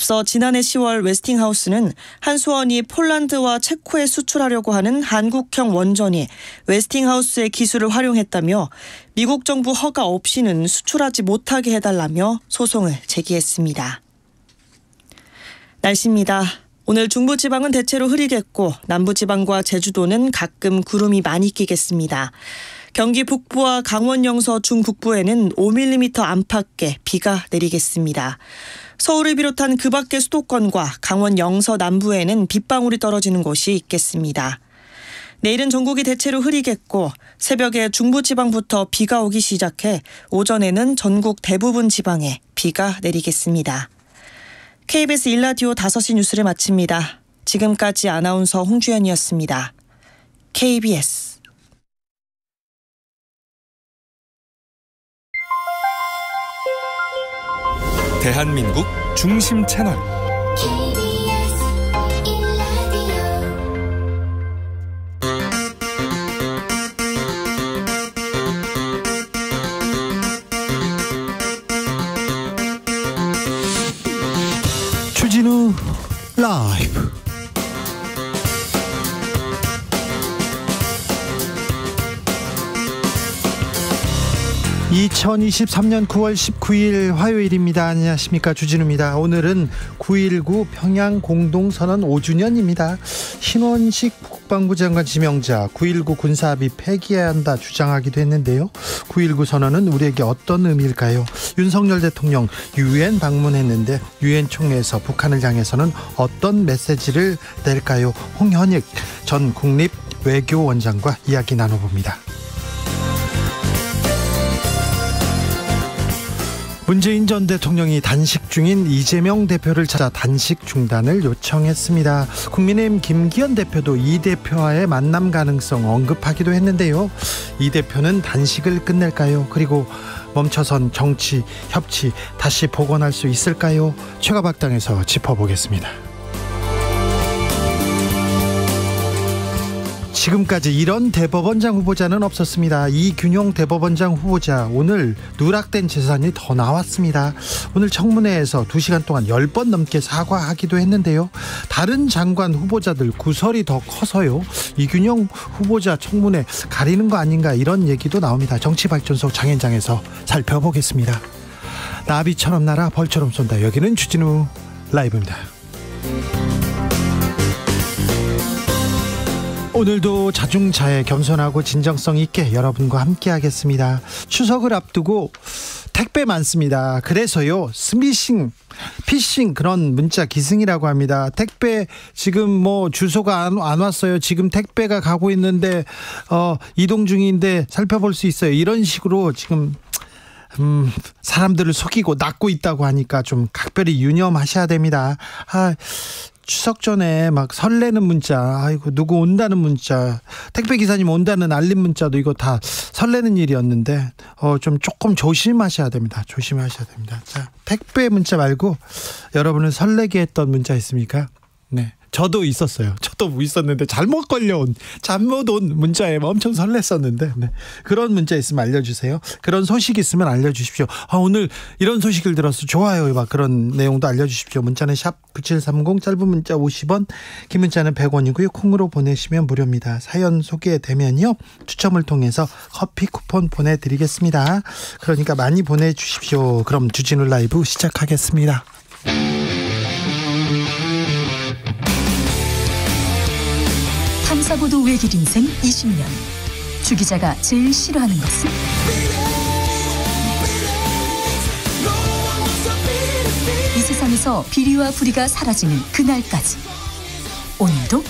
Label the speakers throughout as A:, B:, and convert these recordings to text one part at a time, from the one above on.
A: 앞서 지난해 10월 웨스팅하우스는 한수원이 폴란드와 체코에 수출하려고 하는 한국형 원전이 웨스팅하우스의 기술을 활용했다며 미국 정부 허가 없이는 수출하지 못하게 해달라며 소송을 제기했습니다. 날씨입니다. 오늘 중부지방은 대체로 흐리겠고 남부지방과 제주도는 가끔 구름이 많이 끼겠습니다. 경기 북부와 강원 영서 중북부에는 5mm 안팎의 비가 내리겠습니다. 서울을 비롯한 그 밖의 수도권과 강원 영서 남부에는 빗방울이 떨어지는 곳이 있겠습니다. 내일은 전국이 대체로 흐리겠고 새벽에 중부지방부터 비가 오기 시작해 오전에는 전국 대부분 지방에 비가 내리겠습니다. KBS 1라디오 5시 뉴스를 마칩니다. 지금까지 아나운서 홍주연이었습니다. KBS
B: 대한민국 중심 채널
C: 주진우 라이브. (2023년 9월 19일) 화요일입니다. 안녕하십니까, 주진우입니다. 오늘은 9.19 평양 공동선언 5주년입니다. 신원식 국방부 장관 지명자 9.19 군사합의 폐기해야 한다 주장하기도 했는데요. 9.19 선언은 우리에게 어떤 의미일까요? 윤석열 대통령 유엔 방문했는데 유엔 총회에서 북한을 향해서는 어떤 메시지를 낼까요? 홍현익 전 국립외교원장과 이야기 나눠봅니다. 문재인 전 대통령이 단식 중인 이재명 대표를 찾아 단식 중단을 요청했습니다. 국민의힘 김기현 대표도 이 대표와의 만남 가능성 언급하기도 했는데요. 이 대표는 단식을 끝낼까요? 그리고 멈춰선 정치, 협치 다시 복원할 수 있을까요? 최가박당에서 짚어보겠습니다. 지금까지 이런 대법원장 후보자는 없었습니다. 이균용 대법원장 후보자, 오늘 누락된 재산이 더 나왔습니다. 오늘 청문회에서 2시간 동안 10번 넘게 사과하기도 했는데요. 다른 장관 후보자들 구설이 더 커서요, 이균용 후보자 청문회 가리는 거 아닌가, 이런 얘기도 나옵니다. 정치발전소 장현장에서 살펴보겠습니다. 나비처럼 날아 벌처럼 쏜다. 여기는 주진우 라이브입니다. 오늘도 자중자애, 겸손하고 진정성 있게 여러분과 함께 하겠습니다. 추석을 앞두고 택배 많습니다. 그래서요, 스미싱, 피싱 그런 문자 기승이라고 합니다. 택배 지금 뭐 주소가 안 왔어요. 지금 택배가 가고 있는데 이동 중인데 살펴볼 수 있어요. 이런 식으로 지금 사람들을 속이고 낚고 있다고 하니까 좀 각별히 유념하셔야 됩니다. 추석 전에 막 설레는 문자, 아이고 누구 온다는 문자, 택배 기사님 온다는 알림 문자도 이거 다 설레는 일이었는데 조금 조심하셔야 됩니다. 조심하셔야 됩니다. 자, 택배 문자 말고 여러분을 설레게 했던 문자 있습니까? 네, 저도 있었어요. 저도 있었는데 잘못 온 문자에 엄청 설렜었는데, 네. 그런 문자 있으면 알려주세요. 그런 소식 있으면 알려주십시오. 오늘 이런 소식을 들었어, 좋아요, 막 그런 내용도 알려주십시오. 문자는 샵 9730, 짧은 문자 50원, 긴 문자는 100원이고요. 콩으로 보내시면 무료입니다. 사연 소개되면요, 추첨을 통해서 커피 쿠폰 보내드리겠습니다. 그러니까 많이 보내주십시오. 그럼 주진우 라이브 시작하겠습니다.
D: 탐사보도 외길 인생 20년. 주 기자가 제일 싫어하는 것은? 이 세상에서 비리와 부리가 사라지는 그날까지, 오늘도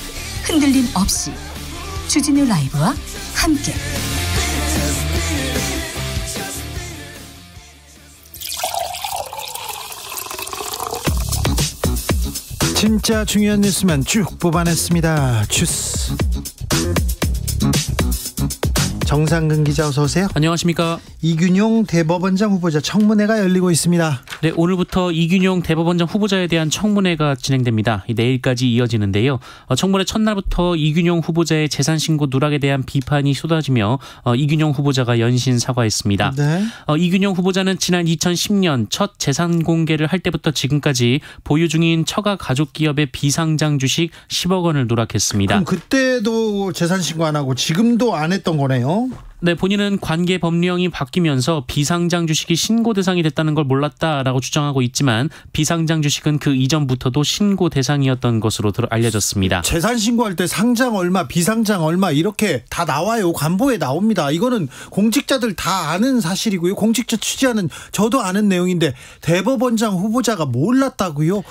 D: 흔들림 없이 주진우 라이브와 함께
C: 진짜 중요한 뉴스만 쭉 뽑아냈습니다. 주스 정상근 기자, 어서 오세요.
E: 안녕하십니까.
C: 이균용 대법원장 후보자 청문회가 열리고 있습니다.
E: 네, 오늘부터 이균용 대법원장 후보자에 대한 청문회가 진행됩니다. 내일까지 이어지는데요. 청문회 첫날부터 이균용 후보자의 재산 신고 누락에 대한 비판이 쏟아지며 이균용 후보자가 연신 사과했습니다.
C: 네.
E: 이균용 후보자는 지난 2010년 첫 재산 공개를 할 때부터 지금까지 보유 중인 처가 가족 기업의 비상장 주식 10억 원을 누락했습니다.
C: 그럼 그때도 재산 신고 안 하고 지금도 안 했던 거네요.
E: 네, 본인은 관계 법령이 바뀌면서 비상장 주식이 신고 대상이 됐다는 걸 몰랐다라고 주장하고 있지만 비상장 주식은 그 이전부터도 신고 대상이었던 것으로 알려졌습니다.
C: 재산 신고할 때 상장 얼마, 비상장 얼마 이렇게 다 나와요. 관보에 나옵니다. 이거는 공직자들 다 아는 사실이고요. 공직자 취재하는 저도 아는 내용인데 대법원장 후보자가 몰랐다고요?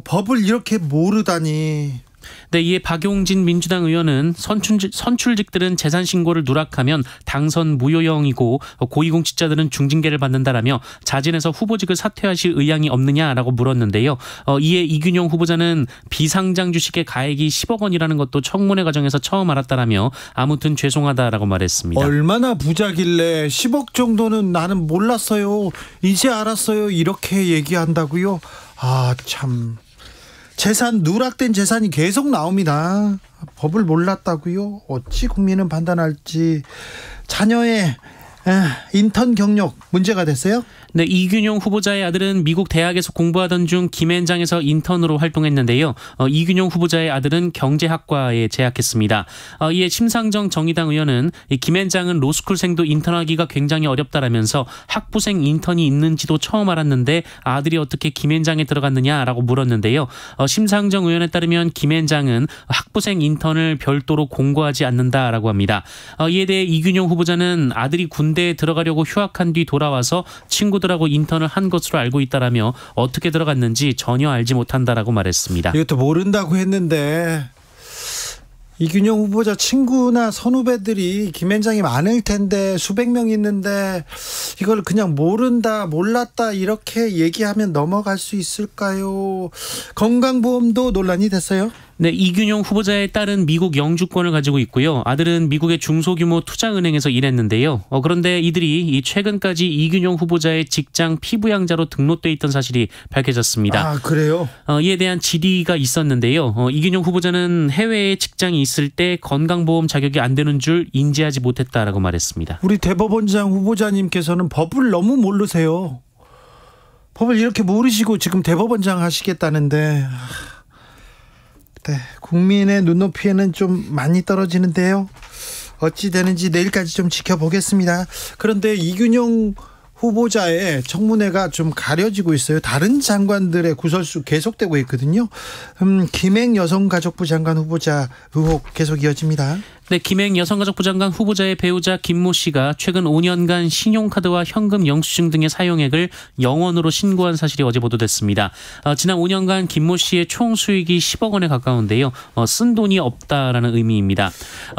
C: 법을 이렇게 모르다니.
E: 네, 이에 박용진 민주당 의원은 선출직들은 재산 신고를 누락하면 당선 무효형이고 고위공직자들은 중징계를 받는다라며 자진해서 후보직을 사퇴하실 의향이 없느냐라고 물었는데요. 이에 이균용 후보자는 비상장 주식의 가액이 10억 원이라는 것도 청문회 과정에서 처음 알았다라며 아무튼 죄송하다라고 말했습니다.
C: 얼마나 부자길래 10억 정도는 나는 몰랐어요. 이제 알았어요. 이렇게 얘기한다고요? 아, 참. 누락된 재산이 계속 나옵니다. 법을 몰랐다고요? 어찌 국민은 판단할지. 자녀의 인턴 경력 문제가 됐어요?
E: 네, 이균용 후보자의 아들은 미국 대학에서 공부하던 중 김앤장에서 인턴으로 활동했는데요. 이균용 후보자의 아들은 경제학과에 재학했습니다. 이에 심상정 정의당 의원은 김앤장은 로스쿨생도 인턴하기가 굉장히 어렵다라면서 학부생 인턴이 있는지도 처음 알았는데 아들이 어떻게 김앤장에 들어갔느냐라고 물었는데요. 심상정 의원에 따르면 김앤장은 학부생 인턴을 별도로 공고하지 않는다라고 합니다. 이에 대해 이균용 후보자는 아들이 군대에 들어가려고 휴학한 뒤 돌아와서 친구들하고 인턴을 한 것으로 알고 있다라며 어떻게 들어갔는지 전혀 알지 못한다라고 말했습니다.
C: 이것도 모른다고 했는데 이균용 후보자 친구나 선후배들이 김앤장이 많을 텐데 수백 명 있는데 이걸 그냥 몰랐다 이렇게 얘기하면 넘어갈 수 있을까요? 건강보험도 논란이 됐어요?
E: 네, 이균용 후보자의 딸은 미국 영주권을 가지고 있고요. 아들은 미국의 중소규모 투자은행에서 일했는데요. 그런데 이들이 최근까지 이균용 후보자의 직장 피부양자로 등록돼 있던 사실이 밝혀졌습니다.
C: 아, 그래요?
E: 이에 대한 질의가 있었는데요. 이균용 후보자는 해외에 직장이 있을 때 건강보험 자격이 안 되는 줄 인지하지 못했다라고 말했습니다.
C: 우리 대법원장 후보자님께서는 법을 너무 모르세요. 법을 이렇게 모르시고 지금 대법원장 하시겠다는데 네, 국민의 눈높이에는 좀 많이 떨어지는데요. 어찌 되는지 내일까지 좀 지켜보겠습니다. 그런데 이균용 후보자의 청문회가 좀 가려지고 있어요. 다른 장관들의 구설수 계속되고 있거든요. 김행 여성가족부 장관 후보자 의혹 계속 이어집니다.
E: 네, 김행 여성가족부 장관 후보자의 배우자 김모 씨가 최근 5년간 신용카드와 현금 영수증 등의 사용액을 영원으로 신고한 사실이 어제 보도됐습니다. 지난 5년간 김모 씨의 총 수익이 10억 원에 가까운데요. 쓴 돈이 없다라는 의미입니다.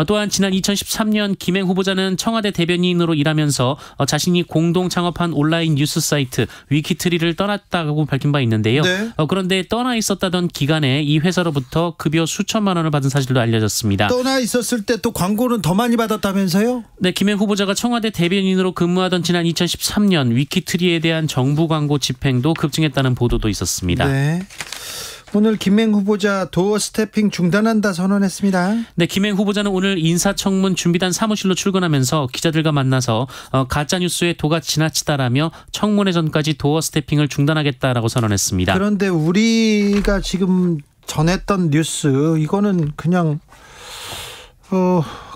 E: 또한 지난 2013년 김행 후보자는 청와대 대변인으로 일하면서 자신이 공동 창업한 온라인 뉴스 사이트 위키트리를 떠났다고 밝힌 바 있는데요.
C: 네.
E: 그런데 떠나 있었다던 기간에 이 회사로부터 급여 수천만 원을 받은 사실도 알려졌습니다.
C: 떠나 있었을 때 또 광고는 더 많이 받았다면서요?
E: 네, 김행 후보자가 청와대 대변인으로 근무하던 지난 2013년 위키트리에 대한 정부 광고 집행도 급증했다는 보도도 있었습니다.
C: 네. 오늘 김행 후보자 도어 스태핑 중단한다 선언했습니다.
E: 네, 김행 후보자는 오늘 인사청문 준비단 사무실로 출근하면서 기자들과 만나서 가짜뉴스에 도가 지나치다라며 청문회 전까지 도어 스태핑을 중단하겠다라고 선언했습니다.
C: 그런데 우리가 지금 전했던 뉴스 이거는 그냥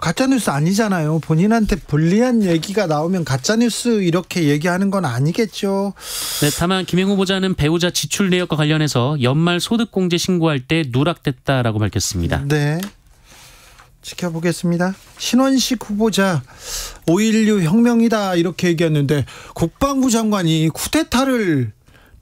C: 가짜뉴스 아니잖아요. 본인한테 불리한 얘기가 나오면 가짜뉴스 이렇게 얘기하는 건 아니겠죠.
E: 네, 다만 김행 후보자는 배우자 지출 내역과 관련해서 연말 소득공제 신고할 때 누락됐다라고 밝혔습니다.
C: 네, 지켜보겠습니다. 신원식 후보자 5.16 혁명이다 이렇게 얘기했는데 국방부 장관이 쿠데타를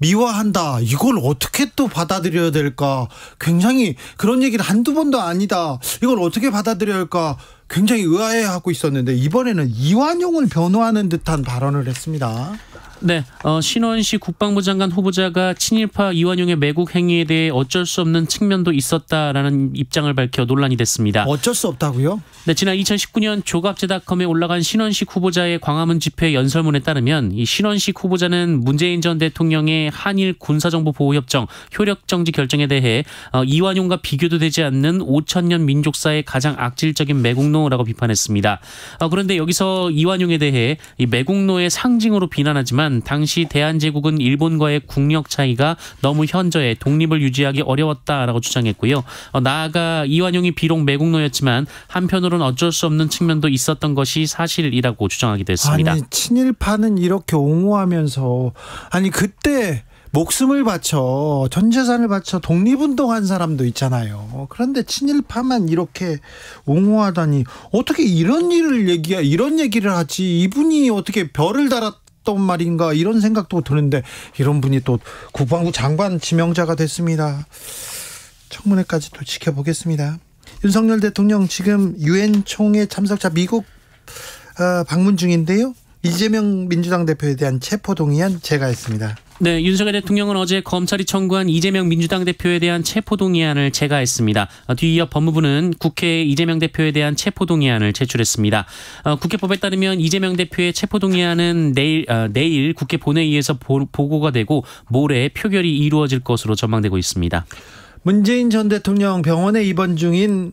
C: 미화한다. 이걸 어떻게 또 받아들여야 될까? 굉장히 그런 얘기를 한두 번도 아니다. 이걸 어떻게 받아들여야 할까? 굉장히 의아해하고 있었는데 이번에는 이완용을 변호하는 듯한 발언을 했습니다.
E: 네, 신원식 국방부 장관 후보자가 친일파 이완용의 매국 행위에 대해 어쩔 수 없는 측면도 있었다라는 입장을 밝혀 논란이 됐습니다.
C: 어쩔 수 없다고요?
E: 네, 지난 2019년 조갑제닷컴에 올라간 신원식 후보자의 광화문 집회 연설문에 따르면 이 신원식 후보자는 문재인 전 대통령의 한일 군사정보보호협정 효력정지 결정에 대해 이완용과 비교도 되지 않는 5,000년 민족사의 가장 악질적인 매국노라고 비판했습니다. 그런데 여기서 이완용에 대해 이 매국노의 상징으로 비난하지만 당시 대한제국은 일본과의 국력 차이가 너무 현저해 독립을 유지하기 어려웠다라고 주장했고요. 나아가 이완용이 비록 매국노였지만 한편으로는 어쩔 수 없는 측면도 있었던 것이 사실이라고 주장하기도 했습니다.
C: 아니, 친일파는 이렇게 옹호하면서 그때 목숨을 바쳐 전 재산을 바쳐 독립운동한 사람도 있잖아요. 그런데 친일파만 이렇게 옹호하다니 어떻게 이런 얘기를 하지? 이분이 어떻게 별을 달았던 말인가 이런 생각도 드는데 이런 분이 또 국방부 장관 지명자가 됐습니다. 청문회까지 또 지켜보겠습니다. 윤석열 대통령 지금 유엔 총회 참석자 미국 방문 중인데요. 이재명 민주당 대표에 대한 체포동의안 제거했습니다.
E: 네, 윤석열 대통령은 어제 검찰이 청구한 이재명 민주당 대표에 대한 체포동의안을 제거했습니다. 뒤이어 법무부는 국회에 이재명 대표에 대한 체포동의안을 제출했습니다. 국회법에 따르면 이재명 대표의 체포동의안은 내일 국회 본회의에서 보고가 되고 모레 표결이 이루어질 것으로 전망되고 있습니다.
C: 문재인 전 대통령 병원에 입원 중인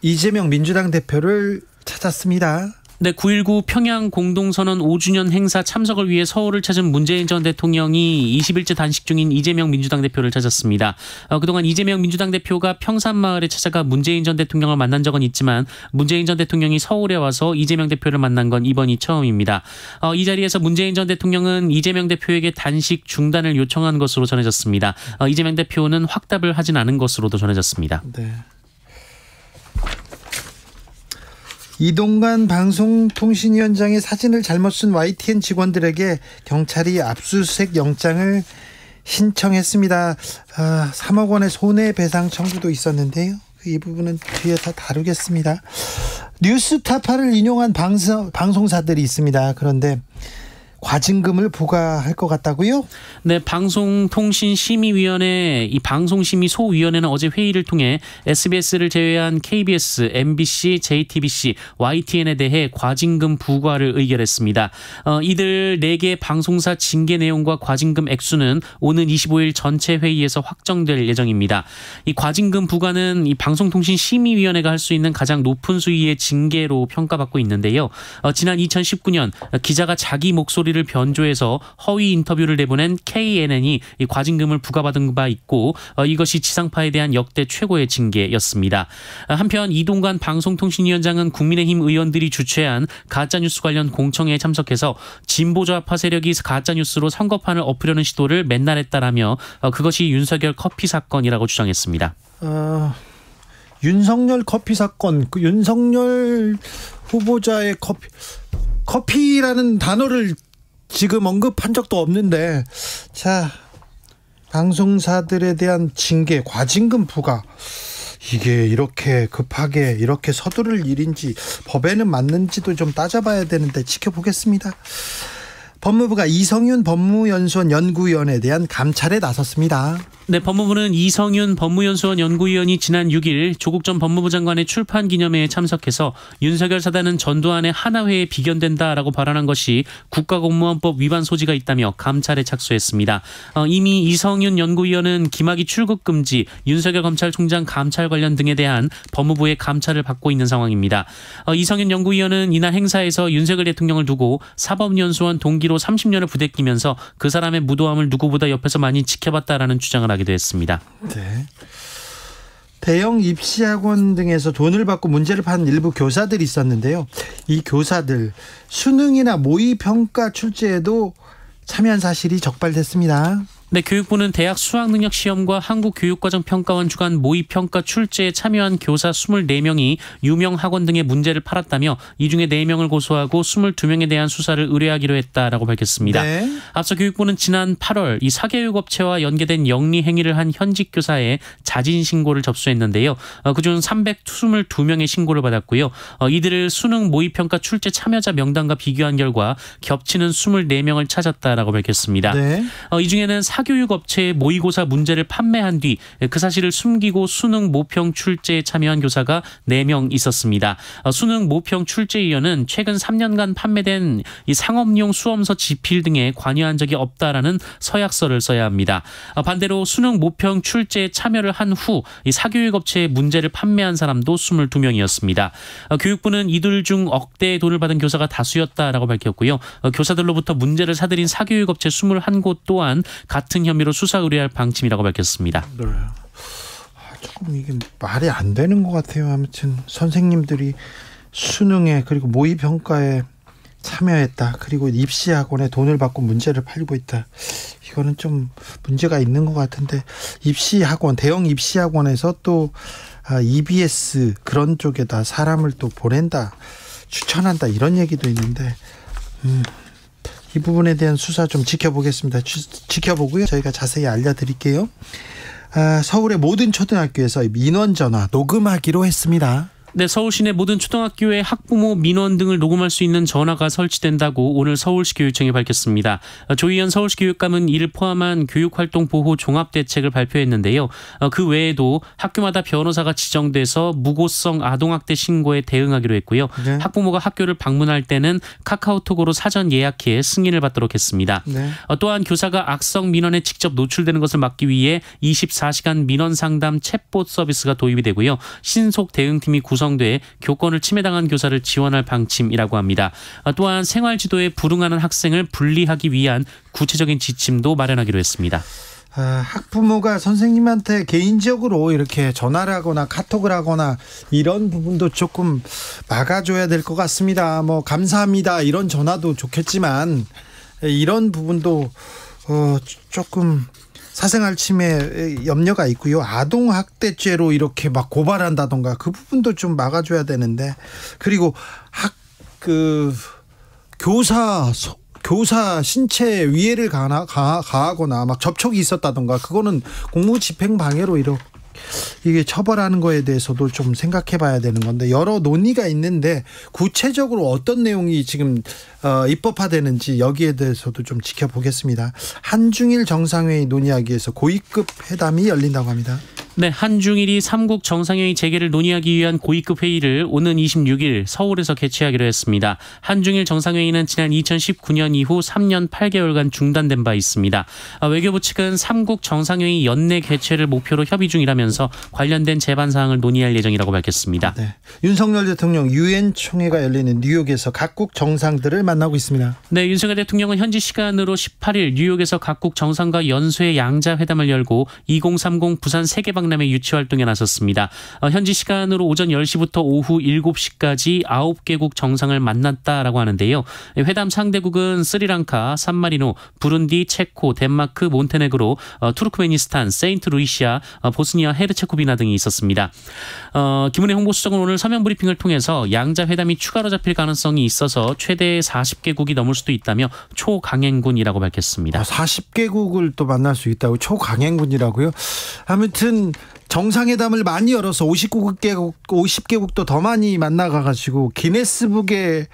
C: 이재명 민주당 대표를 찾았습니다.
E: 네, 9.19 평양 공동선언 5주년 행사 참석을 위해 서울을 찾은 문재인 전 대통령이 20일째 단식 중인 이재명 민주당 대표를 찾았습니다. 그동안 이재명 민주당 대표가 평산마을에 찾아가 문재인 전 대통령을 만난 적은 있지만 문재인 전 대통령이 서울에 와서 이재명 대표를 만난 건 이번이 처음입니다. 이 자리에서 문재인 전 대통령은 이재명 대표에게 단식 중단을 요청한 것으로 전해졌습니다. 이재명 대표는 확답을 하진 않은 것으로도 전해졌습니다.
C: 네. 이동관 방송통신위원장의 사진을 잘못 쓴 YTN 직원들에게 경찰이 압수수색 영장을 신청했습니다. 3억 원의 손해배상 청구도 있었는데요. 이 부분은 뒤에 다 다루겠습니다. 뉴스타파를 인용한 방송사들이 있습니다. 그런데 과징금을 부과할 것 같다고요?
E: 네, 방송통신심의위원회 이 방송심의소위원회는 어제 회의를 통해 SBS를 제외한 KBS, MBC, JTBC, YTN에 대해 과징금 부과를 의결했습니다. 이들 4개 방송사 징계 내용과 과징금 액수는 오는 25일 전체 회의에서 확정될 예정입니다. 이 과징금 부과는 이 방송통신심의위원회가 할 수 있는 가장 높은 수위의 징계로 평가받고 있는데요. 지난 2019년 기자가 자기 목소리를 변조해서 허위 인터뷰를 내보낸 KNN이 이 과징금을 부과받은 바 있고 이것이 지상파에 대한 역대 최고의 징계였습니다. 한편 이동관 방송통신위원장은 국민의힘 의원들이 주최한 가짜뉴스 관련 공청회에 참석해서 진보좌파 세력이 가짜뉴스로 선거판을 엎으려는 시도를 맨날 했다라며 그것이 윤석열 커피 사건이라고 주장했습니다.
C: 윤석열 커피 사건, 그 윤석열 후보자의 커피라는 단어를 지금 언급한 적도 없는데, 자, 방송사들에 대한 징계, 과징금 부과, 이게 이렇게 급하게 이렇게 서두를 일인지 법에는 맞는지도 좀 따져봐야 되는데 지켜보겠습니다. 법무부가 이성윤 법무연수원 연구위원에 대한 감찰에 나섰습니다.
E: 네, 법무부는 이성윤 법무연수원 연구위원이 지난 6일 조국 전 법무부 장관의 출판 기념회에 참석해서 윤석열 사단은 전두환의 하나회에 비견된다라고 발언한 것이 국가공무원법 위반 소지가 있다며 감찰에 착수했습니다. 이미 이성윤 연구위원은 김학의 출국 금지, 윤석열 검찰총장 감찰 관련 등에 대한 법무부의 감찰을 받고 있는 상황입니다. 이성윤 연구위원은 이날 행사에서 윤석열 대통령을 두고 사법연수원 동기로 30년을 부대끼면서 그 사람의 무도함을 누구보다 옆에서 많이 지켜봤다라는 주장을 하기도 했습니다.
C: 네. 대형 입시학원 등에서 돈을 받고 문제를 판 일부 교사들이 있었는데요. 이 교사들 수능이나 모의평가 출제에도 참여한 사실이 적발됐습니다.
E: 네, 교육부는 대학 수학능력시험과 한국교육과정평가원 주관 모의평가 출제에 참여한 교사 24명이 유명 학원 등의 문제를 팔았다며 이 중에 4명을 고소하고 22명에 대한 수사를 의뢰하기로 했다라고 밝혔습니다.
C: 네.
E: 앞서 교육부는 지난 8월 이 사교육업체와 연계된 영리 행위를 한 현직 교사의 자진 신고를 접수했는데요. 그중 322명의 신고를 받았고요. 이들을 수능 모의평가 출제 참여자 명단과 비교한 결과 겹치는 24명을 찾았다라고 밝혔습니다.
C: 네.
E: 이 중에는 사교육업체에 모의고사 문제를 판매한 뒤 그 사실을 숨기고 수능 모평 출제에 참여한 교사가 4명 있었습니다. 수능 모평 출제위원은 최근 3년간 판매된 이 상업용 수험서 지필 등에 관여한 적이 없다라는 서약서를 써야 합니다. 반대로 수능 모평 출제에 참여를 한 후 이 사교육업체에 문제를 판매한 사람도 22명이었습니다. 교육부는 이들 중 억대의 돈을 받은 교사가 다수였다라고 밝혔고요. 교사들로부터 문제를 사들인 사교육업체 21곳 또한 같은 혐의로 수사 의뢰할 방침이라고 밝혔습니다.
C: 네. 조금 이게 말이 안 되는 것 같아요. 아무튼 선생님들이 수능에 그리고 모의평가에 참여했다. 그리고 입시학원에 돈을 받고 문제를 팔고 있다. 이거는 좀 문제가 있는 것 같은데 입시학원, 대형 입시학원에서 또 EBS 그런 쪽에다 사람을 또 보낸다, 추천한다 이런 얘기도 있는데 이 부분에 대한 수사 좀 지켜보겠습니다. 지켜보고요. 저희가 자세히 알려드릴게요. 서울의 모든 초등학교에서 민원 전화 녹음하기로 했습니다.
E: 네, 서울 시내 모든 초등학교에 학부모 민원 등을 녹음할 수 있는 전화가 설치된다고 오늘 서울시 교육청이 밝혔습니다. 조희연 서울시 교육감은 이를 포함한 교육활동 보호 종합대책을 발표했는데요. 그 외에도 학교마다 변호사가 지정돼서 무고성 아동학대 신고에 대응하기로 했고요.
C: 네.
E: 학부모가 학교를 방문할 때는 카카오톡으로 사전 예약해 승인을 받도록 했습니다.
C: 네.
E: 또한 교사가 악성 민원에 직접 노출되는 것을 막기 위해 24시간 민원 상담 챗봇 서비스가 도입이 되고요. 신속 대응팀이 구성돼 교권을 침해당한 교사를 지원할 방침이라고 합니다. 또한 생활지도에 불응하는 학생을 분리하기 위한 구체적인 지침도 마련하기로 했습니다.
C: 학부모가 선생님한테 개인적으로 이렇게 전화를 하거나 카톡을 하거나 이런 부분도 조금 막아줘야 될 것 같습니다. 뭐 감사합니다 이런 전화도 좋겠지만 이런 부분도 조금 사생활 침해 염려가 있고요. 아동학대죄로 이렇게 막 고발한다던가 그 부분도 좀 막아줘야 되는데, 그리고 교사 신체에 위해를 가하거나 막 접촉이 있었다던가 그거는 공무집행방해로 이게 처벌하는 거에 대해서도 좀 생각해 봐야 되는 건데, 여러 논의가 있는데 구체적으로 어떤 내용이 지금 입법화되는지 여기에 대해서도 좀 지켜보겠습니다. 한중일 정상회의 논의하기 위해서 고위급 회담이 열린다고 합니다.
E: 네, 한중일이 3국 정상회의 재개를 논의하기 위한 고위급 회의를 오는 26일 서울에서 개최하기로 했습니다. 한중일 정상회의는 지난 2019년 이후 3년 8개월간 중단된 바 있습니다. 외교부 측은 3국 정상회의 연내 개최를 목표로 협의 중이라면서 관련된 제반 사항을 논의할 예정이라고 밝혔습니다.
C: 네, 윤석열 대통령 유엔 총회가 열리는 뉴욕에서 각국 정상들을 만나고 있습니다.
E: 네, 윤석열 대통령은 현지 시간으로 18일 뉴욕에서 각국 정상과 연쇄 양자 회담을 열고 2030 부산 세계박람회 유치 활동에 나섰습니다. 현지 시간으로 오전 10시부터 오후 7시까지 9개국 정상을 만났다라고 하는데요. 회담 상대국은 스리랑카, 산마리노, 부룬디, 체코, 덴마크, 몬테네그로, 투르크메니스탄, 세인트루이시아, 보스니아, 헤르체고비나 등이 있었습니다. 김은혜 홍보수석은 오늘 서면 브리핑을 통해서 양자 회담이 추가로 잡힐 가능성이 있어서 최대 40개국이 넘을 수도 있다며 초강행군이라고 밝혔습니다.
C: 40개국을 또 만날 수 있다고, 초강행군이라고요? 아무튼 정상회담을 많이 열어서 50개국도 더 많이 만나가지고 기네스북에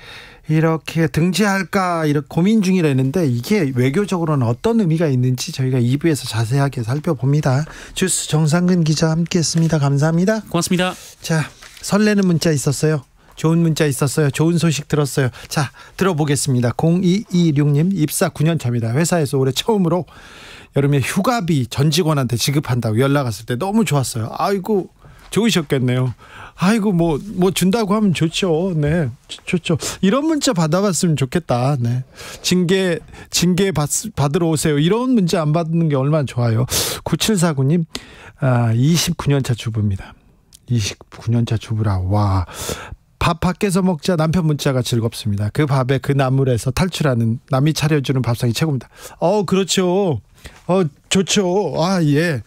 C: 이렇게 등재할까 이렇게 고민 중이라는데, 이게 외교적으로는 어떤 의미가 있는지 저희가 2부에서 자세하게 살펴봅니다. 주스 정상근 기자 함께했습니다. 감사합니다.
E: 고맙습니다.
C: 자, 설레는 문자 있었어요. 좋은 문자 있었어요. 좋은 소식 들었어요. 자, 들어보겠습니다. 0226님 입사 9년 차입니다. 회사에서 올해 처음으로 여름에 휴가비 전 직원한테 지급한다고 연락 왔을 때 너무 좋았어요. 아이고 좋으셨겠네요. 아이고 뭐 준다고 하면 좋죠. 네, 좋죠. 이런 문자 받아봤으면 좋겠다. 네, 징계 받으러 오세요. 이런 문자 안 받는 게 얼마나 좋아요. 9749님 29년차 주부입니다. 29년차 주부라. 와, 밥 밖에서 먹자. 남편 문자가 즐겁습니다. 그 밥에 그 나물에서 탈출하는 남이 차려주는 밥상이 최고입니다. 그렇죠. 좋죠. 예.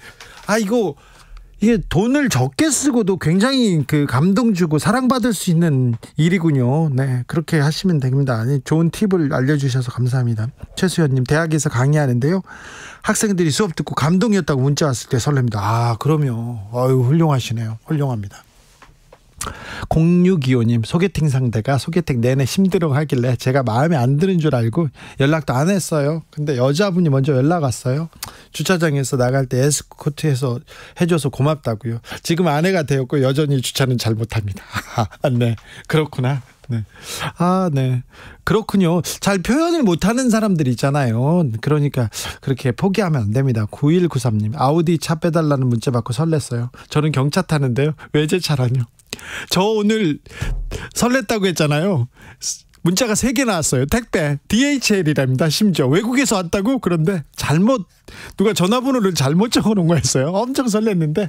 C: 이게 돈을 적게 쓰고도 굉장히 그 감동 주고 사랑받을 수 있는 일이군요. 네, 그렇게 하시면 됩니다. 좋은 팁을 알려주셔서 감사합니다. 최수연님, 대학에서 강의하는데요. 학생들이 수업 듣고 감동이었다고 문자 왔을 때 설렙니다. 그럼요. 훌륭하시네요. 훌륭합니다. 0625님, 소개팅 상대가 소개팅 내내 힘들어 하길래 제가 마음에 안 드는 줄 알고 연락도 안 했어요. 근데 여자분이 먼저 연락 왔어요. 주차장에서 나갈 때 에스코트해서 해줘서 고맙다고요. 지금 아내가 되었고 여전히 주차는 잘 못합니다. 네, 그렇구나. 네. 네. 그렇군요. 잘 표현을 못하는 사람들이 있잖아요. 그러니까 그렇게 포기하면 안 됩니다. 9193님, 아우디 차 빼달라는 문자 받고 설렜어요. 저는 경차 타는데요. 외제차라뇨. 저 오늘 설렜다고 했잖아요. 문자가 3개 나왔어요. 택배 DHL이랍니다. 심지어 외국에서 왔다고. 그런데 누가 전화번호를 잘못 적어놓은 거였어요. 엄청 설렜는데.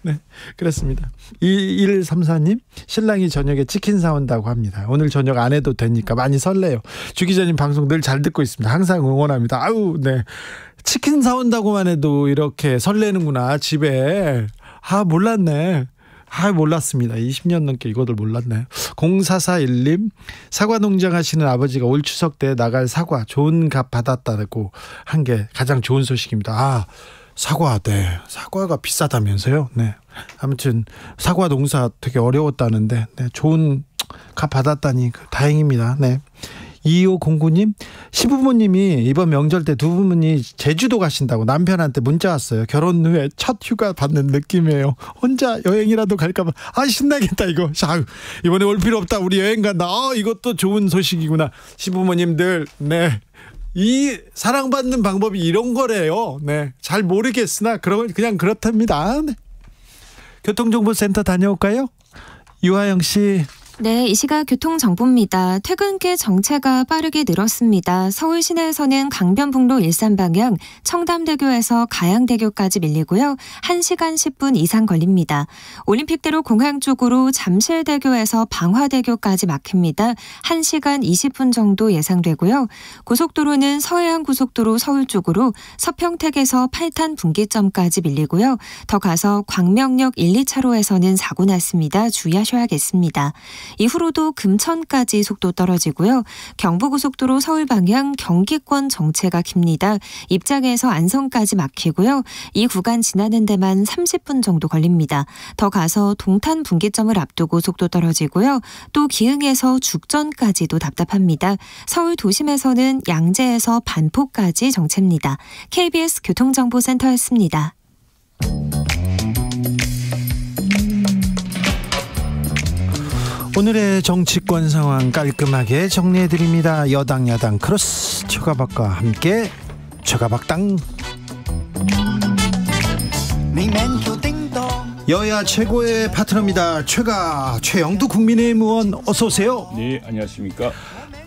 C: 네, 그렇습니다. 2134님, 신랑이 저녁에 치킨 사온다고 합니다. 오늘 저녁 안 해도 되니까 많이 설레요. 주 기자님 방송 늘 잘 듣고 있습니다. 항상 응원합니다. 네, 치킨 사온다고만 해도 이렇게 설레는구나 집에. 몰랐네. 몰랐습니다. 20년 넘게 이거를 몰랐네요. 0441님, 사과 농장 하시는 아버지가 올 추석 때 나갈 사과 좋은 값 받았다고 한 게 가장 좋은 소식입니다. 사과, 네. 사과가 비싸다면서요? 네. 아무튼 사과 농사 되게 어려웠다는데, 네. 좋은 값 받았다니 다행입니다. 네. 2509님, 시부모님이 이번 명절 때 두 분이 제주도 가신다고 남편한테 문자 왔어요. 결혼 후에 첫 휴가 받는 느낌이에요. 혼자 여행이라도 갈까봐. 신나겠다 이거. 이번에 올 필요 없다. 우리 여행 간다. 이것도 좋은 소식이구나. 시부모님들, 네. 이 사랑받는 방법이 이런 거래요. 네. 잘 모르겠으나 그냥 그렇답니다. 네. 교통정보센터 다녀올까요? 유하영 씨.
F: 네, 이 시각 교통정보입니다. 퇴근길 정체가 빠르게 늘었습니다. 서울 시내에서는 강변북로 일산 방향 청담대교에서 가양대교까지 밀리고요. 1시간 10분 이상 걸립니다. 올림픽대로 공항 쪽으로 잠실대교에서 방화대교까지 막힙니다. 1시간 20분 정도 예상되고요. 고속도로는 서해안고속도로 서울 쪽으로 서평택에서 팔탄 분기점까지 밀리고요. 더 가서 광명역 1, 2차로에서는 사고 났습니다. 주의하셔야겠습니다. 이후로도 금천까지 속도 떨어지고요. 경부고속도로 서울 방향 경기권 정체가 깁니다. 입장에서 안성까지 막히고요. 이 구간 지나는 데만 30분 정도 걸립니다. 더 가서 동탄 분기점을 앞두고 속도 떨어지고요. 또 기흥에서 죽전까지도 답답합니다. 서울 도심에서는 양재에서 반포까지 정체입니다. KBS 교통정보센터였습니다.
C: 오늘의 정치권 상황 깔끔하게 정리해드립니다. 여당 야당 크로스 최가박과 함께 최가박당. 여야 최고의 파트너입니다. 최영두 국민의힘 의원 어서 오세요.
G: 네, 안녕하십니까.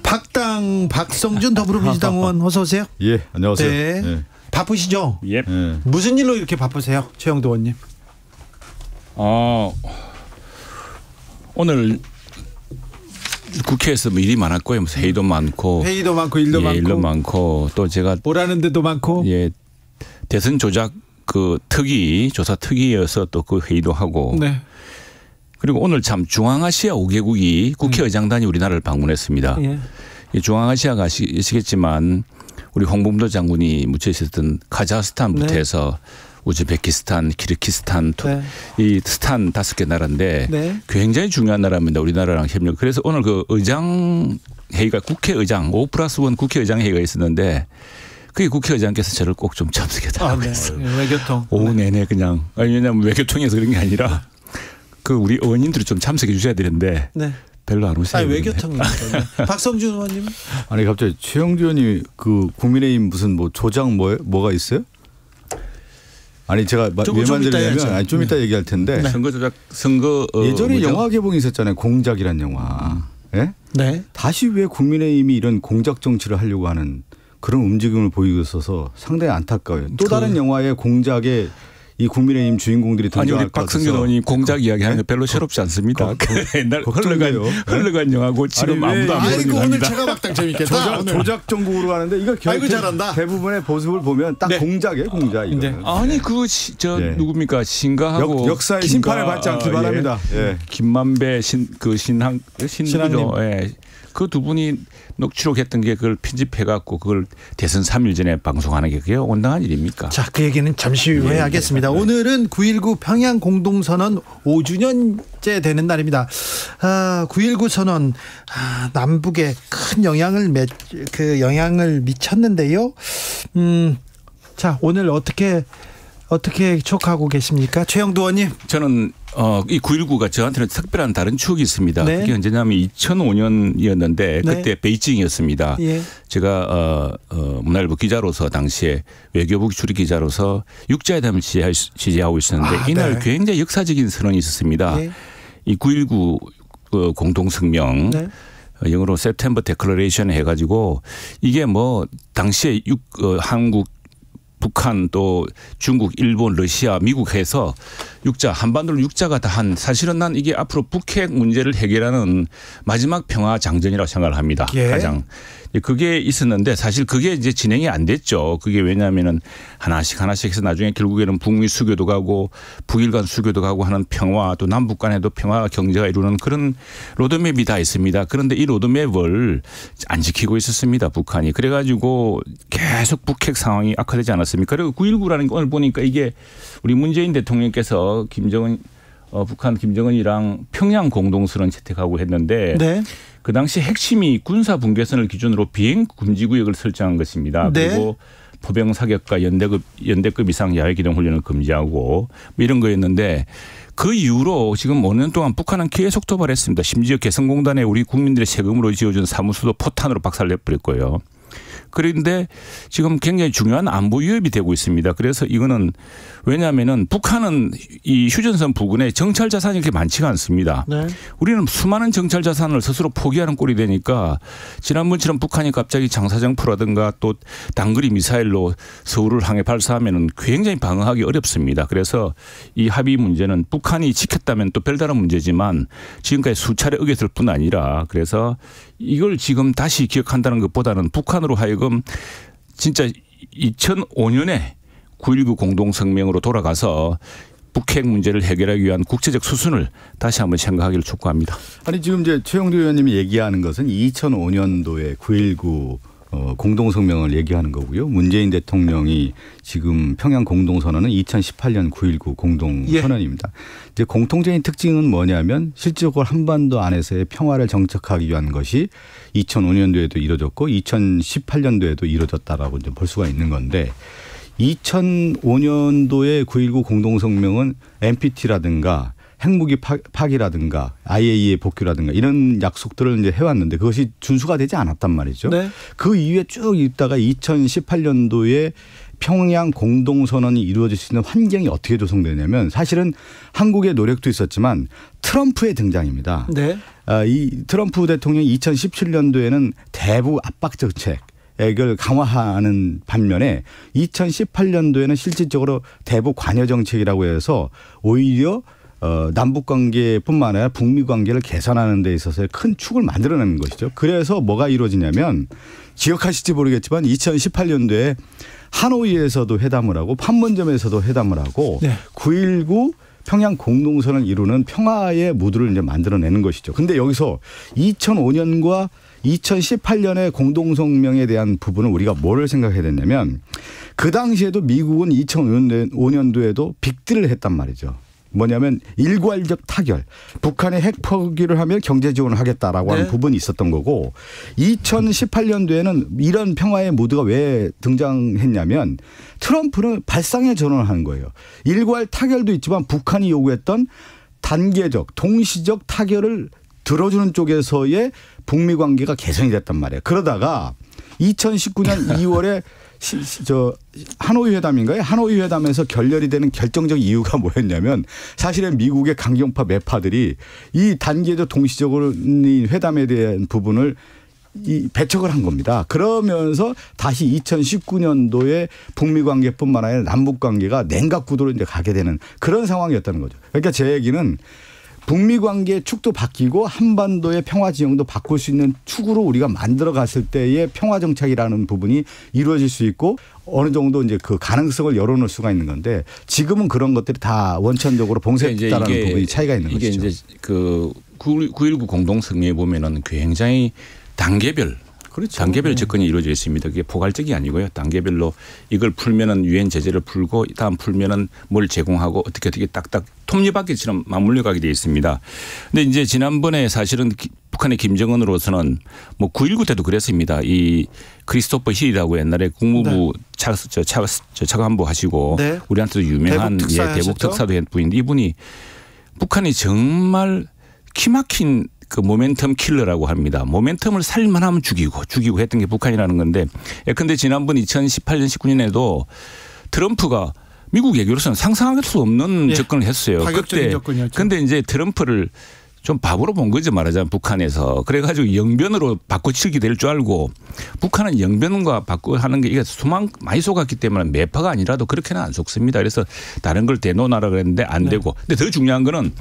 C: 박당 박성준 더불어민주당 의원 어서 오세요.
G: 예, 안녕하세요.
C: 네.
G: 네.
C: 바쁘시죠?
G: 예.
C: 무슨 일로 이렇게 바쁘세요, 최영두 의원님?
G: 오늘 국회에서 일이 많았고요. 회의도 많고 일도 많고 또 제가
C: 오라는 데도 많고
G: 대선 조작 조사 특위여서 또 그 회의도 하고
C: 네.
G: 그리고 오늘 참 중앙아시아 5개국이 국회의장단이 우리나라를 방문했습니다. 이 중앙아시아가 아시겠지만 우리 홍범도 장군이 묻혀 있었던 카자흐스탄부터 해서 우즈베키스탄, 키르기스탄, 이 스탄 5개 나라인데 굉장히 중요한 나라입니다. 우리나라랑 협력. 그래서 오늘 그 의장 회의가 국회의장 5+1 국회의장 회의가 있었는데 그게 국회의장께서 저를 꼭 좀 참석해달라고 했어요.
C: 외교통.
G: 오후 내내 그냥. 왜냐하면 외교통에서 그런 게 아니라 그 우리 의원님들이 좀 참석해 주셔야 되는데 별로 안 오세요.
C: 외교통입니다. 박성준 의원님.
H: 아니 갑자기 최영두 의원이 그 국민의힘 무슨 조작 뭐가 있어요? 아니 제가 왜 만들냐면 좀 이따 얘기할 텐데
G: 선거 조작
H: 예전에 영화 개봉이 있었잖아요. 공작이란 영화. 다시 왜 국민의힘이 이런 공작 정치를 하려고 하는 그런 움직임을 보이고 있어서 상당히 안타까워요. 또 다른 영화의 공작의 이 국민의힘 주인공들이 등장할
G: 우리 박성준 의원이 공작 이야기하는 게 별로 새롭지 않습니다. 옛날 흘러간 영화고 지금 아무도 안 보는
C: 오늘 제가 막당 재밌겠다.
H: 조작 전국으로 가는데 이거
C: 잘한다.
H: 대부분의 모습을 보면 딱 공작이에요, 공작.
C: 네.
G: 아니 누굽니까 신가하고
H: 역사의 심판을 받지 않기 바랍니다.
G: 예. 김만배 신한조 그 두 분이 녹취록했던 게 그걸 편집해갖고 그걸 대선 3일 전에 방송하는 게 그게 온당한 일입니까?
C: 자, 그 얘기는 잠시 후에 하겠습니다. 오늘은 9.19 평양 공동선언 5주년째 되는 날입니다. 9.19 선언 남북에 큰 영향을 미쳤는데요. 자, 오늘 어떻게 촉하고 계십니까? 최영두 의원님.
G: 저는 이 9.19가 저한테는 특별한 다른 추억이 있습니다.
C: 네.
G: 그게 언제냐면 2005년이었는데 그때
C: 네.
G: 베이징이었습니다.
C: 예.
G: 제가 문화일보 기자로서 당시에 외교부 주리 기자로서 육자회담을 지지하고 있었는데 이날
C: 네.
G: 굉장히 역사적인 선언이 있었습니다.
C: 네.
G: 이 9.19 공동성명
C: 네.
G: 영어로 September Declaration 해가지고 이게 뭐 당시에 한국 북한 또 중국, 일본, 러시아, 미국 해서 한반도를 육자가 다 한 사실은 난 이게 앞으로 북핵 문제를 해결하는 마지막 평화 장전이라고 생각을 합니다.
C: 예.
G: 가장. 그게 있었는데 사실 그게 이제 진행이 안 됐죠. 그게 왜냐하면은 하나씩 해서 나중에 결국에는 북미 수교도 가고 북일 간 수교도 가고 하는 평화 또 남북 간에도 평화 경제가 이루는 그런 로드맵이 다 있습니다. 그런데 이 로드맵을 안 지키고 있었습니다. 북한이. 그래가지고 계속 북핵 상황이 악화되지 않았습니까? 그리고 9.19라는 게 오늘 보니까 이게 우리 문재인 대통령께서 북한 김정은이랑 평양 공동선언 채택하고 했는데
C: 네.
G: 그 당시 핵심이 군사 분계선을 기준으로 비행 금지 구역을 설정한 것입니다.
C: 네.
G: 그리고 포병 사격과 연대급 이상 야외 기동 훈련을 금지하고 뭐 이런 거였는데 그 이후로 지금 5년 동안 북한은 계속 도발했습니다. 심지어 개성공단에 우리 국민들의 세금으로 지어준 사무소도 포탄으로 박살내버렸고요. 그런데 지금 굉장히 중요한 안보 위협이 되고 있습니다. 그래서 이거는 왜냐하면은 북한은 이 휴전선 부근에 정찰 자산이 그렇게 많지가 않습니다.
C: 네.
G: 우리는 수많은 정찰 자산을 스스로 포기하는 꼴이 되니까 지난번처럼 북한이 갑자기 장사정포라든가 또 단거리 미사일로 서울을 향해 발사하면은 굉장히 방어하기 어렵습니다. 그래서 이 합의 문제는 북한이 지켰다면 또 별다른 문제지만 지금까지 수차례 어겼을 뿐 아니라 그래서 이걸 지금 다시 기억한다는 것보다는 북한으로 하여금 진짜 2005년에 9.19 공동성명으로 돌아가서 북핵 문제를 해결하기 위한 국제적 수순을 다시 한번 생각하기를 촉구합니다.
H: 아니 지금 이제 최영두 의원님이 얘기하는 것은 2005년도에 9.19 공동성명을 얘기하는 거고요. 문재인 대통령이 지금 평양 공동선언은 2018년 9.19 공동선언입니다. 이제 공통적인 특징은 뭐냐면 실질적으로 한반도 안에서의 평화를 정착하기 위한 것이 2005년도에도 이루어졌고 2018년도에도 이루어졌다라고 이제 볼 수가 있는 건데 2005년도의 9.19 공동성명은 NPT라든가 핵무기 파기라든가 IAEA 복귀라든가 이런 약속들을 이제 해왔는데 그것이 준수가 되지 않았단 말이죠. 네. 그 이후에 쭉 있다가 2018년도에 평양 공동선언이 이루어질 수 있는 환경이 어떻게 조성되냐면 사실은 한국의 노력도 있었지만 트럼프의 등장입니다. 네. 이 트럼프 대통령이 2017년도에는 대북 압박 정책 을 강화하는 반면에 2018년도에는 실질적으로 대북 관여 정책이라고 해서 오히려 남북 관계뿐만 아니라 북미 관계를 개선하는 데 있어서 큰 축을 만들어내는 것이죠. 그래서 뭐가 이루어지냐면 기억하실지 모르겠지만 2018년도에 하노이에서도 회담을 하고 판문점에서도 회담을 하고 네. 9.19 평양 공동선언을 이루는 평화의 무드를 이제 만들어내는 것이죠. 그런데 여기서 2005년과 2018년의 공동성명에 대한 부분을 우리가 뭘 생각해야 되냐면 그 당시에도 미국은 2005년도에도 빅딜을 했단 말이죠. 뭐냐면 일괄적 타결. 북한의 핵 포기를 하면 경제 지원을 하겠다라고 하는 부분이 있었던 거고 2018년도에는 이런 평화의 무드가 왜 등장했냐면 트럼프는 발상의 전환을 하는 거예요. 일괄 타결도 있지만 북한이 요구했던 단계적 동시적 타결을 들어주는 쪽에서의 북미 관계가 개선이 됐단 말이에요. 그러다가 2019년 2월에 하노이 회담인가요? 하노이 회담에서 결렬이 되는 결정적 이유가 뭐였냐면 사실은 미국의 강경파 매파들이 이 단계적 동시적으로 이 회담에 대한 부분을 이 배척을 한 겁니다. 그러면서 다시 2019년도에 북미 관계뿐만 아니라 남북 관계가 냉각 구도로 이제 가게 되는 그런 상황이었다는 거죠. 그러니까 제 얘기는 북미 관계의 축도 바뀌고 한반도의 평화 지형도 바꿀 수 있는 축으로 우리가 만들어 갔을 때의 평화 정착이라는 부분이 이루어질 수 있고 어느 정도 이제 그 가능성을 열어놓을 수가 있는 건데 지금은 그런 것들이 다 원천적으로 봉쇄됐다라는 부분이 차이가 있는
G: 이게
H: 것이죠.
G: 이제 그 9.19 공동성명에 보면은 굉장히 단계별
H: 그렇죠.
G: 단계별 접근이 이루어져 있습니다. 그게 포괄적이 아니고요. 단계별로 이걸 풀면은 유엔 제재를 풀고 다음 풀면은 뭘 제공하고 어떻게 딱딱 톱니바퀴처럼 맞물려 가게 되어 있습니다. 근데 이제 지난번에 사실은 북한의 김정은으로서는 뭐 9.19 때도 그랬습니다. 이 크리스토퍼 힐이라고 옛날에 국무부 차관부 하시고 네. 우리한테도 유명한 대북 특사도 한 분인데 이분이 북한이 정말 키막힌 그 모멘텀 킬러라고 합니다. 모멘텀을 살만 하면 죽이고 했던 게 북한이라는 건데 예컨대 지난번 2018년 19년에도 트럼프가 미국 외교로서는 상상할 수 없는 네. 접근을 했어요.
C: 파격적인 접근이었죠.
G: 그런데 이제 트럼프를 좀 바보로 본 거죠 말하자면 북한에서. 그래가지고 영변으로 바꿔치기 될 줄 알고 북한은 영변과 바꿔 하는 게 이게 수만 많이 속았기 때문에 매파가 아니라도 그렇게는 안 속습니다. 그래서 다른 걸 대놓으라 그랬는데 안 되고. 근데 더 중요한 거는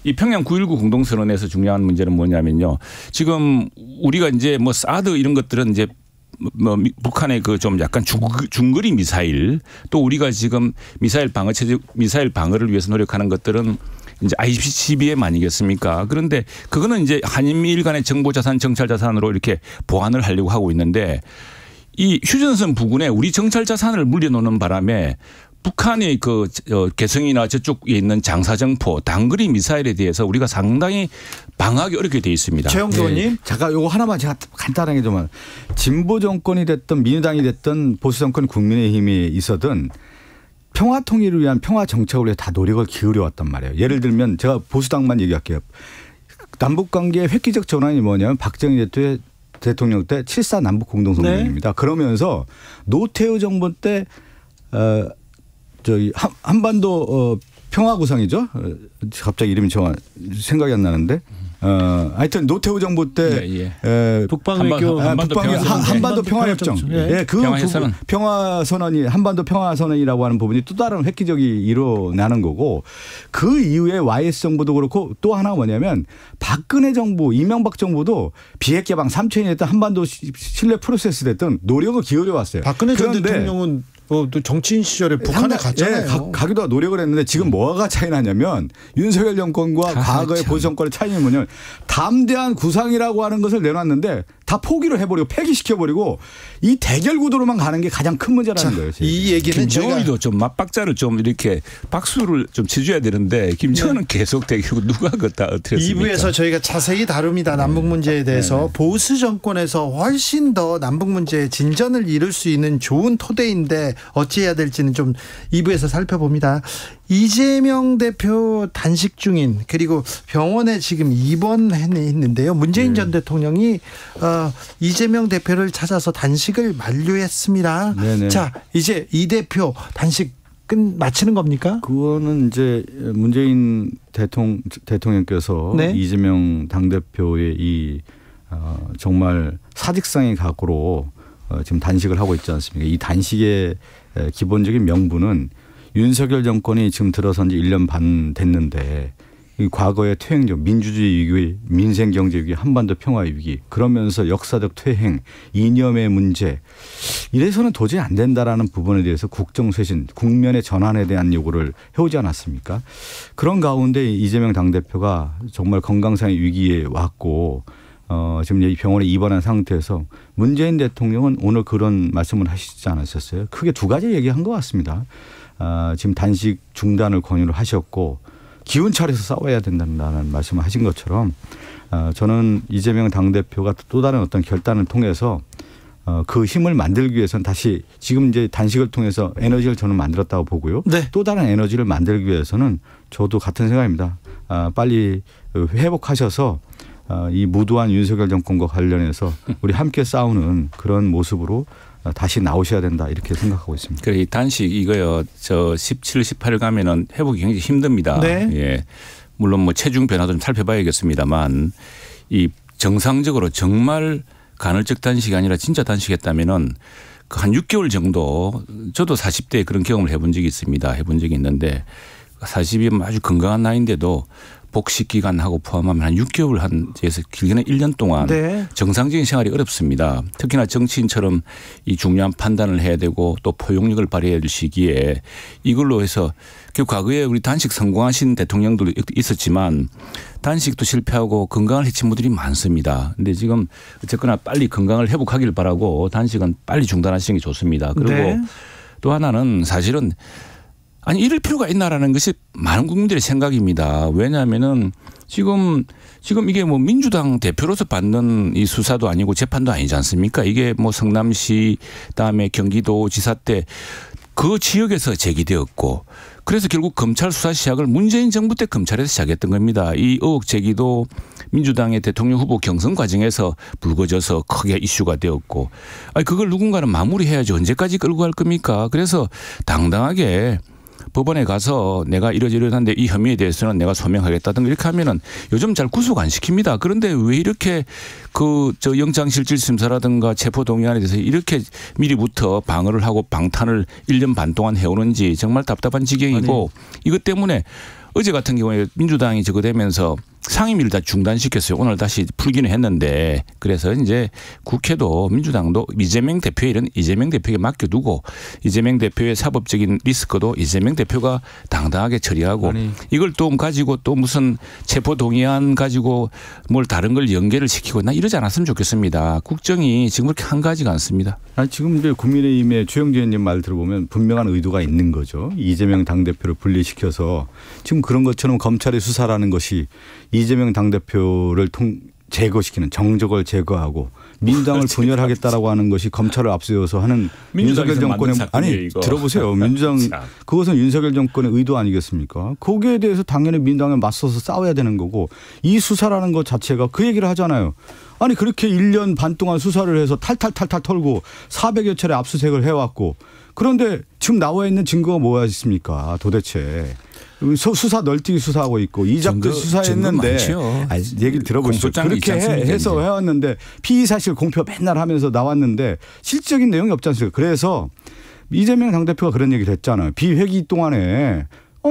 G: 이 평양 9.19 공동선언에서 중요한 문제는 뭐냐면요. 지금 우리가 이제 뭐 사드 이런 것들은 이제 뭐 북한의 그 좀 약간 중거리 미사일 또 우리가 지금 미사일 방어를 위해서 노력하는 것들은 이제 ICBM 아니겠습니까? 그런데 그거는 이제 한미일 간의 정보자산, 정찰자산으로 이렇게 보완을 하려고 하고 있는데 이 휴전선 부근에 우리 정찰자산을 물려놓는 바람에 북한의 그 개성이나 저쪽에 있는 장사정포, 단거리 미사일에 대해서 우리가 상당히 방어하기 어렵게 돼 있습니다.
C: 최영도 의원님.
H: 잠깐 요거 하나만 제가 간단하게 좀 진보 정권이 됐든 민주당이 됐든 보수 정권 국민의힘이 있어든 평화 통일을 위한 평화 정착을 위해 다 노력을 기울여 왔단 말이에요. 예를 들면 제가 보수당만 얘기할게요. 남북 관계의 획기적 전환이 뭐냐면 박정희 대통령 때 7.4 남북 공동성명입니다. 네. 그러면서 노태우 정부 때 저기 한반도 평화 구상이죠. 갑자기 이름이 생각이 안 나는데. 하여튼 노태우 정부 때 한반도 평화협정, 그 평화선언이 한반도 평화선언이라고 하는 부분이 또 다른 획기적이 일어나는 거고 그 이후에 YS 정부도 그렇고 또 하나가 뭐냐면 박근혜 정부, 이명박 정부도 비핵 개방 3천이 됐든 한반도 신뢰 프로세스 됐든 노력을 기울여 왔어요.
C: 박근혜 전 대통령은 또 정치인 시절에 북한에 갔잖아요.
H: 가기도 노력을 했는데 지금 뭐가 차이 나냐면 윤석열 정권과 과거의 보수 정권의 차이는 뭐냐면 담대한 구상이라고 하는 것을 내놨는데 다 포기를 해버리고 폐기시켜버리고 이 대결 구도로만 가는 게 가장 큰 문제라는 거예요.
C: 이 얘기는
G: 김정은이도 좀 맞박자를 좀 이렇게 박수를 좀 쳐줘야 되는데 김정은은 계속 대결고 누가 그다 어떻습니까?
C: 2부에서 저희가 자세히 다룹니다. 남북 문제에 대해서 보수 정권에서 훨씬 더 남북 문제의 진전을 이룰 수 있는 좋은 토대인데 어찌해야 될지는 좀 2부에서 살펴봅니다. 이재명 대표 단식 중인 그리고 병원에 지금 입원했는데요. 문재인 전 대통령이 이재명 대표를 찾아서 단식을 만류했습니다. 네네. 자, 이제 이 대표 단식 마치는 겁니까?
H: 그거는 이제 문재인 대통령께서 네? 이재명 당대표의 이 정말 사직성의 각오로 지금 단식을 하고 있지 않습니까? 이 단식의 기본적인 명분은 윤석열 정권이 지금 들어선 지 1년 반 됐는데 이 과거의 퇴행적 민주주의 위기, 민생경제 위기, 한반도 평화 위기 그러면서 역사적 퇴행, 이념의 문제 이래서는 도저히 안 된다라는 부분에 대해서 국정쇄신, 국면의 전환에 대한 요구를 해오지 않았습니까? 그런 가운데 이재명 당대표가 정말 건강상의 위기에 왔고 지금 이 병원에 입원한 상태에서 문재인 대통령은 오늘 그런 말씀을 하시지 않으셨어요? 크게 두 가지 얘기한 것 같습니다. 지금 단식 중단을 권유를 하셨고 기운 차려서 싸워야 된다는 말씀을 하신 것처럼 저는 이재명 당대표가 또 다른 어떤 결단을 통해서 그 힘을 만들기 위해서는 다시 지금 이제 단식을 통해서 에너지를 저는 만들었다고 보고요. 네. 또 다른 에너지를 만들기 위해서는 저도 같은 생각입니다. 빨리 회복하셔서 이 무도한 윤석열 정권과 관련해서 우리 함께 싸우는 그런 모습으로 다시 나오셔야 된다 이렇게 생각하고 있습니다.
G: 그래 이 단식 이거요. 저 17, 18일 가면은 회복이 굉장히 힘듭니다. 네. 예. 물론 뭐 체중 변화도 좀 살펴봐야겠습니다만 이 정상적으로 정말 간헐적 단식이 아니라 진짜 단식했다면은 한 6개월 정도 저도 40대에 그런 경험을 해본 적이 있습니다. 해본 적이 있는데 40이면 아주 건강한 나이인데도 복식 기간하고 포함하면 한 6개월 한에서 길게는 1년 동안 네. 정상적인 생활이 어렵습니다. 특히나 정치인처럼 이 중요한 판단을 해야 되고 또 포용력을 발휘해야 될 시기에 이걸로 해서 과거에 우리 단식 성공하신 대통령도 있었지만 단식도 실패하고 건강을 해친 분들이 많습니다. 그런데 지금 어쨌거나 빨리 건강을 회복하길 바라고 단식은 빨리 중단하시는 게 좋습니다. 그리고 네. 또 하나는 사실은 아니 이럴 필요가 있나라는 것이 많은 국민들의 생각입니다. 왜냐하면은 지금 이게 뭐 민주당 대표로서 받는 이 수사도 아니고 재판도 아니지 않습니까? 이게 뭐 성남시 그다음에 경기도 지사 때 그 지역에서 제기되었고 그래서 결국 검찰 수사 시작을 문재인 정부 때 검찰에서 시작했던 겁니다. 이 의혹 제기도 민주당의 대통령 후보 경선 과정에서 불거져서 크게 이슈가 되었고 아니 그걸 누군가는 마무리해야지 언제까지 끌고 갈 겁니까? 그래서 당당하게 법원에 가서 내가 이러저러한데 이 혐의에 대해서는 내가 소명하겠다든가 이렇게 하면은 요즘 잘 구속 안 시킵니다. 그런데 왜 이렇게 저 영장실질심사라든가 체포동의안에 대해서 이렇게 미리부터 방어를 하고 방탄을 1년 반 동안 해오는지 정말 답답한 지경이고 아니. 이것 때문에 어제 같은 경우에 민주당이 저거 되면서 상임위를 다 중단시켰어요. 오늘 다시 풀기는 했는데 그래서 이제 국회도 민주당도 이재명 대표의 일은 이재명 대표에게 맡겨두고 이재명 대표의 사법적인 리스크도 이재명 대표가 당당하게 처리하고 아니. 이걸 또 가지고 또 무슨 체포동의안 가지고 뭘 다른 걸 연계를 시키고 나 이러지 않았으면 좋겠습니다. 국정이 지금 그렇게 한가지가 않습니다.
H: 아니 지금 이제 국민의힘의 주영진 의원님 말 들어보면 분명한 의도가 있는 거죠. 이재명 당대표를 분리시켜서 지금 그런 것처럼 검찰의 수사라는 것이 이재명 당대표를 제거시키는 정적을 제거하고 민주당을 분열하겠다라고 하는 것이 검찰을 앞세워서 하는 윤석열 정권의 아니 이거. 들어보세요. 민주당 그것은 윤석열 정권의 의도 아니겠습니까? 거기에 대해서 당연히 민주당에 맞서서 싸워야 되는 거고 이 수사라는 것 자체가 그 얘기를 하잖아요. 아니 그렇게 1년 반 동안 수사를 해서 탈탈 털고 400여 차례 압수수색을 해왔고 그런데 지금 나와 있는 증거가 뭐가 있습니까 도대체. 수사 널뛰기 수사하고 있고 이작도 수사했는데 얘기를 들어보시죠. 그렇게 해서 해왔는데 피의사실 공표 맨날 하면서 나왔는데 실질적인 내용이 없지 않습니까? 그래서 이재명 당대표가 그런 얘기를 했잖아요. 비회기 동안에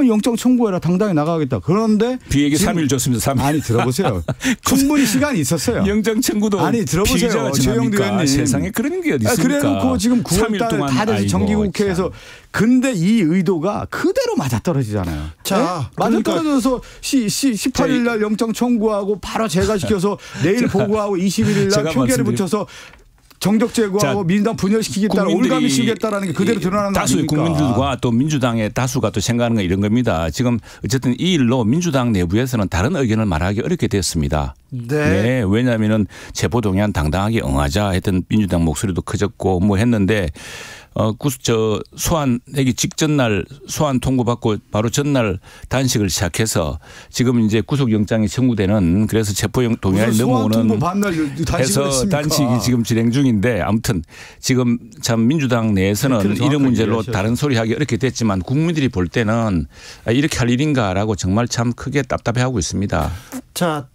H: 영장 청구해라 당당히 나가겠다. 그런데
G: 비회기 3일 줬습니다. 3일.
H: 아니 들어보세요. 충분히 시간이 있었어요.
G: 영장 청구도
H: 아니 들어보세요. 최영두 의원님.
G: 세상에 그런 게 어디 있습니까?
H: 그래놓고 지금 9월 달에 다 돼서 정기국회에서 근데 이 의도가 그대로 맞아떨어지잖아요.
C: 자,
H: 네? 맞아떨어져서 18일 날 영장 청구하고 바로 제거시켜서 내일 보고하고 21일 날 표결에 붙여서 정적 제거하고 민주당 분열시키겠다는 올감이 씌우겠다라는 게 그대로 드러나는 거
G: 아닙니까? 다수의 국민들과 또 민주당의 다수가 또 생각하는 건 이런 겁니다. 지금 어쨌든 이 일로 민주당 내부에서는 다른 의견을 말하기 어렵게 됐습니다. 네. 왜냐하면은 체포동의안 당당하게 응하자 했던 민주당 목소리도 커졌고 뭐 했는데 소환하기 직전 날 소환 통보받고 바로 전날 단식을 시작해서 지금 이제 구속영장이 청구되는 그래서 체포동의안이 넘어오는 해서 단식이 지금 진행 중인데 아무튼 지금 참 민주당 내에서는 이런 문제로 다른 소리 하기 어렵게 됐지만 국민들이 볼 때는 이렇게 할 일인가라고 정말 참 크게 답답해하고 있습니다.
C: 자,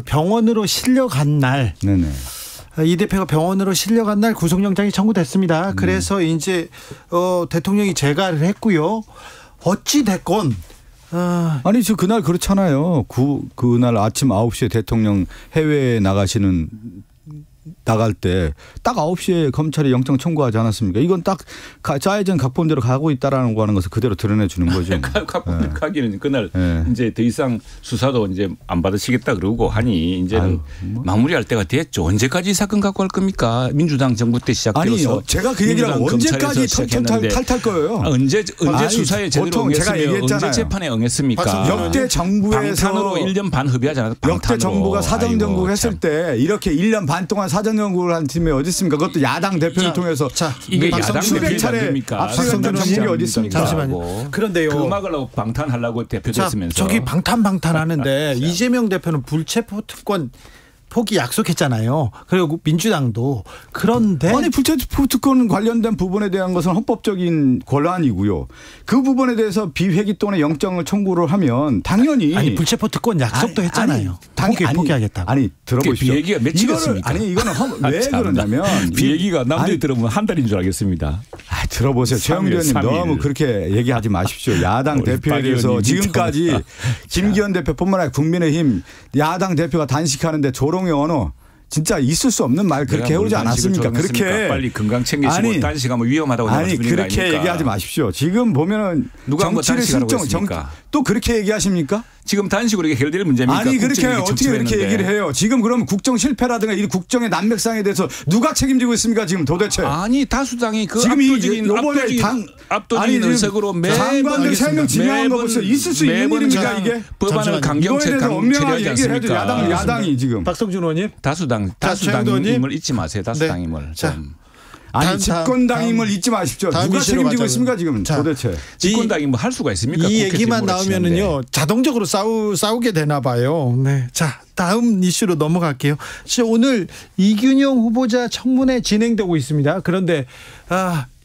C: 병원으로 실려간 날. 네네. 이 대표가 병원으로 실려간 날 구속영장이 청구됐습니다. 그래서 이제 대통령이 재가를 했고요. 어찌 됐건
H: 아니 저 그날 그렇잖아요. 그날 아침 9시에 대통령 해외에 나갈 때 딱 9시에 검찰이 영장 청구하지 않았습니까? 이건 딱 짜여진 각본대로 가고 있다라는 거 하는 것을 그대로 드러내 주는 거죠.
G: 각본대로 가기는 그날 이제 더 이상 수사도 이제 안 받으시겠다 그러고 하니 이제는 마무리할 때가 됐죠. 언제까지 이 사건 갖고 갈 겁니까? 민주당 정부 때 시작되어서.
H: 아니요. 제가 그 얘기를 언제까지 탈탈 거예요.
G: 언제 수사에 제대로 응했으며 언제 재판에 응했습니까?
H: 역대 정부에서
G: 방탄으로 1년 반 협의하지 않았다.
H: 역대 정부가 사전정국을 했을 때 이렇게 1년 반 동안 사전정국을 한 팀이 어디 있습니까? 그것도 야당 대표를 통해서.
G: 자, 이게 야당 수백 차례
H: 압수수색한 정국이 어디 있습니까?
C: 잠시만요. 그런데요.
G: 그 막으려고 방탄하려고 대표 됐으면서.
C: 저기 방탄하는데 이재명 대표는 불체포 특권 포기 약속했잖아요. 그리고 민주당도. 그런데
H: 아니 불체포 특권 관련된 부분에 대한 것은 헌법적인 권한이고요. 그 부분에 대해서 비회기 또는 영장을 청구를 하면 당연히
C: 아니 불체포 특권 약속도 했잖아요. 포기하겠다고.
H: 아니 들어보십시오.
G: 비회기가 며칠이었습니까?
H: 아니 이거는 왜 그러냐면
G: 비회기가 남들이 들으면 한 달인 줄 알겠습니다.
H: 들어보세요. 최영두 의원님 너무 그렇게 얘기하지 마십시오. 야당 대표에 대해서 지금까지 김기현 대표뿐만 아니라 국민의힘 야당 대표가 단식하는데 조롱의 언어 진짜 있을 수 없는 말 그렇게 해오지 않았습니까? 그렇게
G: 빨리 건강 챙기시고 단식하면 위험하다고
H: 아니 그렇게 얘기하지 마십시오. 지금 보면은
G: 누가 정치를 신청
H: 또 그렇게 얘기하십니까?
G: 지금 단식으로 해결될 문제입니까?
H: 아니 그렇게 어떻게 그렇게 얘기를 해요? 지금 그럼 국정 실패라든가 이 국정의 난맥상에 대해서 누가 책임지고 있습니까? 지금 도대체
G: 아니 다수당이 그
H: 지금
G: 압도적인 의석으로
H: 장관들 3명 지명한 거 보세요. 있을 수 있는 일입니까 이게?
G: 법안을
H: 엄명하게 얘기를 해야죠. 야당이 지금
C: 박성준 의원님
G: 다수당임을 잊지 마세요. 다수당임을.
H: 아니 집권당임을 잊지 마십시오. 누가 책임지고 있습니까 지금 도대체?
G: 집권당임을 할 수가 있습니까?
C: 이 얘기만 나오면은요 자동적으로 싸우게 되나 봐요. 네, 자 다음 이슈로 넘어갈게요. 오늘 이균용 후보자 청문회 진행되고 있습니다. 그런데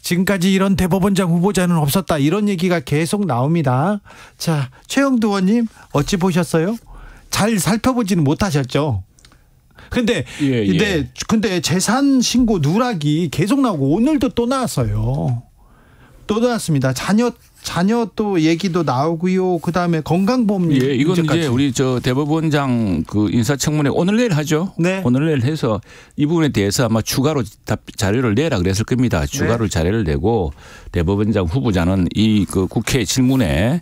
C: 지금까지 이런 대법원장 후보자는 없었다 이런 얘기가 계속 나옵니다. 자 최영두 의원님 어찌 보셨어요? 잘 살펴보지는 못하셨죠? 근데 재산 신고 누락이 계속 나오고 오늘도 또 나왔어요. 또 나왔습니다. 자녀 또 얘기도 나오고요. 그다음에 건강보험
G: 이건
C: 문제까지.
G: 이제 우리 대법원장 그 인사청문회 오늘 내일 하죠.
C: 네.
G: 오늘 내일 해서 이 부분에 대해서 아마 추가로 자료를 내라 그랬을 겁니다. 추가로 자료를 내고 대법원장 후보자는 이 그 국회 질문에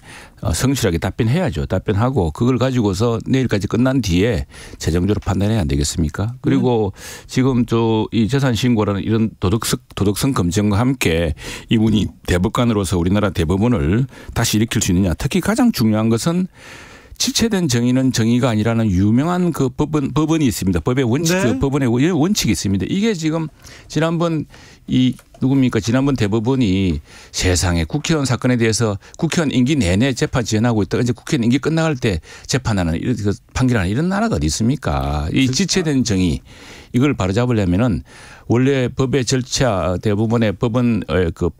G: 성실하게 답변해야죠. 답변하고 그걸 가지고서 내일까지 끝난 뒤에 최종적으로 판단해야 안 되겠습니까? 그리고 지금 이 재산 신고라는 이런 도덕성 검증과 함께 이분이 대법관으로서 우리나라 대법원을 다시 일으킬 수 있느냐. 특히 가장 중요한 것은 지체된 정의는 정의가 아니라는 유명한 그 법원이 있습니다. 법의 원칙, 네. 법원의 원칙이 있습니다. 이게 지금 지난번 지난번 대법원이 세상에 국회의원 사건에 대해서 국회의원 임기 내내 재판 지연하고 있다가 이제 국회의원 임기 끝나갈 때 재판하는 판결하는 이런 나라가 어디 있습니까? 이 지체된 정의 이걸 바로잡으려면은 원래 법의 절차 대부분의 법원 그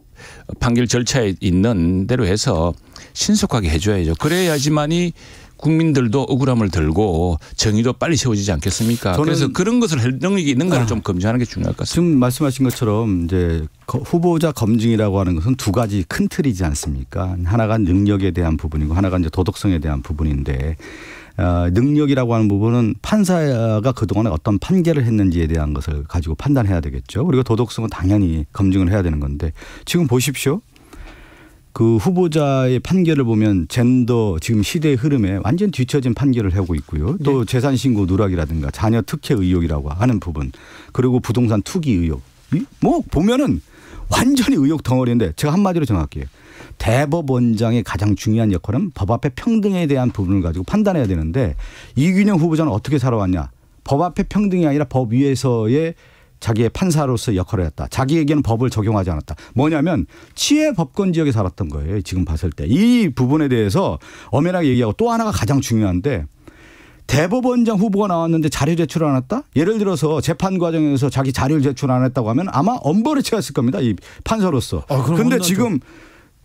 G: 판결 절차에 있는 대로 해서 신속하게 해줘야죠. 그래야지만이 국민들도 억울함을 들고 정의도 빨리 세워지지 않겠습니까? 그래서 그런 것을 할 능력이 있는가를 좀 검증하는 게 중요할 것 같습니다.
H: 지금 말씀하신 것처럼 이제 후보자 검증이라고 하는 것은 두 가지 큰 틀이지 않습니까? 하나가 능력에 대한 부분이고 하나가 이제 도덕성에 대한 부분인데 능력이라고 하는 부분은 판사가 그동안에 어떤 판결을 했는지에 대한 것을 가지고 판단해야 되겠죠. 그리고 도덕성은 당연히 검증을 해야 되는 건데 지금 보십시오. 그 후보자의 판결을 보면 젠더 지금 시대의 흐름에 완전 뒤처진 판결을 하고 있고요. 또 재산 신고 누락이라든가 자녀 특혜 의혹이라고 하는 부분 그리고 부동산 투기 의혹 뭐 보면은 완전히 의혹 덩어리인데 제가 한마디로 정할게요. 대법원장의 가장 중요한 역할은 법 앞에 평등에 대한 부분을 가지고 판단해야 되는데 이균용 후보자는 어떻게 살아왔냐. 법 앞에 평등이 아니라 법 위에서의 자기의 판사로서 역할을 했다. 자기에게는 법을 적용하지 않았다. 뭐냐면 치외 법권 지역에 살았던 거예요. 지금 봤을 때. 이 부분에 대해서 엄연하게 얘기하고 또 하나가 가장 중요한데 대법원장 후보가 나왔는데 자료 제출을 안 했다? 예를 들어서 재판 과정에서 자기 자료를 제출 안 했다고 하면 아마 엄벌에 처했을 겁니다. 이 판사로서. 그런데 지금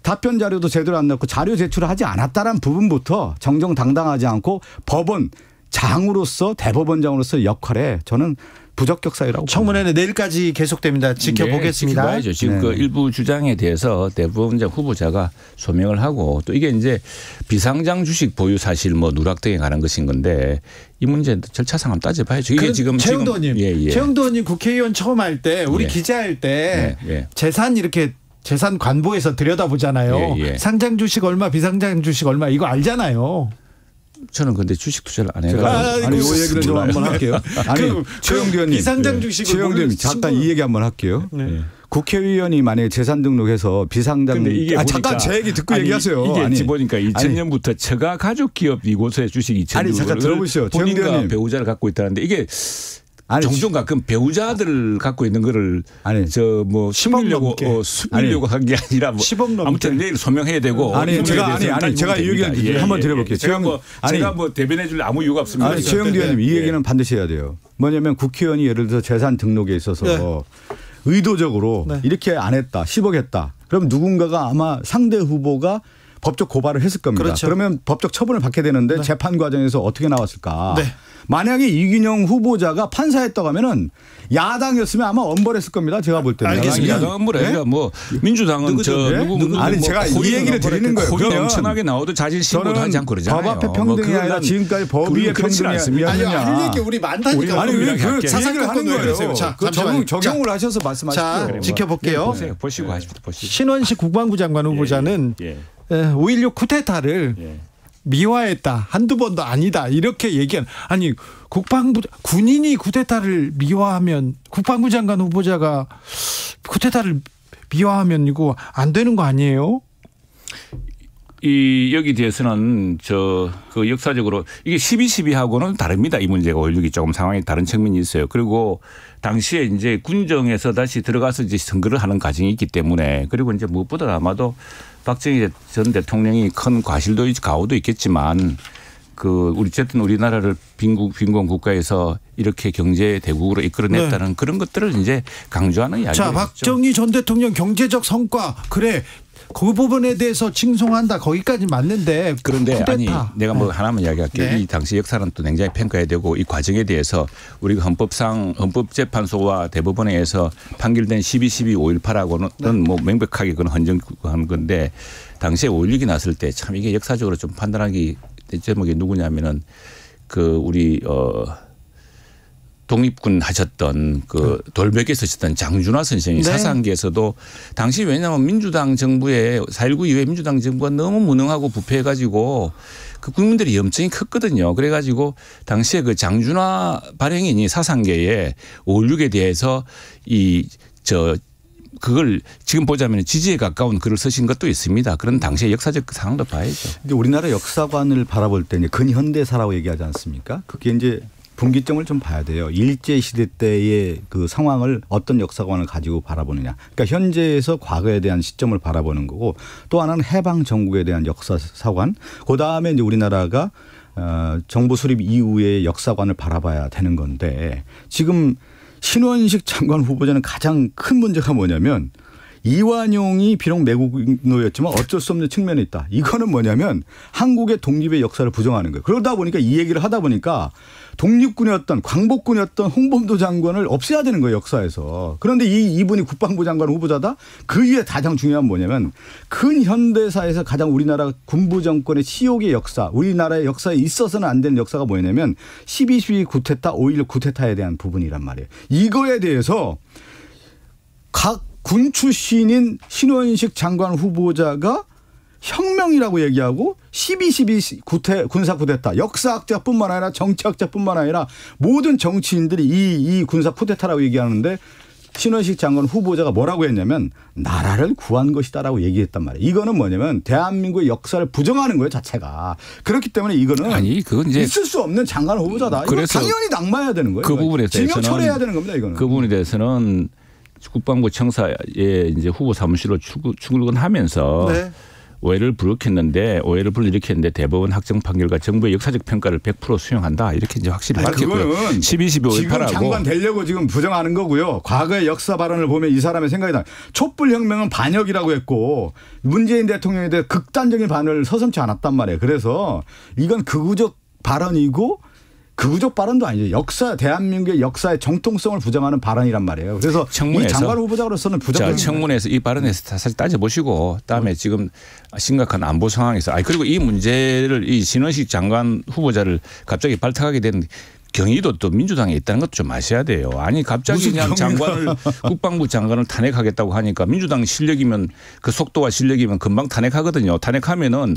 H: 답변 자료도 제대로 안 넣고 자료 제출을 하지 않았다는 부분부터 정정당당하지 않고 법원 장으로서 대법원장으로서 역할에 저는 부적격 사유라고.
C: 청문회는 내일까지 계속됩니다. 지켜보겠습니다.
G: 네, 지켜봐야죠. 지금 그 일부 주장에 대해서 대법원장 후보자가 소명을 하고 또 이게 이제 비상장 주식 보유 사실 뭐 누락 등에 관한 것인 건데 이 문제 절차상 한번 따져봐야죠. 이게 지금
C: 최영도 의원님, 최영도 의원님 국회의원 처음 할 때 우리 기자할 때 재산 이렇게 재산 관보에서 들여다보잖아요. 상장 주식 얼마, 비상장 주식 얼마 이거 알잖아요.
G: 저는 근데 주식 투자를 안 해가지고.
H: 아니, 이 얘기를 좀 한번 할게요. 아니, 최영두 의원님.
C: 비상장 주식을.
H: 최영두 의원님, 잠깐 이 얘기 한번 할게요. 국회의원이 만약에 재산 등록해서 비상장. 잠깐 제 얘기 듣고 얘기하세요.
G: 이게 보니까 2000년부터 처가 가족 기업 이곳에 주식 2,000주.
H: 아니, 잠깐 들어보시죠.
G: 본인과 배우자를 갖고 있다는데 이게. 종종 가끔 배우자들 갖고 있는 거를 뭐 숨기려고 한 게 아니라 뭐 아무튼 내일 소명해야 되고
H: 제가 이 얘기 한번 드려볼게요.
G: 제가 뭐 대변해 줄 아무 이유가 없습니다.
H: 최영두 의원님 이 얘기는 반드시 해야 돼요. 뭐냐면 국회의원이 예를 들어서 재산 등록에 있어서 네. 의도적으로 네. 이렇게 안 했다. 10억 했다. 그럼 누군가가 아마 상대 후보가 법적 고발을 했을 겁니다. 그렇죠. 그러면 법적 처분을 받게 되는데 네. 재판 과정에서 어떻게 나왔을까. 네. 만약에 이균영 후보자가 판사였다고 하면은 야당이었으면 아마 엄벌했을 겁니다. 제가 볼 때는.
G: 알겠습니다. 야당 엄벌해. 네? 그러니까 뭐 민주당은 누구
H: 아니 제가 이 얘기를 드리는 거예요.
G: 호의 엄청나게 나와도 자진 신고도 하지 않고 그러잖아요.
H: 법 앞에 평등이 아니라 지금까지 법 위에 평등이 않습니다.
C: 아니 할 얘기 우리 많다니까.
H: 아니 그 사상을 하는 거예요. 자, 적용을 하셔서 말씀하십시오.
C: 자, 지켜볼게요.
G: 네, 보시고 하십시오.
C: 신원식 국방부 장관 후보자는 5.16 쿠데타를 미화했다. 한두 번도 아니다. 이렇게 얘기한. 아니 국방부 군인이 쿠데타를 미화하면 국방부 장관 후보자가 쿠데타를 미화하면 이거 안 되는 거 아니에요?
G: 여기 대해서는 그 역사적으로 이게 12.12하고는 다릅니다. 이 문제가 5.16이 조금 상황이 다른 측면이 있어요. 그리고 당시에 이제 군정에서 다시 들어가서 이제 선거를 하는 과정이 있기 때문에 그리고 이제 무엇보다 아마도 박정희 전 대통령이 큰 과실도 가오도 있겠지만 우리 어쨌든 우리나라를 빈곤 국가에서 이렇게 경제 대국으로 이끌어냈다는 네. 그런 것들을 이제 강조하는 이야기죠.
C: 자, 박정희 전 대통령 경제적 성과 그래. 그 부분에 대해서 칭송한다. 거기까지 맞는데.
G: 그런데
C: 쿠데타.
G: 아니 내가 뭐 하나만 이야기할게요.
C: 네.
G: 이 당시 역사는 또 굉장히 평가해야 되고 이 과정에 대해서 우리가 헌법재판소와 대법원에 의해서 판결된 12.12 5.18하고는 네. 뭐 명백하게 그건 헌정하는 건데 당시에 5.16이 났을 때 참 이게 역사적으로 좀 판단하기 제목이 누구냐면은 우리 독립군 하셨던 돌벽에 서셨던 장준하 선생이 네. 사상계에서도 당시 왜냐하면 민주당 정부에 4.19 이후에 민주당 정부가 너무 무능하고 부패해가지고 그 국민들이 염증이 컸거든요. 그래가지고 당시에 그 장준하 발행인이 사상계에 5.16에 대해서 그걸 지금 보자면 지지에 가까운 글을 쓰신 것도 있습니다. 그런 당시의 역사적 상황도 봐야죠.
H: 근데 우리나라 역사관을 바라볼 때 이제 근현대사라고 얘기하지 않습니까? 그게 이제 분기점을 좀 봐야 돼요. 일제시대 때의 그 상황을 어떤 역사관을 가지고 바라보느냐. 그러니까 현재에서 과거에 대한 시점을 바라보는 거고 또 하나는 해방 정국에 대한 역사관. 그다음에 이제 우리나라가 정부 수립 이후의 역사관을 바라봐야 되는 건데 지금 신원식 장관 후보자는 가장 큰 문제가 뭐냐면 이완용이 비록 매국노였지만 어쩔 수 없는 측면이 있다. 이거는 뭐냐면 한국의 독립의 역사를 부정하는 거예요. 그러다 보니까 이 얘기를 하다 보니까 독립군이었던 광복군이었던 홍범도 장관을 없애야 되는 거예요. 역사에서. 그런데 이분이 국방부 장관 후보자다. 그 위에 가장 중요한 뭐냐면 근현대사에서 가장 우리나라 군부 정권의 치욕의 역사 우리나라의 역사에 있어서는 안 되는 역사가 뭐냐면 12.12 쿠데타 5.16 쿠데타에 대한 부분이란 말이에요. 이거에 대해서 각 군 출신인 신원식 장관 후보자가 혁명이라고 얘기하고 12.12 군사 쿠데타 역사학자뿐만 아니라 정치학자뿐만 아니라 모든 정치인들이 이 군사 쿠데타라고 얘기하는데 신원식 장관 후보자가 뭐라고 했냐면 나라를 구한 것이다라고 얘기했단 말이에요. 이거는 뭐냐면 대한민국의 역사를 부정하는 거예요 자체가. 그렇기 때문에 이거는 그건 이제 있을 수 없는 장관 후보자다. 그래서 당연히 낙마해야 되는 거예요.
G: 그 부분에 대해서는
H: 징역 처리해야 되는 겁니다. 이거는.
G: 그 부분에 대해서는 국방부 청사에 이제 후보 사무실로 출근하면서 네. 오해를 불일으켰는데 대법원 확정 판결과 정부의 역사적 평가를 100% 수용한다 이렇게 이제 확실히 밝혔고요. 12.12
H: 지금 장관 되려고 지금 부정하는 거고요. 과거의 역사 발언을 보면 이 사람의 생각이 나. 촛불혁명은 반역이라고 했고 문재인 대통령에 대해 극단적인 반응을 서슴지 않았단 말이에요. 그래서 이건 극우적 발언이고 극우적 발언도 아니죠. 대한민국의 역사의 정통성을 부정하는 발언이란 말이에요. 그래서 이 장관 후보자로서는 부정적인.
G: 청문회에서 이 발언에서 사실 따져보시고 그다음에 지금 심각한 안보 상황에서 그리고 이 문제를 이 신원식 장관 후보자를 갑자기 발탁하게 된 경위도 또 민주당에 있다는 것도 좀 아셔야 돼요. 아니 갑자기 그냥 국방부 장관을 탄핵하겠다고 하니까 민주당 실력이면 그 속도와 실력이면 금방 탄핵하거든요. 탄핵하면은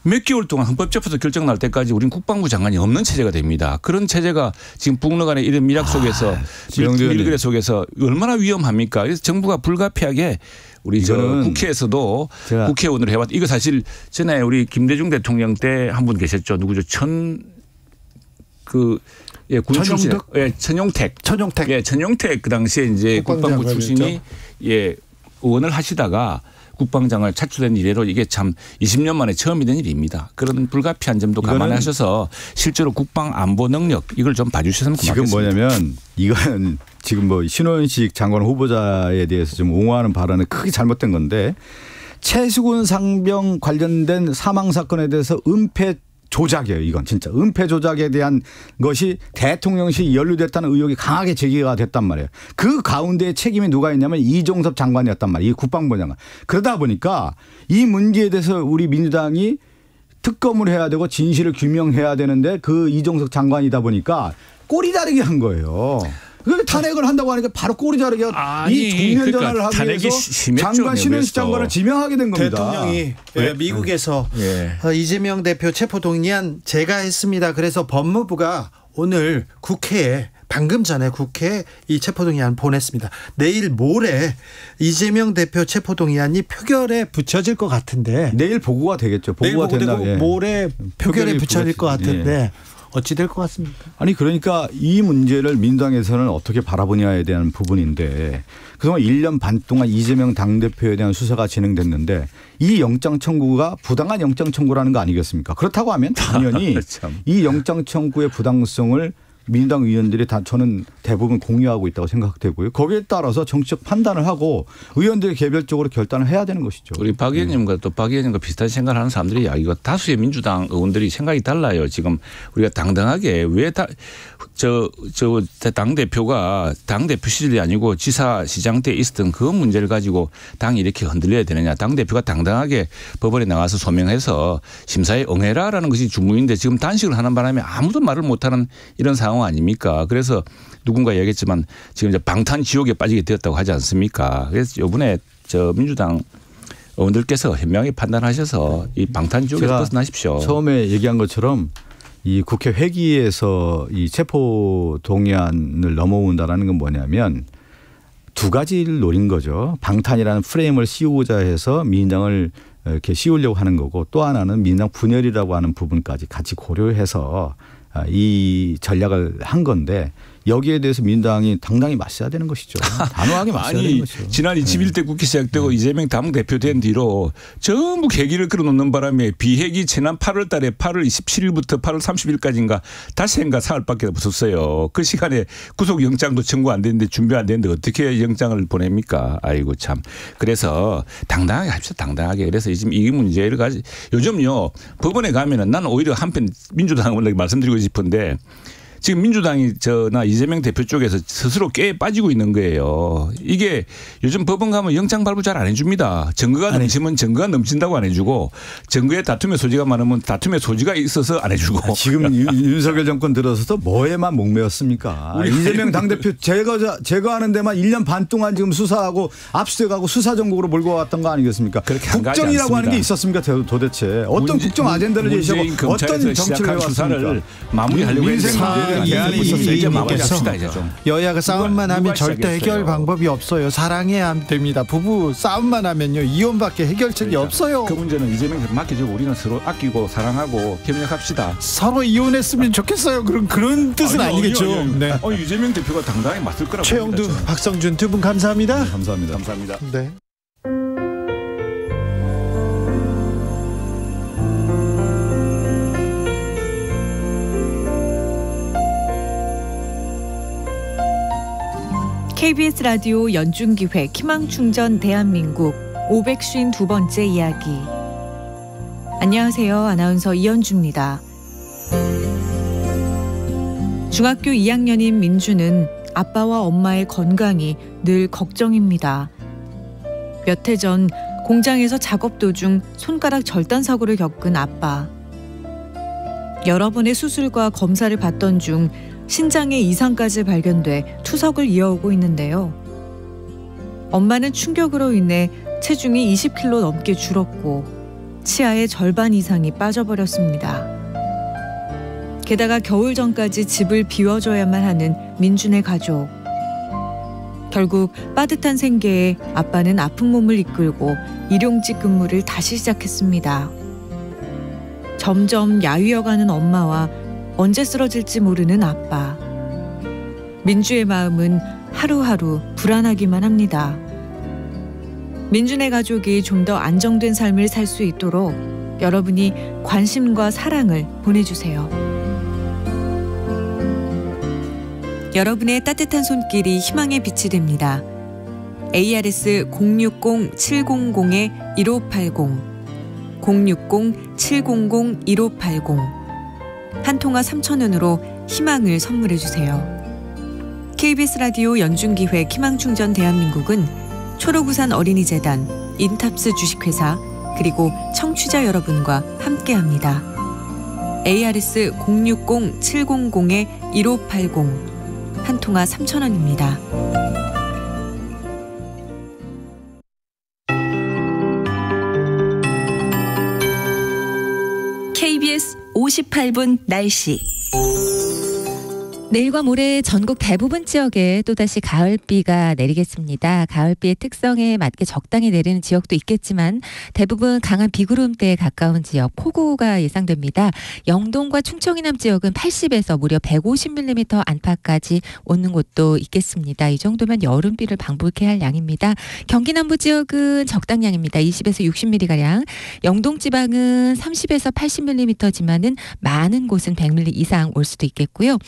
G: 몇 개월 동안 헌법재판소 결정 날 때까지 우린 국방부 장관이 없는 체제가 됩니다. 그런 체제가 지금 북러 간의 이런 밀약 속에서 밀그레 속에서 얼마나 위험합니까? 그래서 정부가 불가피하게 우리 국회에서도 국회의원으로 해왔다. 이거 사실 전에 우리 김대중 대통령 때 한 분 계셨죠. 누구죠? 군 출신. 천용택. 천용택 그 당시에 이제 국방부 출신이 의원을 하시다가 국방장을 차출된 이래로 이게 참 20년 만에 처음이 된 일입니다. 그런 불가피한 점도 감안하셔서 실제로 국방 안보 능력 이걸 좀 봐주셨으면 고맙겠습니다.
H: 지금 뭐냐면 이건 지금 뭐 신원식 장관 후보자에 대해서 좀 옹호하는 발언은 크게 잘못된 건데 최수근 상병 관련된 사망 사건에 대해서 은폐 조작이에요. 이건 진짜 은폐 조작에 대한 것이 대통령실이 연루됐다는 의혹이 강하게 제기가 됐단 말이에요. 그 가운데 책임이 누가 있냐면 이종섭 장관이었단 말이에요. 이 국방부 장관. 그러다 보니까 이 문제에 대해서 우리 민주당이 특검을 해야 되고 진실을 규명해야 되는데 그 이종섭 장관이다 보니까 꼬리 자르기 한 거예요. 탄핵을 한다고 하니까 바로 꼬리 자르기가 이 국면 전환을 하기 위해서 장관 신원식 장관을 지명하게 된 겁니다.
C: 대통령이 미국에서 이재명 대표 체포동의안 제가 했습니다. 그래서 법무부가 오늘 국회에 방금 전에 국회에 이 체포동의안 보냈습니다. 내일 모레 이재명 대표 체포동의안이 표결에 붙여질 것 같은데
H: 내일 보고가 되겠죠. 보고가 되고
C: 모레 표결에 붙여질 것 같은데 어찌 될 것 같습니까?
H: 아니 그러니까 이 문제를 민주당에서는 어떻게 바라보냐에 대한 부분인데 그동안 1년 반 동안 이재명 당대표에 대한 수사가 진행됐는데 이 영장 청구가 부당한 영장 청구라는 거 아니겠습니까? 그렇다고 하면 당연히 이 영장 청구의 부당성을 민주당 의원들이 다 저는 대부분 공유하고 있다고 생각되고요. 거기에 따라서 정치적 판단을 하고 의원들이 개별적으로 결단을 해야 되는 것이죠.
G: 우리 박 의원님과 또 박 의원님과 비슷한 생각을 하는 사람들이 이거 다수의 민주당 의원들이 생각이 달라요. 지금 우리가 당당하게 왜 당대표가 당대표 시절이 아니고 지사시장 때 있었던 그 문제를 가지고 당이 이렇게 흔들려야 되느냐. 당대표가 당당하게 법원에 나와서 소명해서 심사에 응해라라는 것이 주문인데 지금 단식을 하는 바람에 아무도 말을 못하는 이런 상황 아닙니까? 그래서 누군가 얘기했지만 지금 이제 방탄 지옥에 빠지게 되었다고 하지 않습니까? 그래서 이번에 민주당 의원들께서 현명히 판단하셔서 이 방탄 지옥에서 벗어나십시오.
H: 처음에 얘기한 것처럼 이 국회 회기에서 이 체포 동의안을 넘어온다라는 건 뭐냐면 두 가지를 노린 거죠. 방탄이라는 프레임을 씌우고자 해서 민주당을 이렇게 씌우려고 하는 거고 또 하나는 민주당 분열이라고 하는 부분까지 같이 고려해서 이 전략을 한 건데 여기에 대해서 민주당이 당당히 맞서야 되는 것이죠. 단호하게 맞서야 되는 것이죠.
G: 지난 21대 국회 시작되고 이재명 당대표 된 뒤로 전부 계기를 끌어놓는 바람에 비핵이 지난 8월 달에 8월 27일부터 8월 30일까지인가 닷새인가 사흘밖에 없었어요. 그 시간에 구속영장도 청구 안 됐는데 준비 안 됐는데 어떻게 영장을 보냅니까? 아이고 참. 그래서 당당하게 합시다. 당당하게. 그래서 지금 이 문제를 가지고 요즘요 법원에 가면은 나는 오히려 한편 민주당을 말씀드리고 싶은데 지금 민주당이 나 이재명 대표 쪽에서 스스로 깨 빠지고 있는 거예요. 이게 요즘 법원 가면 영장 발부 잘 안 해줍니다. 증거가 넘치면 증거가 넘친다고 안 해주고 증거에 다툼의 소지가 많으면 다툼의 소지가 있어서 안 해주고.
H: 지금 윤석열 정권 들어서도 뭐에만 목매였습니까? 이재명 당대표 제거하는 데만 1년 반 동안 지금 수사하고 압수수색하고 수사 전국으로 몰고 왔던 거 아니겠습니까? 국정이라고 하는 게 있었습니까? 도대체 어떤 국정 아젠다를 제시하고 어떤 정치를 해왔습니까?
G: 마무리하려고 했는데
C: 이제 마무리합시다. 이제 좀. 여야가 싸움만 하면 절대 해결 방법이 없어야 됩니다. 됩니다. 부부 싸움만 하면요 이혼밖에 해결책이 없어요.
G: 그 문제는 이재명한테 맡겨주고 우리는 서로 아끼고 사랑하고 협력합시다.
C: 서로 이혼했으면 좋겠어요. 그런 뜻은 아니겠죠. 네.
G: 이재명 대표가 당당히 맞을 거라고.
C: 최영두, 박성준 두 분 감사합니다.
H: 네, 감사합니다.
C: 네.
I: KBS 라디오 연중기획 희망충전 대한민국 552번째 이야기. 안녕하세요. 아나운서 이현주입니다. 중학교 2학년인 민주는 아빠와 엄마의 건강이 늘 걱정입니다. 몇 해 전 공장에서 작업 도중 손가락 절단 사고를 겪은 아빠. 여러 번의 수술과 검사를 받던 중 신장에 이상까지 발견돼 투석을 이어오고 있는데요. 엄마는 충격으로 인해 체중이 20kg 넘게 줄었고 치아의 절반 이상이 빠져버렸습니다. 게다가 겨울 전까지 집을 비워줘야만 하는 민준의 가족. 결국 빠듯한 생계에 아빠는 아픈 몸을 이끌고 일용직 근무를 다시 시작했습니다. 점점 야위어가는 엄마와 언제 쓰러질지 모르는 아빠. 민주의 마음은 하루하루 불안하기만 합니다. 민준의 가족이 좀 더 안정된 삶을 살 수 있도록 여러분이 관심과 사랑을 보내주세요. 여러분의 따뜻한 손길이 희망의 빛이 됩니다. ARS 060-700-1580 060-700-1580 한 통화 3,000원으로 희망을 선물해 주세요. KBS 라디오 연중기획 희망충전 대한민국은 초록우산 어린이재단, 인탑스 주식회사 그리고 청취자 여러분과 함께합니다. ARS 060-700-1580 한 통화 3,000원입니다.
D: KBS 58분 날씨.
J: 내일과 모레 전국 대부분 지역에 또다시 가을비가 내리겠습니다. 가을비의 특성에 맞게 적당히 내리는 지역도 있겠지만 대부분 강한 비구름대에 가까운 지역, 폭우가 예상됩니다. 영동과 충청 이남 지역은 80에서 무려 150mm 안팎까지 오는 곳도 있겠습니다. 이 정도면 여름비를 방불케 할 양입니다. 경기 남부 지역은 적당량입니다. 20에서 60mm가량. 영동 지방은 30에서 80mm지만은 많은 곳은 100mm 이상 올 수도 있겠고요.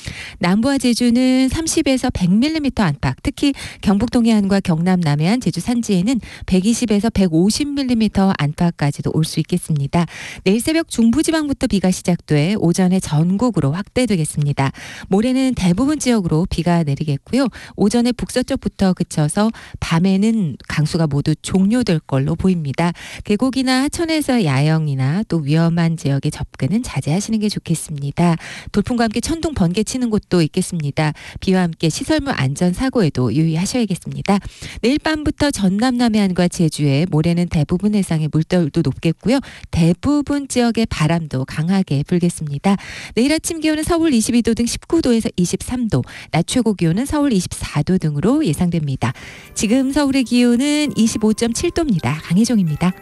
J: 남부와 제주는 30에서 100mm 안팎, 특히 경북 동해안과 경남 남해안, 제주 산지에는 120에서 150mm 안팎까지도 올 수 있겠습니다. 내일 새벽 중부지방부터 비가 시작돼 오전에 전국으로 확대되겠습니다. 모레는 대부분 지역으로 비가 내리겠고요. 오전에 북서쪽부터 그쳐서 밤에는 강수가 모두 종료될 걸로 보입니다. 계곡이나 하천에서 야영이나 또 위험한 지역에 접근은 자제하시는 게 좋겠습니다. 돌풍과 함께 천둥 번개 치는 곳도 있겠습니다. 비와 함께 시설물 안전 사고에도 유의하셔야겠습니다. 내일 밤부터 전남 남해안과 제주에, 모레는 대부분 해상의 물결도 높겠고요. 대부분 지역의 바람도 강하게 불겠습니다. 내일 아침 기온은 서울 22도 등 19도에서 23도, 낮 최고 기온은 서울 24도 등으로 예상됩니다. 지금 서울의 기온은 25.7도입니다. 강혜정입니다.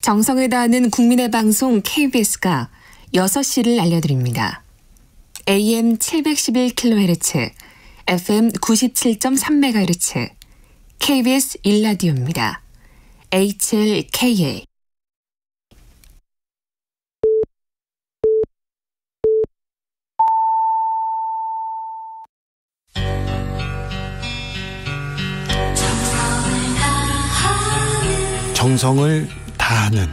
K: 정성을 다하는 국민의 방송 KBS가 6시를 알려드립니다. AM 711kHz, FM 97.3MHz, KBS 1라디오입니다. HLKA.
C: 정성을 다하는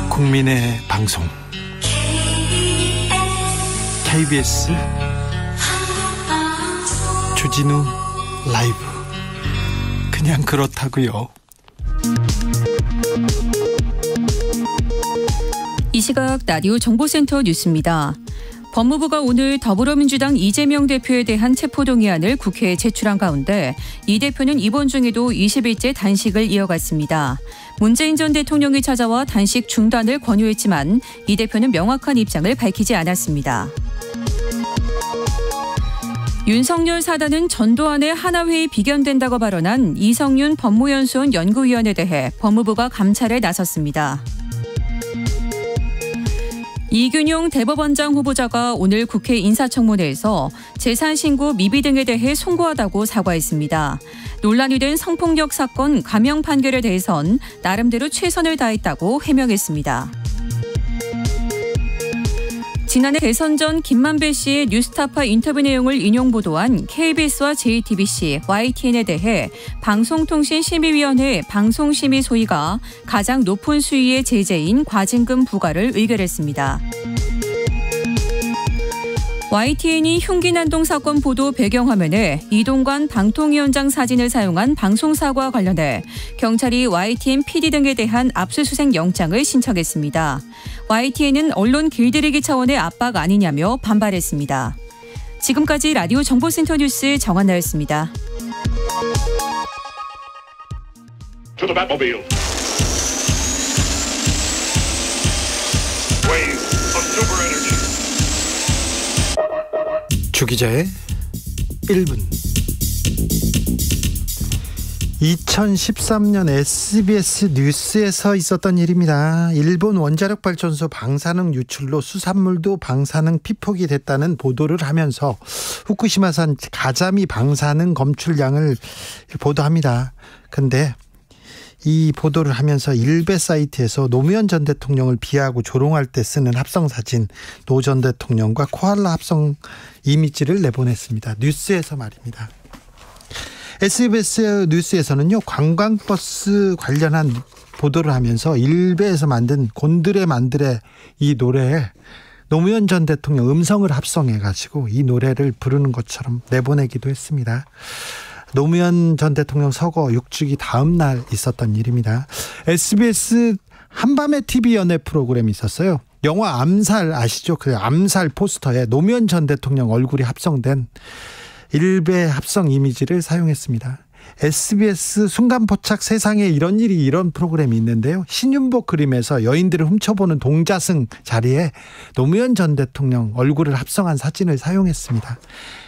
C: 국민의 방송 KBS 주진우 라이브. 그냥 그렇다고요.
L: 이 시각 라디오 정보센터 뉴스입니다. 법무부가 오늘 더불어민주당 이재명 대표에 대한 체포동의안을 국회에 제출한 가운데 이 대표는 이번 중에도 20일째 단식을 이어갔습니다. 문재인 전 대통령이 찾아와 단식 중단을 권유했지만 이 대표는 명확한 입장을 밝히지 않았습니다. 윤석열 사단은 전두환의 하나회의 비견된다고 발언한 이성윤 법무연수원 연구위원에 대해 법무부가 감찰에 나섰습니다. 이균용 대법원장 후보자가 오늘 국회 인사청문회에서 재산 신고 미비 등에 대해 송구하다고 사과했습니다. 논란이 된 성폭력 사건 감형 판결에 대해선 나름대로 최선을 다했다고 해명했습니다. 지난해 대선 전 김만배 씨의 뉴스타파 인터뷰 내용을 인용 보도한 KBS와 JTBC, YTN에 대해 방송통신심의위원회 방송심의 소위가 가장 높은 수위의 제재인 과징금 부과를 의결했습니다. YTN이 흉기난동 사건 보도 배경화면에 이동관 방통위원장 사진을 사용한 방송사고와 관련해 경찰이 YTN PD 등에 대한 압수수색 영장을 신청했습니다. YTN은 언론 길들이기 차원의 압박 아니냐며 반발했습니다. 지금까지 라디오 정보센터 뉴스 정한나였습니다.
M: To the Batmobile. Wave of super energy.
C: 주 기자의 1분. 2013년 SBS 뉴스에서 있었던 일입니다. 일본 원자력 발전소 방사능 유출로 수산물도 방사능 피폭이 됐다는 보도를 하면서 후쿠시마산 가자미 방사능 검출량을 보도합니다. 근데 이 보도를 하면서 일베 사이트에서 노무현 전 대통령을 비하하고 조롱할 때 쓰는 합성사진, 노 전 대통령과 코알라 합성 이미지를 내보냈습니다. 뉴스에서 말입니다. SBS 뉴스에서는요, 관광버스 관련한 보도를 하면서 일베에서 만든 곤드레 만드레 이 노래에 노무현 전 대통령 음성을 합성해가지고 이 노래를 부르는 것처럼 내보내기도 했습니다. 노무현 전 대통령 서거 6주기 다음 날 있었던 일입니다. SBS 한밤의 TV 연애 프로그램이 있었어요. 영화 암살 아시죠? 그 암살 포스터에 노무현 전 대통령 얼굴이 합성된 일베 합성 이미지를 사용했습니다. SBS 순간포착 세상에 이런 프로그램이 있는데요. 신윤복 그림에서 여인들을 훔쳐보는 동자승 자리에 노무현 전 대통령 얼굴을 합성한 사진을 사용했습니다.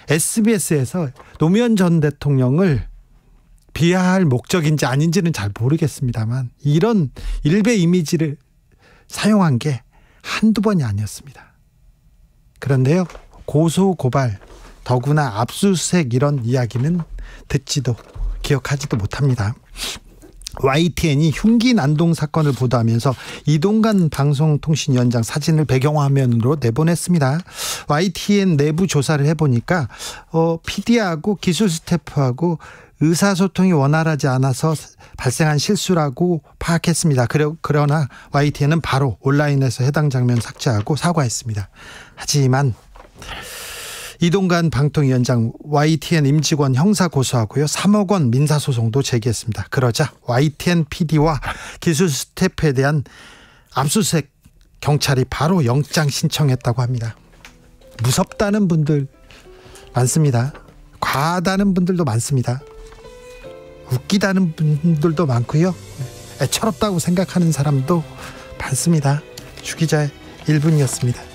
C: SBS에서 노무현 전 대통령을 비하할 목적인지 아닌지는 잘 모르겠습니다만 이런 일베 이미지를 사용한 게 한두 번이 아니었습니다. 그런데요, 고소 고발, 더구나 압수수색 이런 이야기는 듣지도 기억하지도 못합니다. YTN이 흉기 난동 사건을 보도하면서 이동관 방송통신위원장 사진을 배경화면으로 내보냈습니다. YTN 내부 조사를 해보니까 PD하고 기술 스태프하고 의사소통이 원활하지 않아서 발생한 실수라고 파악했습니다. 그러나 YTN은 바로 온라인에서 해당 장면 삭제하고 사과했습니다. 하지만 이동관 방통위원장 YTN 임직원 형사 고소하고요, 3억 원 민사소송도 제기했습니다. 그러자 YTN PD와 기술 스태프에 대한 압수수색 경찰이 바로 영장 신청했다고 합니다. 무섭다는 분들 많습니다. 과하다는 분들도 많습니다. 웃기다는 분들도 많고요, 애처롭다고 생각하는 사람도 많습니다. 주 기자의 1분이었습니다.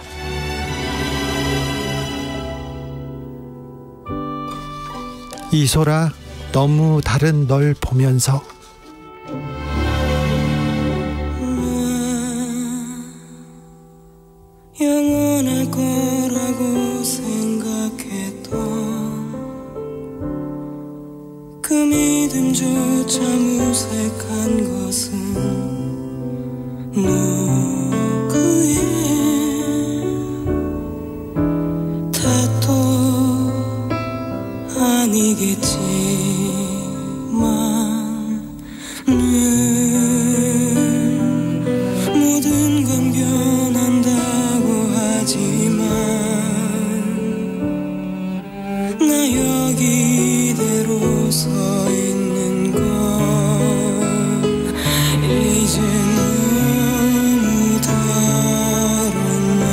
C: 이소라, 너무 다른 널 보면서.
N: 영원할 거라고 생각했던 그 믿음조차 무색한 것은 누구의 탓도 아니겠지만 모든 건 변한다고 하지만 나 여기 이대로 서 있는 건 이제 너무 다른 날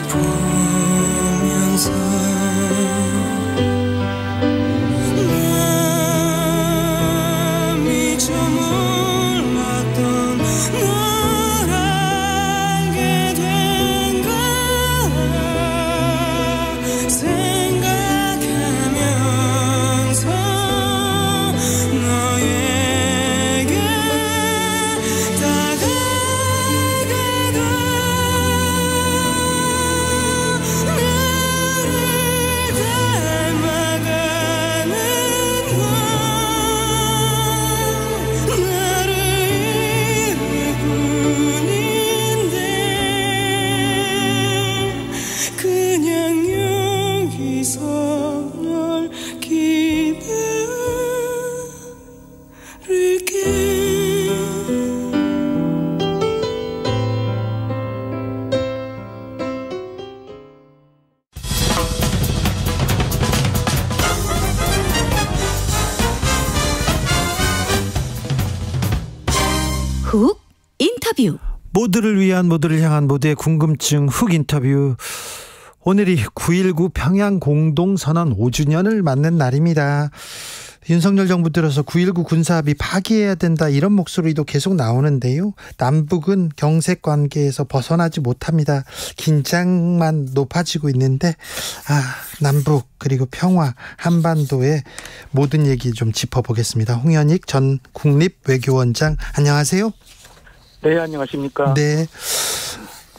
N: 보면서
D: 훅 인터뷰.
C: 모두를 위한, 모두를 향한, 모두의 궁금증 훅 인터뷰. 오늘이 9.19 평양 공동선언 5주년을 맞는 날입니다. 윤석열 정부 들어서 9.19 군사합의 파기해야 된다 이런 목소리도 계속 나오는데요. 남북은 경색 관계에서 벗어나지 못합니다. 긴장만 높아지고 있는데 남북 그리고 평화 한반도의 모든 얘기 좀 짚어보겠습니다. 홍현익 전 국립외교원장 안녕하세요.
O: 네, 안녕하십니까.
C: 네.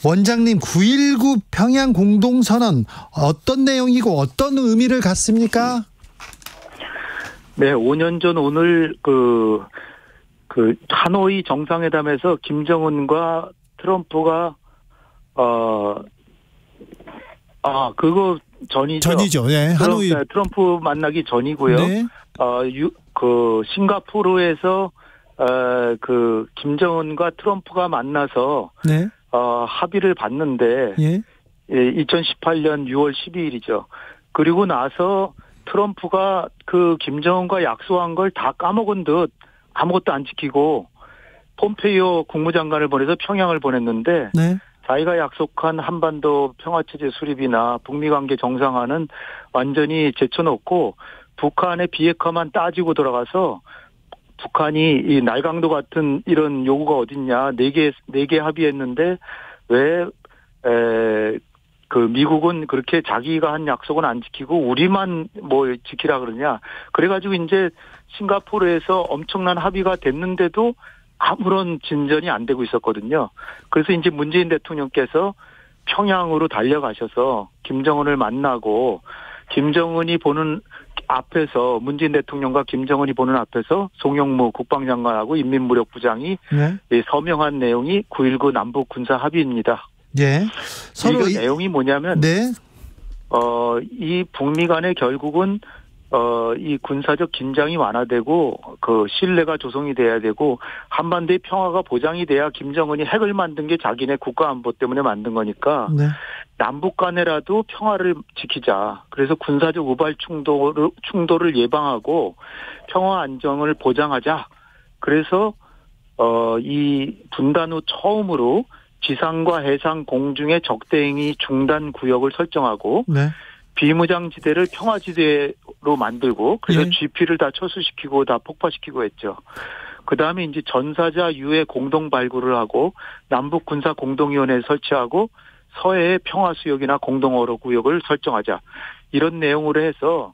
C: 원장님 9.19 평양 공동선언 어떤 내용이고 어떤 의미를 갖습니까?
O: 네, 5년 전 오늘 그 하노이 정상회담에서 김정은과 트럼프가 그거 전이죠.
C: 네, 하노이
O: 트럼프 만나기 전이고요.
C: 네.
O: 싱가포르에서 김정은과 트럼프가 만나서
C: 네.
O: 합의를 봤는데 2018년 6월 12일이죠. 그리고 나서 트럼프가 김정은과 약속한 걸 다 까먹은 듯 아무것도 안 지키고 폼페이오 국무장관을 보내서 평양을 보냈는데 자기가 약속한 한반도 평화체제 수립이나 북미 관계 정상화는 완전히 제쳐놓고 북한의 비핵화만 따지고 돌아가서 북한이 이 날강도 같은 이런 요구가 어딨냐, 4개 합의했는데 왜 미국은 그렇게 자기가 한 약속은 안 지키고 우리만 지키라 그러냐. 그래가지고 이제 싱가포르에서 엄청난 합의가 됐는데도 아무런 진전이 안 되고 있었거든요. 그래서 이제 문재인 대통령께서 평양으로 달려가셔서 김정은을 만나고 김정은이 보는 앞에서 문재인 대통령과 김정은이 보는 앞에서 송영무 국방장관하고 인민무력부장이 서명한 내용이 9.19 남북 군사 합의입니다.
C: 예. 서로
O: 내용이 뭐냐면 이 북미 간에 결국은 이 군사적 긴장이 완화되고 신뢰가 조성이 돼야 되고 한반도의 평화가 보장이 돼야 김정은이 핵을 만든 게 자기네 국가 안보 때문에 만든 거니까 남북 간에라도 평화를 지키자. 그래서 군사적 우발 충돌을 예방하고 평화 안정을 보장하자. 그래서 이 분단 후 처음으로 지상과 해상 공중의 적대행위 중단 구역을 설정하고 비무장지대를 평화지대로 만들고 그래서 GP를 다 철수시키고 다 폭파시키고 했죠. 그다음에 이제 전사자 유해 공동 발굴을 하고 남북 군사 공동위원회 설치하고 서해의 평화수역이나 공동어로구역을 설정하자. 이런 내용으로 해서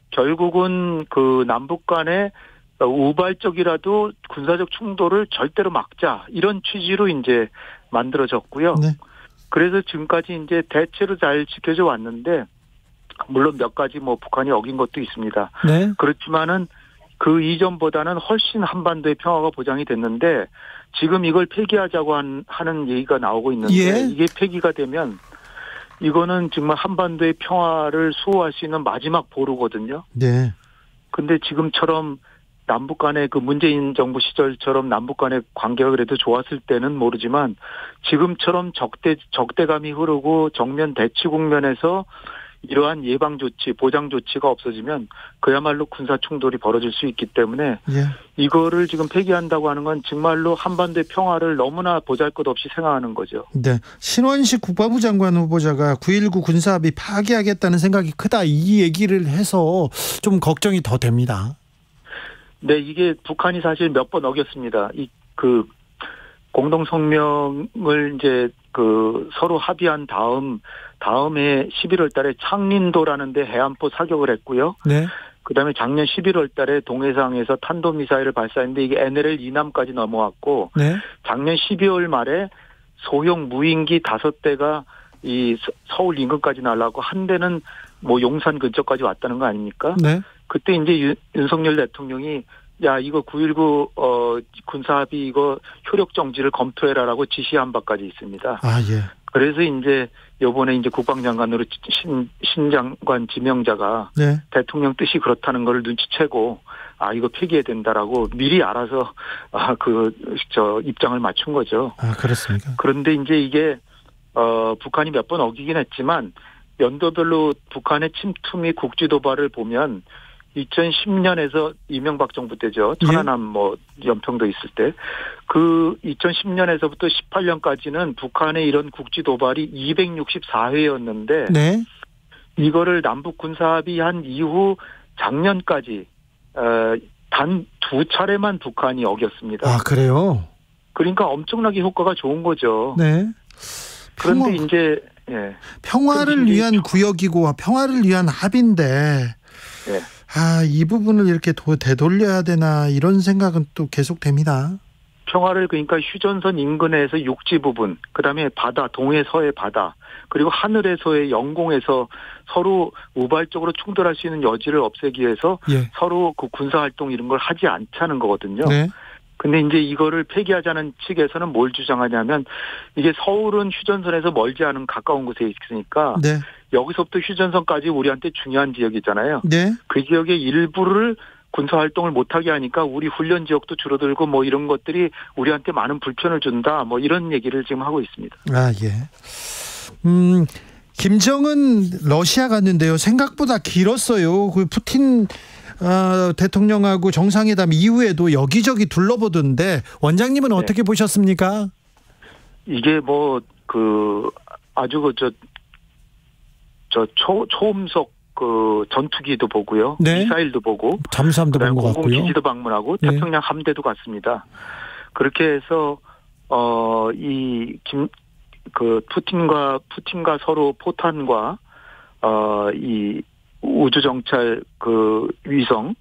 O: 결국은 남북 간에 우발적이라도 군사적 충돌을 절대로 막자. 이런 취지로 이제 만들어졌고요. 그래서 지금까지 이제 대체로 잘 지켜져 왔는데 물론 몇 가지 북한이 어긴 것도 있습니다. 그렇지만은 그 이전보다는 훨씬 한반도의 평화가 보장이 됐는데 지금 이걸 폐기하자고 하는 얘기가 나오고 있는데 이게 폐기가 되면 이거는 정말 한반도의 평화를 수호할 수 있는 마지막 보루거든요. 근데 지금처럼 남북 간의 문재인 정부 시절처럼 남북 간의 관계가 그래도 좋았을 때는 모르지만 지금처럼 적대감이 흐르고 정면 대치 국면에서 이러한 예방 조치, 보장 조치가 없어지면 그야말로 군사 충돌이 벌어질 수 있기 때문에 이거를 지금 폐기한다고 하는 건 정말로 한반도의 평화를 너무나 보잘것없이 생각하는 거죠.
C: 네, 신원식 국방부 장관 후보자가 9.19 군사합의 파기하겠다는 생각이 크다 이 얘기를 해서 좀 걱정이 더 됩니다.
O: 네, 이게 북한이 사실 몇 번 어겼습니다. 공동 성명을 이제 서로 합의한 다음에 11월 달에 창린도라는 데 해안포 사격을 했고요. 그다음에 작년 11월 달에 동해상에서 탄도미사일을 발사했는데 이게 NLL 이남까지 넘어왔고 작년 12월 말에 소형 무인기 5대가 이 서울 인근까지 날아가고 한 대는 용산 근처까지 왔다는 거 아닙니까? 그때 이제 윤석열 대통령이 야, 이거 9.19 군사합의 이거 효력 정지를 검토해라라고 지시한 바까지 있습니다. 그래서 이제 요번에 이제 국방장관으로 신 장관 지명자가 대통령 뜻이 그렇다는 걸 눈치채고 이거 폐기해야 된다라고 미리 알아서 입장을 맞춘 거죠.
C: 그렇습니까?
O: 그런데 이제 이게 북한이 몇 번 어기긴 했지만 연도별로 북한의 침투 및 국지 도발을 보면 2010년에서 이명박 정부 때죠. 천안함 연평도 있을 때. 2010년에서부터 18년까지는 북한의 이런 국지 도발이 264회였는데 이거를 남북 군사합의한 이후 작년까지 단 2차례만 북한이 어겼습니다.
C: 아, 그래요?
O: 그러니까 엄청나게 효과가 좋은 거죠.
C: 네.
O: 그런데 이제
C: 평화를 위한 구역이고 평화를 위한 합의인데 이 부분을 이렇게 되돌려야 되나 이런 생각은 또 계속됩니다.
O: 평화를 그러니까 휴전선 인근에서 육지 부분, 그다음에 바다, 동해 서해 바다, 그리고 하늘에서의 영공에서 서로 우발적으로 충돌할 수 있는 여지를 없애기 위해서 서로 그 군사 활동 이런 걸 하지 않자는 거거든요.
C: 네.
O: 근데 이제 이거를 폐기하자는 측에서는 뭘 주장하냐면 이게 서울은 휴전선에서 멀지 않은 가까운 곳에 있으니까 여기서부터 휴전선까지 우리한테 중요한 지역이잖아요.
C: 네.
O: 그 지역의 일부를 군사 활동을 못하게 하니까 우리 훈련 지역도 줄어들고 뭐 이런 것들이 우리한테 많은 불편을 준다. 뭐 이런 얘기를 지금 하고 있습니다.
C: 아, 예. 김정은 러시아 갔는데요. 생각보다 길었어요. 그 푸틴 대통령하고 정상회담 이후에도 여기저기 둘러보던데 원장님은 어떻게 보셨습니까?
O: 이게 뭐 아주 초음속 전투기도 보고요, 미사일도 보고,
C: 잠수함도 본 것 같고요.
O: 공군기지도 방문하고 태평양 함대도 갔습니다. 그렇게 해서 푸틴과 서로 포탄과 이 우주정찰 위성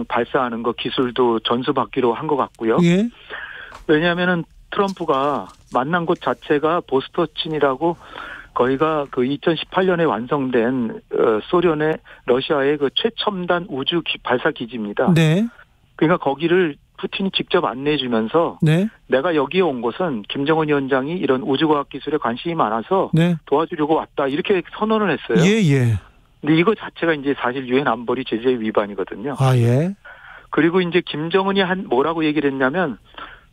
O: 발사하는 거 기술도 전수받기로 한 것 같고요. 왜냐하면은 트럼프가 만난 곳 자체가 보스토친이라고 거기가 2018년에 완성된 러시아의 최첨단 우주 발사 기지입니다.
C: 네.
O: 그러니까 거기를 푸틴이 직접 안내해주면서 내가 여기에 온 것은 김정은 위원장이 이런 우주과학 기술에 관심이 많아서 도와주려고 왔다 이렇게 선언을 했어요.
C: 예.
O: 근데 이거 자체가 이제 사실 유엔 안보리 제재 위반이거든요.
C: 아, 예.
O: 그리고 이제 김정은이 뭐라고 얘기를 했냐면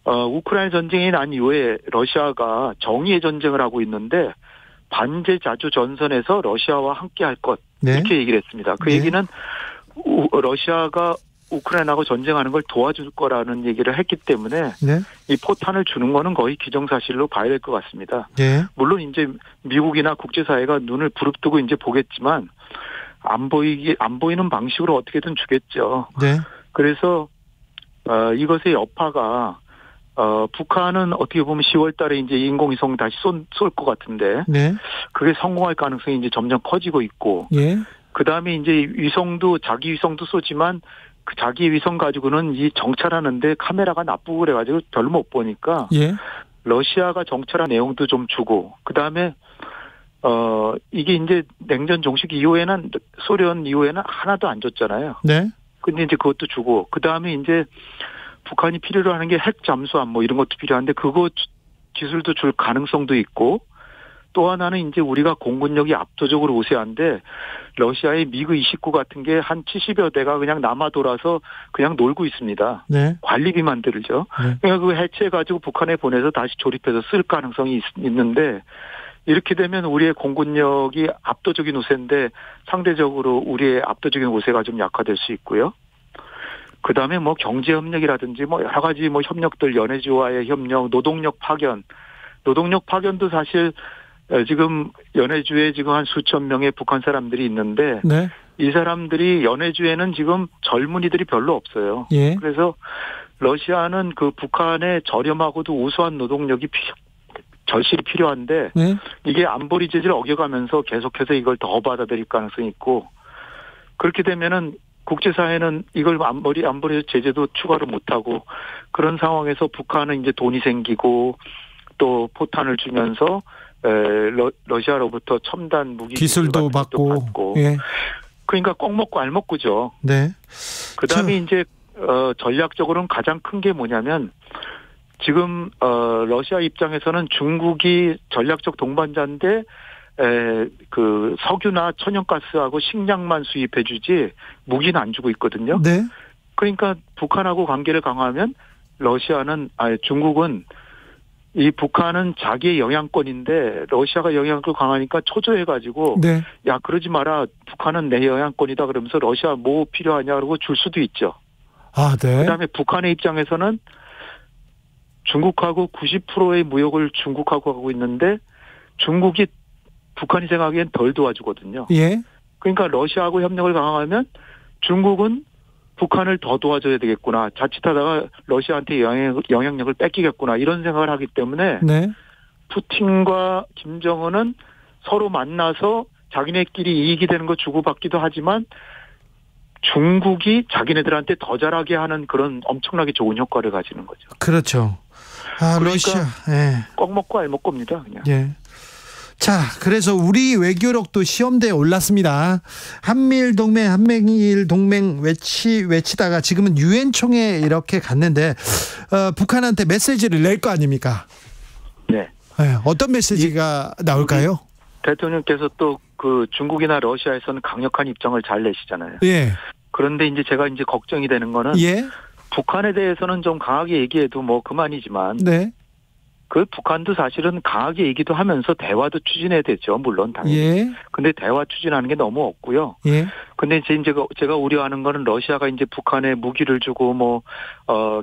O: 우크라이나 전쟁이 난 이후에 러시아가 정의의 전쟁을 하고 있는데 반제 자주 전선에서 러시아와 함께 할 것 이렇게 얘기를 했습니다. 그 얘기는 러시아가 우크라이나하고 전쟁하는 걸 도와줄 거라는 얘기를 했기 때문에 이 포탄을 주는 거는 거의 기정사실로 봐야 될 것 같습니다. 물론 이제 미국이나 국제사회가 눈을 부릅뜨고 이제 보겠지만 안 보이는 방식으로 어떻게든 주겠죠. 그래서 이것의 여파가 북한은 어떻게 보면 10월 달에 이제 인공위성 다시 쏠 것 같은데 그게 성공할 가능성이 이제 점점 커지고 있고 그 다음에 이제 자기 위성도 쏘지만 그 자기 위성 가지고는 이 정찰하는데 카메라가 나쁘고 그래가지고 별로 못 보니까 러시아가 정찰한 내용도 좀 주고 그 다음에 이게 이제 냉전 종식 이후에는 소련 이후에는 하나도 안 줬잖아요. 근데 이제 그것도 주고 그 다음에 이제 북한이 필요로 하는 게 핵 잠수함 뭐 이런 것도 필요한데 그거 기술도 줄 가능성도 있고 또 하나는 이제 우리가 공군력이 압도적으로 우세한데 러시아의 미그 29 같은 게 한 70여 대가 그냥 남아 돌아서 그냥 놀고 있습니다. 관리비만 들죠. 그러니까 그 해체해가지고 북한에 보내서 다시 조립해서 쓸 가능성이 있는데 이렇게 되면 우리의 공군력이 압도적인 우세인데 상대적으로 우리의 압도적인 우세가 좀 약화될 수 있고요. 그 다음에 뭐 경제협력이라든지 뭐 여러 가지 뭐 협력들 연해주와의 협력, 노동력 파견도 사실 지금 연해주에 지금 한 수천 명의 북한 사람들이 있는데 이 사람들이 연해주에는 지금 젊은이들이 별로 없어요. 그래서 러시아는 그 북한의 저렴하고도 우수한 노동력이 절실히 필요한데 이게 안보리 제재를 어겨가면서 계속해서 이걸 더 받아들일 가능성이 있고 그렇게 되면은 국제사회는 이걸 안보리 제재도 추가로 못하고 그런 상황에서 북한은 이제 돈이 생기고 또 포탄을 주면서 러시아로부터 첨단 무기
C: 기술도 받고
O: 그러니까 꼭 먹고 알 먹고죠. 그다음에 이제 전략적으로는 가장 큰 게 뭐냐면 지금 러시아 입장에서는 중국이 전략적 동반자인데 그 석유나 천연가스하고 식량만 수입해주지 무기는 안 주고 있거든요. 그러니까 북한하고 관계를 강화하면 중국은 이 북한은 자기의 영향권인데 러시아가 영향력을 강하니까 초조해가지고 야 그러지 마라 북한은 내 영향권이다 그러면서 러시아 뭐 필요하냐 그러고 줄 수도 있죠. 그다음에 북한의 입장에서는 중국하고 90%의 무역을 중국하고 하고 있는데 중국이 북한이 생각하기엔 덜 도와주거든요. 그러니까 러시아하고 협력을 강화하면 중국은 북한을 더 도와줘야 되겠구나. 자칫하다가 러시아한테 영향력을 뺏기겠구나. 이런 생각을 하기 때문에
C: 네.
O: 푸틴과 김정은은 서로 만나서 자기네끼리 이익이 되는 거 주고받기도 하지만 중국이 자기네들한테 더 잘하게 하는 그런 엄청나게 좋은 효과를 가지는 거죠.
C: 그렇죠. 아,
O: 그러니까
C: 러시아. 예.
O: 꼭 먹고 알 먹고입니다. 그냥.
C: 예. 자, 그래서 우리 외교력도 시험대에 올랐습니다. 한미일 동맹 외치다가 지금은 유엔 총회 이렇게 갔는데 북한한테 메시지를 낼 거 아닙니까?
O: 네.
C: 네. 어떤 메시지가 나올까요?
O: 대통령께서 또 그 중국이나 러시아에서는 강력한 입장을 잘 내시잖아요.
C: 예.
O: 그런데 이제 제가 이제 걱정이 되는 거는
C: 예.
O: 북한에 대해서는 좀 강하게 얘기해도 뭐 그만이지만
C: 네.
O: 그 북한도 사실은 강하게 얘기도 하면서 대화도 추진해야 되죠. 물론 당연히.
C: 예.
O: 근데 대화 추진하는 게 너무 없고요.
C: 예.
O: 근데 이제 제가 우려하는 거는 러시아가 이제 북한에 무기를 주고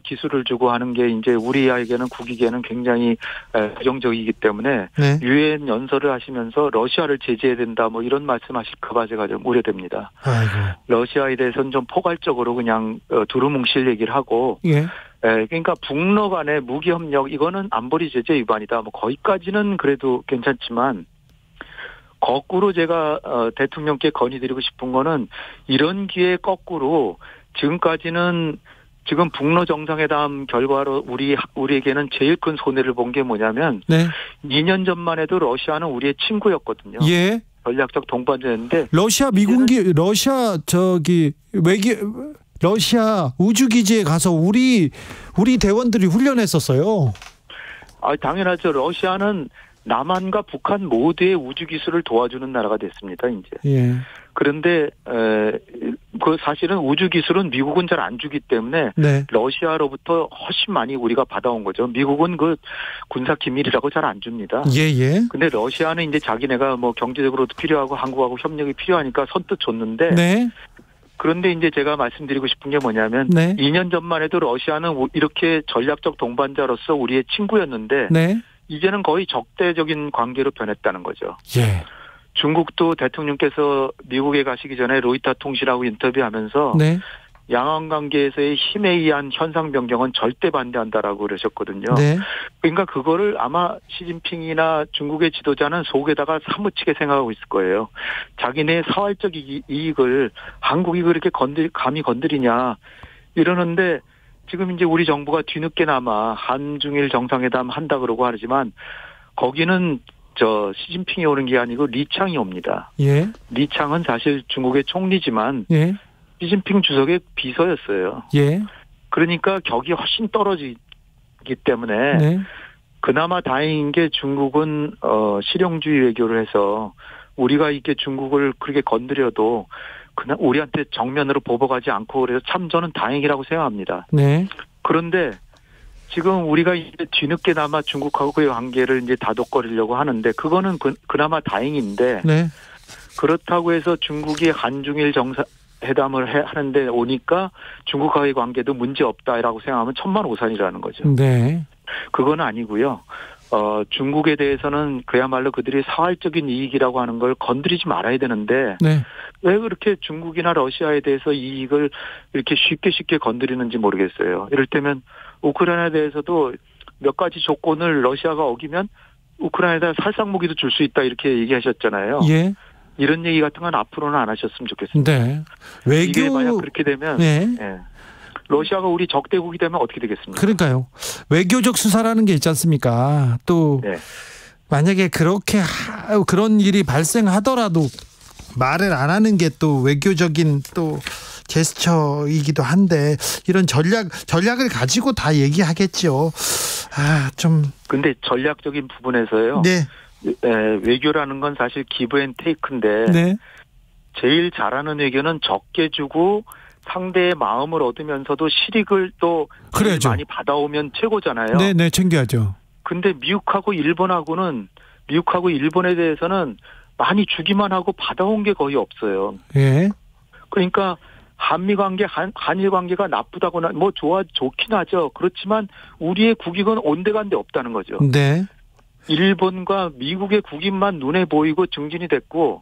O: 기술을 주고 하는 게 이제 우리에게는 국익에는 굉장히 부정적이기 때문에
C: 네.
O: 유엔 연설을 하시면서 러시아를 제재해야 된다 뭐 이런 말씀하실까봐 제가 좀 우려됩니다.
C: 아이고.
O: 러시아에 대해서는 좀 포괄적으로 그냥 두루뭉실 얘기를 하고.
C: 예.
O: 그러니까 북러 간의 무기 협력 이거는 안보리 제재 위반이다. 뭐 거기까지는 그래도 괜찮지만 거꾸로 제가 대통령께 건의드리고 싶은 거는 이런 기회에 거꾸로 지금까지는 지금 북러 정상회담 결과로 우리에게는 제일 큰 손해를 본 게 뭐냐면
C: 네.
O: 2년 전만 해도 러시아는 우리의 친구였거든요.
C: 예.
O: 전략적 동반자였는데
C: 러시아 미군기 러시아 우주기지에 가서 우리 대원들이 훈련했었어요.
O: 당연하죠. 러시아는 남한과 북한 모두의 우주기술을 도와주는 나라가 됐습니다, 이제.
C: 예.
O: 그런데, 그 사실은 우주기술은 미국은 잘 안 주기 때문에.
C: 네.
O: 러시아로부터 훨씬 많이 우리가 받아온 거죠. 미국은 그 군사기밀이라고 잘 안 줍니다.
C: 예.
O: 근데 러시아는 이제 자기네가 뭐 경제적으로도 필요하고 한국하고 협력이 필요하니까 선뜻 줬는데.
C: 네.
O: 그런데 이제 제가 말씀드리고 싶은 게 뭐냐면.
C: 네.
O: 2년 전만 해도 러시아는 이렇게 전략적 동반자로서 우리의 친구였는데.
C: 네.
O: 이제는 거의 적대적인 관계로 변했다는 거죠.
C: 예.
O: 중국도 대통령께서 미국에 가시기 전에 로이터 통신하고 인터뷰하면서
C: 네.
O: 양안 관계에서의 힘에 의한 현상 변경은 절대 반대한다라고 그러셨거든요.
C: 네.
O: 그러니까 그거를 아마 시진핑이나 중국의 지도자는 속에다가 사무치게 생각하고 있을 거예요. 자기네 사활적 이익을 한국이 그렇게 감히 건드리냐 이러는데 지금 이제 우리 정부가 뒤늦게나마 한중일 정상회담 한다 그러고 하지만 거기는 시진핑이 오는 게 아니고 리창이 옵니다.
C: 예.
O: 리창은 사실 중국의 총리지만
C: 예.
O: 시진핑 주석의 비서였어요.
C: 예.
O: 그러니까 격이 훨씬 떨어지기 때문에
C: 네.
O: 그나마 다행인 게 중국은 실용주의 외교를 해서 우리가 이렇게 중국을 그렇게 건드려도 그냥 우리한테 정면으로 보복하지 않고 그래서 참 저는 다행이라고 생각합니다.
C: 네.
O: 그런데 지금 우리가 이제 뒤늦게나마 중국하고의 관계를 이제 다독거리려고 하는데 그거는 그나마 다행인데
C: 네.
O: 그렇다고 해서 중국이 한중일 정상회담을 하는데 오니까 중국과의 관계도 문제 없다라고 생각하면 천만오산이라는 거죠.
C: 네.
O: 그건 아니고요. 중국에 대해서는 그야말로 그들이 사활적인 이익이라고 하는 걸 건드리지 말아야 되는데
C: 네.
O: 왜 그렇게 중국이나 러시아에 대해서 이익을 이렇게 쉽게 건드리는지 모르겠어요. 이를테면 우크라이나에 대해서도 몇 가지 조건을 러시아가 어기면 우크라이나에다 살상무기도 줄 수 있다 이렇게 얘기하셨잖아요.
C: 예.
O: 이런 얘기 같은 건 앞으로는 안 하셨으면 좋겠습니다.
C: 네. 외교
O: 이게 만약 그렇게 되면
C: 네.
O: 예. 러시아가 우리 적대국이 되면 어떻게 되겠습니까?
C: 그러니까요. 외교적 수사라는 게 있지 않습니까? 또
O: 네.
C: 만약에 그렇게 그런 일이 발생하더라도 말을 안 하는 게 또 외교적인 또 제스처이기도 한데 이런 전략을 가지고 다 얘기하겠죠.
O: 근데 전략적인 부분에서요.
C: 네.
O: 외교라는 건 사실 기브 앤 테이크인데
C: 네.
O: 제일 잘하는 외교는 적게 주고 상대의 마음을 얻으면서도 실익을 또
C: 그래야죠.
O: 많이 받아오면 최고잖아요.
C: 네, 챙겨야죠.
O: 근데 미국하고 일본에 대해서는 많이 주기만 하고 받아온 게 거의 없어요.
C: 예.
O: 그러니까 한미 관계, 한일 관계가 나쁘다거나 뭐 좋긴 하죠. 그렇지만 우리의 국익은 온데간데 없다는 거죠.
C: 네.
O: 일본과 미국의 국익만 눈에 보이고 증진이 됐고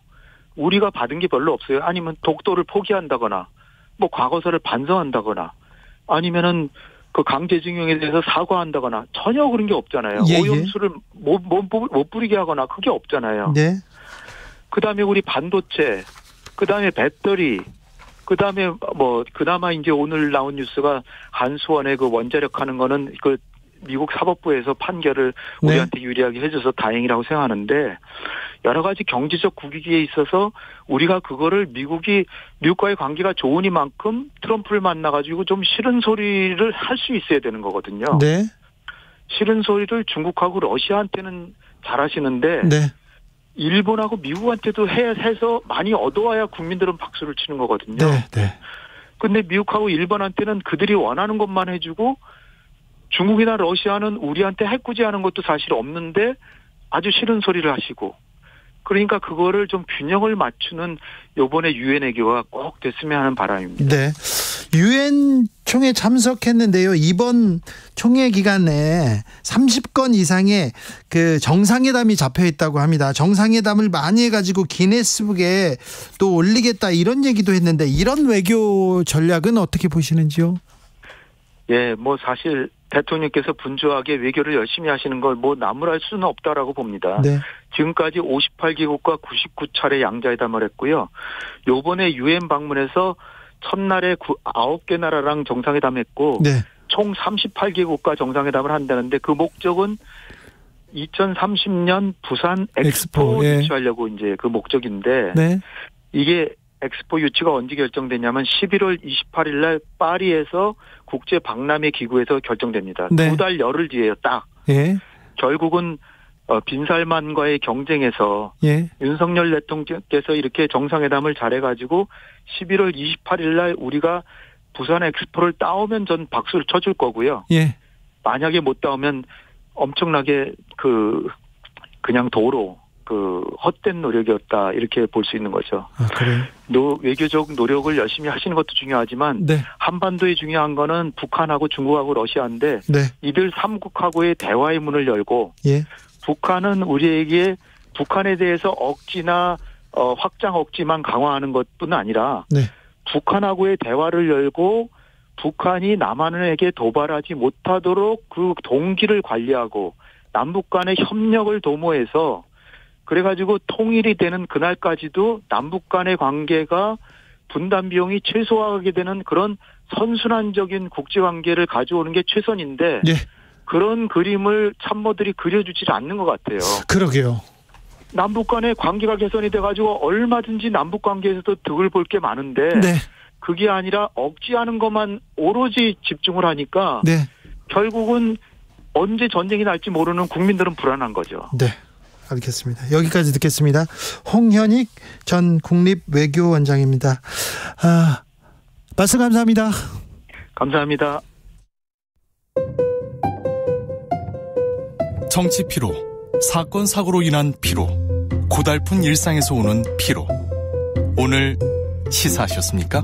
O: 우리가 받은 게 별로 없어요. 아니면 독도를 포기한다거나 뭐 과거사를 반성한다거나 아니면은 그 강제징용에 대해서 사과한다거나 전혀 그런 게 없잖아요.
C: 예,
O: 오염수를 못 뿌리게 하거나 그게 없잖아요.
C: 네.
O: 그다음에 우리 반도체, 그다음에 배터리, 그다음에 뭐 그나마 이제 오늘 나온 뉴스가 한수원의 그 원자력 하는 거는 그 미국 사법부에서 판결을 우리한테 유리하게 해줘서 다행이라고 생각하는데 여러 가지 경제적 국익에 있어서 우리가 그거를 미국과의 관계가 좋으니만큼 트럼프를 만나가지고 좀 싫은 소리를 할 수 있어야 되는 거거든요.
C: 네.
O: 싫은 소리를 중국하고 러시아한테는 잘하시는데
C: 네.
O: 일본하고 미국한테도 해서 많이 얻어와야 국민들은 박수를 치는 거거든요.
C: 네. 네.
O: 근데 미국하고 일본한테는 그들이 원하는 것만 해주고 중국이나 러시아는 우리한테 해코지하는 것도 사실 없는데 아주 싫은 소리를 하시고 그러니까 그거를 좀 균형을 맞추는 요번에 유엔 외교가 꼭 됐으면 하는 바람입니다.
C: 네. 유엔 총회 참석했는데요. 이번 총회 기간에 30건 이상의 그 정상회담이 잡혀 있다고 합니다. 정상회담을 많이 해가지고 기네스북에 또 올리겠다 이런 얘기도 했는데 이런 외교 전략은 어떻게 보시는지요?
O: 예, 뭐 사실 대통령께서 분주하게 외교를 열심히 하시는 걸 뭐 나무랄 수는 없다라고 봅니다. 네. 지금까지 58개국과 99차례 양자회담을 했고요. 요번에 유엔 방문해서 첫날에 9개 나라랑 정상회담했고 네. 총 38개국과 정상회담을 한다는데 그 목적은 2030년 부산 엑스포 유치하려고 이제 그 목적인데 네. 이게 엑스포 유치가 언제 결정되냐면 11월 28일 날 파리에서 국제 박람회 기구에서 결정됩니다. 네. 2달 열흘 뒤에요, 딱. 예. 결국은 빈살만과의 경쟁에서 예. 윤석열 대통령께서 이렇게 정상회담을 잘해가지고 11월 28일 날 우리가 부산 엑스포를 따오면 전 박수를 쳐줄 거고요. 예. 만약에 못 따오면 엄청나게 그냥 도로 헛된 노력이었다 이렇게 볼 수 있는 거죠.
C: 아, 그래요?
O: 외교적 노력을 열심히 하시는 것도 중요하지만 네. 한반도에 중요한 거는 북한하고 중국하고 러시아인데 네. 이들 3국하고의 대화의 문을 열고 예. 북한은 우리에게 북한에 대해서 억지나 확장 억지만 강화하는 것뿐 아니라 네. 북한하고의 대화를 열고 북한이 남한에게 도발하지 못하도록 그 동기를 관리하고 남북 간의 협력을 도모해서 그래가지고 통일이 되는 그날까지도 남북 간의 관계가 분담 비용이 최소화하게 되는 그런 선순환적인 국제관계를 가져오는 게 최선인데 네. 그런 그림을 참모들이 그려주지 않는 것 같아요.
C: 그러게요.
O: 남북 간의 관계가 개선이 돼가지고 얼마든지 남북 관계에서도 득을 볼 게 많은데 네. 그게 아니라 억지하는 것만 오로지 집중을 하니까 네. 결국은 언제 전쟁이 날지 모르는 국민들은 불안한 거죠.
C: 네. 알겠습니다. 여기까지 듣겠습니다. 홍현익 전 국립외교원장입니다. 말씀 감사합니다.
O: 감사합니다.
B: 정치 피로, 사건 사고로 인한 피로, 고달픈 일상에서 오는 피로. 오늘 시사하셨습니까?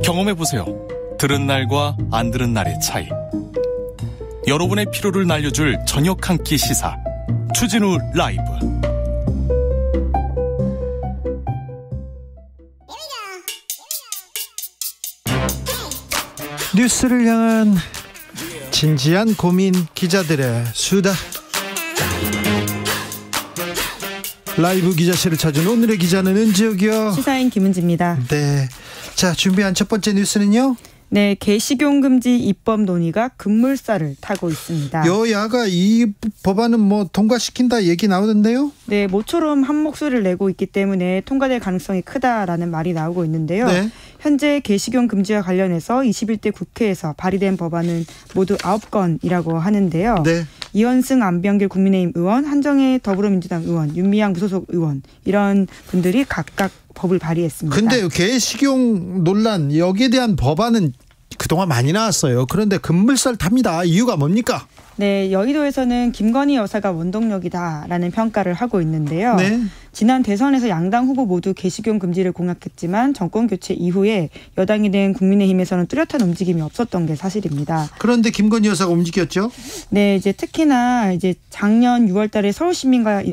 B: 경험해보세요. 들은 날과 안 들은 날의 차이. 여러분의 피로를 날려줄 저녁 한 끼 시사. 추진우 라이브.
C: 뉴스를 향한 진지한 고민, 기자들의 수다. 라이브 기자실을 찾은 오늘의 기자는 은지혁이요.
P: 시사인 김은지입니다.
C: 네. 자, 준비한 첫 번째 뉴스는요.
P: 네, 개식용 금지 입법 논의가 급물살을 타고 있습니다.
C: 여야가 이 법안은 뭐 통과시킨다 얘기 나오던데요?
P: 네, 모처럼 한 목소리를 내고 있기 때문에 통과될 가능성이 크다라는 말이 나오고 있는데요. 네. 현재 개식용 금지와 관련해서 21대 국회에서 발의된 법안은 모두 9건이라고 하는데요. 네. 이현승, 안병길 국민의힘 의원, 한정혜 더불어민주당 의원, 윤미향 무소속 의원 이런 분들이 각각 법을 발의했습니다.
C: 근데 개식용 논란 여기에 대한 법안은 그동안 많이 나왔어요. 그런데 급물살 탑니다. 이유가 뭡니까?
P: 네, 여의도에서는 김건희 여사가 원동력이다라는 평가를 하고 있는데요. 네. 지난 대선에서 양당 후보 모두 게시경 금지를 공약했지만 정권 교체 이후에 여당이 된 국민의힘에서는 뚜렷한 움직임이 없었던 게 사실입니다.
C: 그런데 김건희 여사가 움직였죠?
P: 네, 이제 특히나 이제 작년 6월달에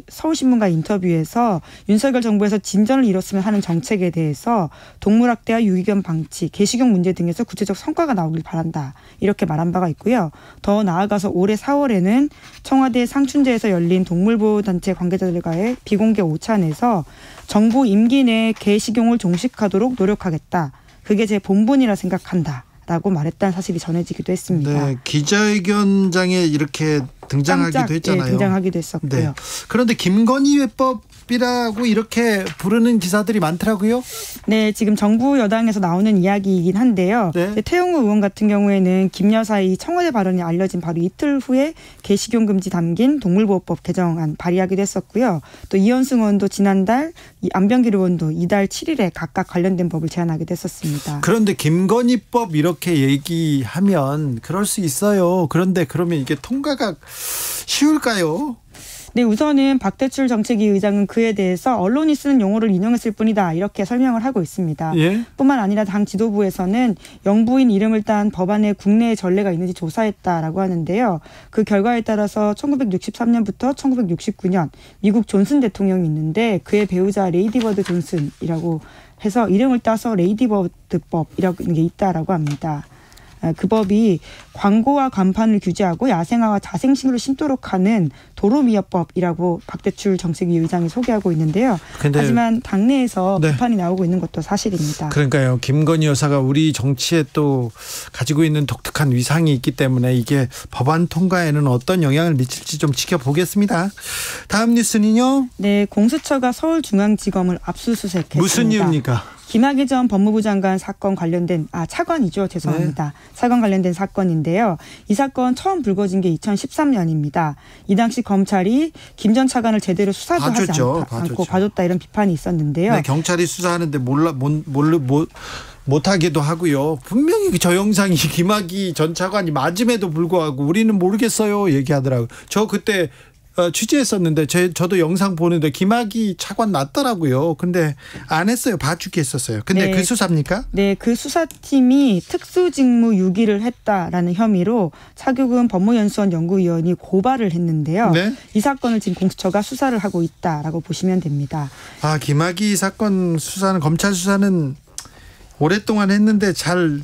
P: 서울신문과 인터뷰에서 윤석열 정부에서 진전을 이뤘으면 하는 정책에 대해서 동물학대와 유기견 방치, 게시경 문제 등에서 구체적 성과가 나오길 바란다 이렇게 말한 바가 있고요. 더 나아가서 올해 4월에는 청와대 상춘제에서 열린 동물보호단체 관계자들과의 비공개 오찬에서 정부 임기 내 게시경을 종식하도록 노력하겠다. 그게 제 본분이라 생각한다. 라고 말했다는 사실이 전해지기도 했습니다.
C: 네, 기자회견장에 이렇게 등장하기도 했잖아요.
P: 네, 등장하기도 했었고요.
C: 네. 그런데 김건희 외법이라고 이렇게 부르는 기사들이 많더라고요.
P: 네, 지금 정부 여당에서 나오는 이야기이긴 한데요. 네. 태영호 의원 같은 경우에는 김 여사의 청와대 발언이 알려진 바로 이틀 후에 게시경 금지 담긴 동물보호법 개정안 발의하기도 했었고요. 또 이현승 의원도 지난달, 안병길 의원도 이달 7일에 각각 관련된 법을 제안하기도 했었습니다.
C: 그런데 김건희법 이렇게 얘기하면 그럴 수 있어요. 그런데 그러면 이게 통과가 쉬울까요?
P: 네, 우선은 박대출 정책위 의장은 그에 대해서 언론이 쓰는 용어를 인용했을 뿐이다 이렇게 설명을 하고 있습니다. 예? 뿐만 아니라 당 지도부에서는 영부인 이름을 딴 법안에 국내에 전례가 있는지 조사했다라고 하는데요. 그 결과에 따라서 1963년부터 1969년 미국 존슨 대통령이 있는데 그의 배우자 레이디 버드 존슨이라고 해서 이름을 따서 레이디 버드법이라는 게 있다라고 합니다. 그 법이 광고와 간판을 규제하고 야생화와 자생식물을 심도록 하는 도로미화법이라고 박대출 정책위 의장이 소개하고 있는데요. 하지만 당내에서 비판이 나오고 있는 것도 사실입니다.
C: 그러니까요. 김건희 여사가 우리 정치에 또 가지고 있는 독특한 위상이 있기 때문에 이게 법안 통과에는 어떤 영향을 미칠지 좀 지켜보겠습니다. 다음 뉴스는요.
P: 네, 공수처가 서울중앙지검을 압수수색했습니다.
C: 무슨 이유입니까?
P: 김학의 전 법무부 장관 사건 관련된 차관이죠. 죄송합니다. 네. 차관 관련된 사건인데요. 이 사건 처음 불거진 게 2013년입니다. 이 당시 검찰이 김 전 차관을 제대로 수사도 하지 않고 봐줬다 이런 비판이 있었는데요.
C: 네, 경찰이 수사하는데 못하게도 하고요. 분명히 저 영상이 김학의 전 차관이 맞음에도 불구하고 우리는 모르겠어요 얘기하더라고요. 저 그때 취재했었는데 저도 영상 보는데 김학의 차관 맞더라고요. 근데 안 했어요. 봐주기 했었어요. 근데 그 수사입니까?
P: 네, 그 수사팀이 특수직무 유기를 했다라는 혐의로 차규근 법무연수원 연구위원이 고발을 했는데요. 네? 이 사건을 지금 공수처가 수사를 하고 있다라고 보시면 됩니다.
C: 김학의 사건 수사는 검찰 수사는 오랫동안 했는데 잘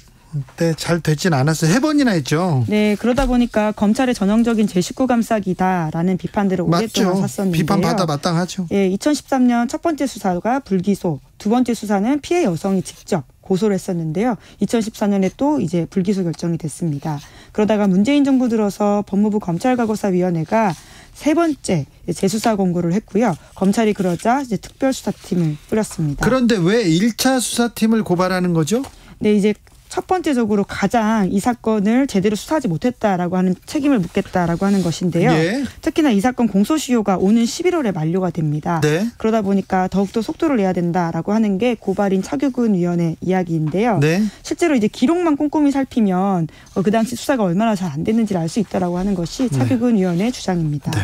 C: 되진 않았어요. 3번이나 했죠.
P: 네, 그러다 보니까 검찰의 전형적인 제19 감싸기다라는 비판들을 오랫동안 샀었는데요.
C: 비판받아 마땅하죠.
P: 예, 2013년 첫 번째 수사가 불기소, 두 번째 수사는 피해 여성이 직접 고소를 했었는데요. 2014년에 또 이제 불기소 결정이 됐습니다. 그러다가 문재인 정부 들어서 법무부 검찰과거사위원회가 세 번째 재수사 공고를 했고요. 검찰이 그러자 이제 특별수사팀을 꾸렸습니다.
C: 그런데 왜 1차 수사팀을 고발하는 거죠?
P: 네, 이제 첫 번째적으로 가장 이 사건을 제대로 수사하지 못했다라고 하는 책임을 묻겠다라고 하는 것인데요. 예. 특히나 이 사건 공소시효가 오는 11월에 만료가 됩니다. 네. 그러다 보니까 더욱더 속도를 내야 된다라고 하는 게 고발인 차규근 위원의 이야기인데요. 네. 실제로 이제 기록만 꼼꼼히 살피면 그 당시 수사가 얼마나 잘 안 됐는지를 알 수 있다라고 하는 것이 차규근 위원의 주장입니다. 네.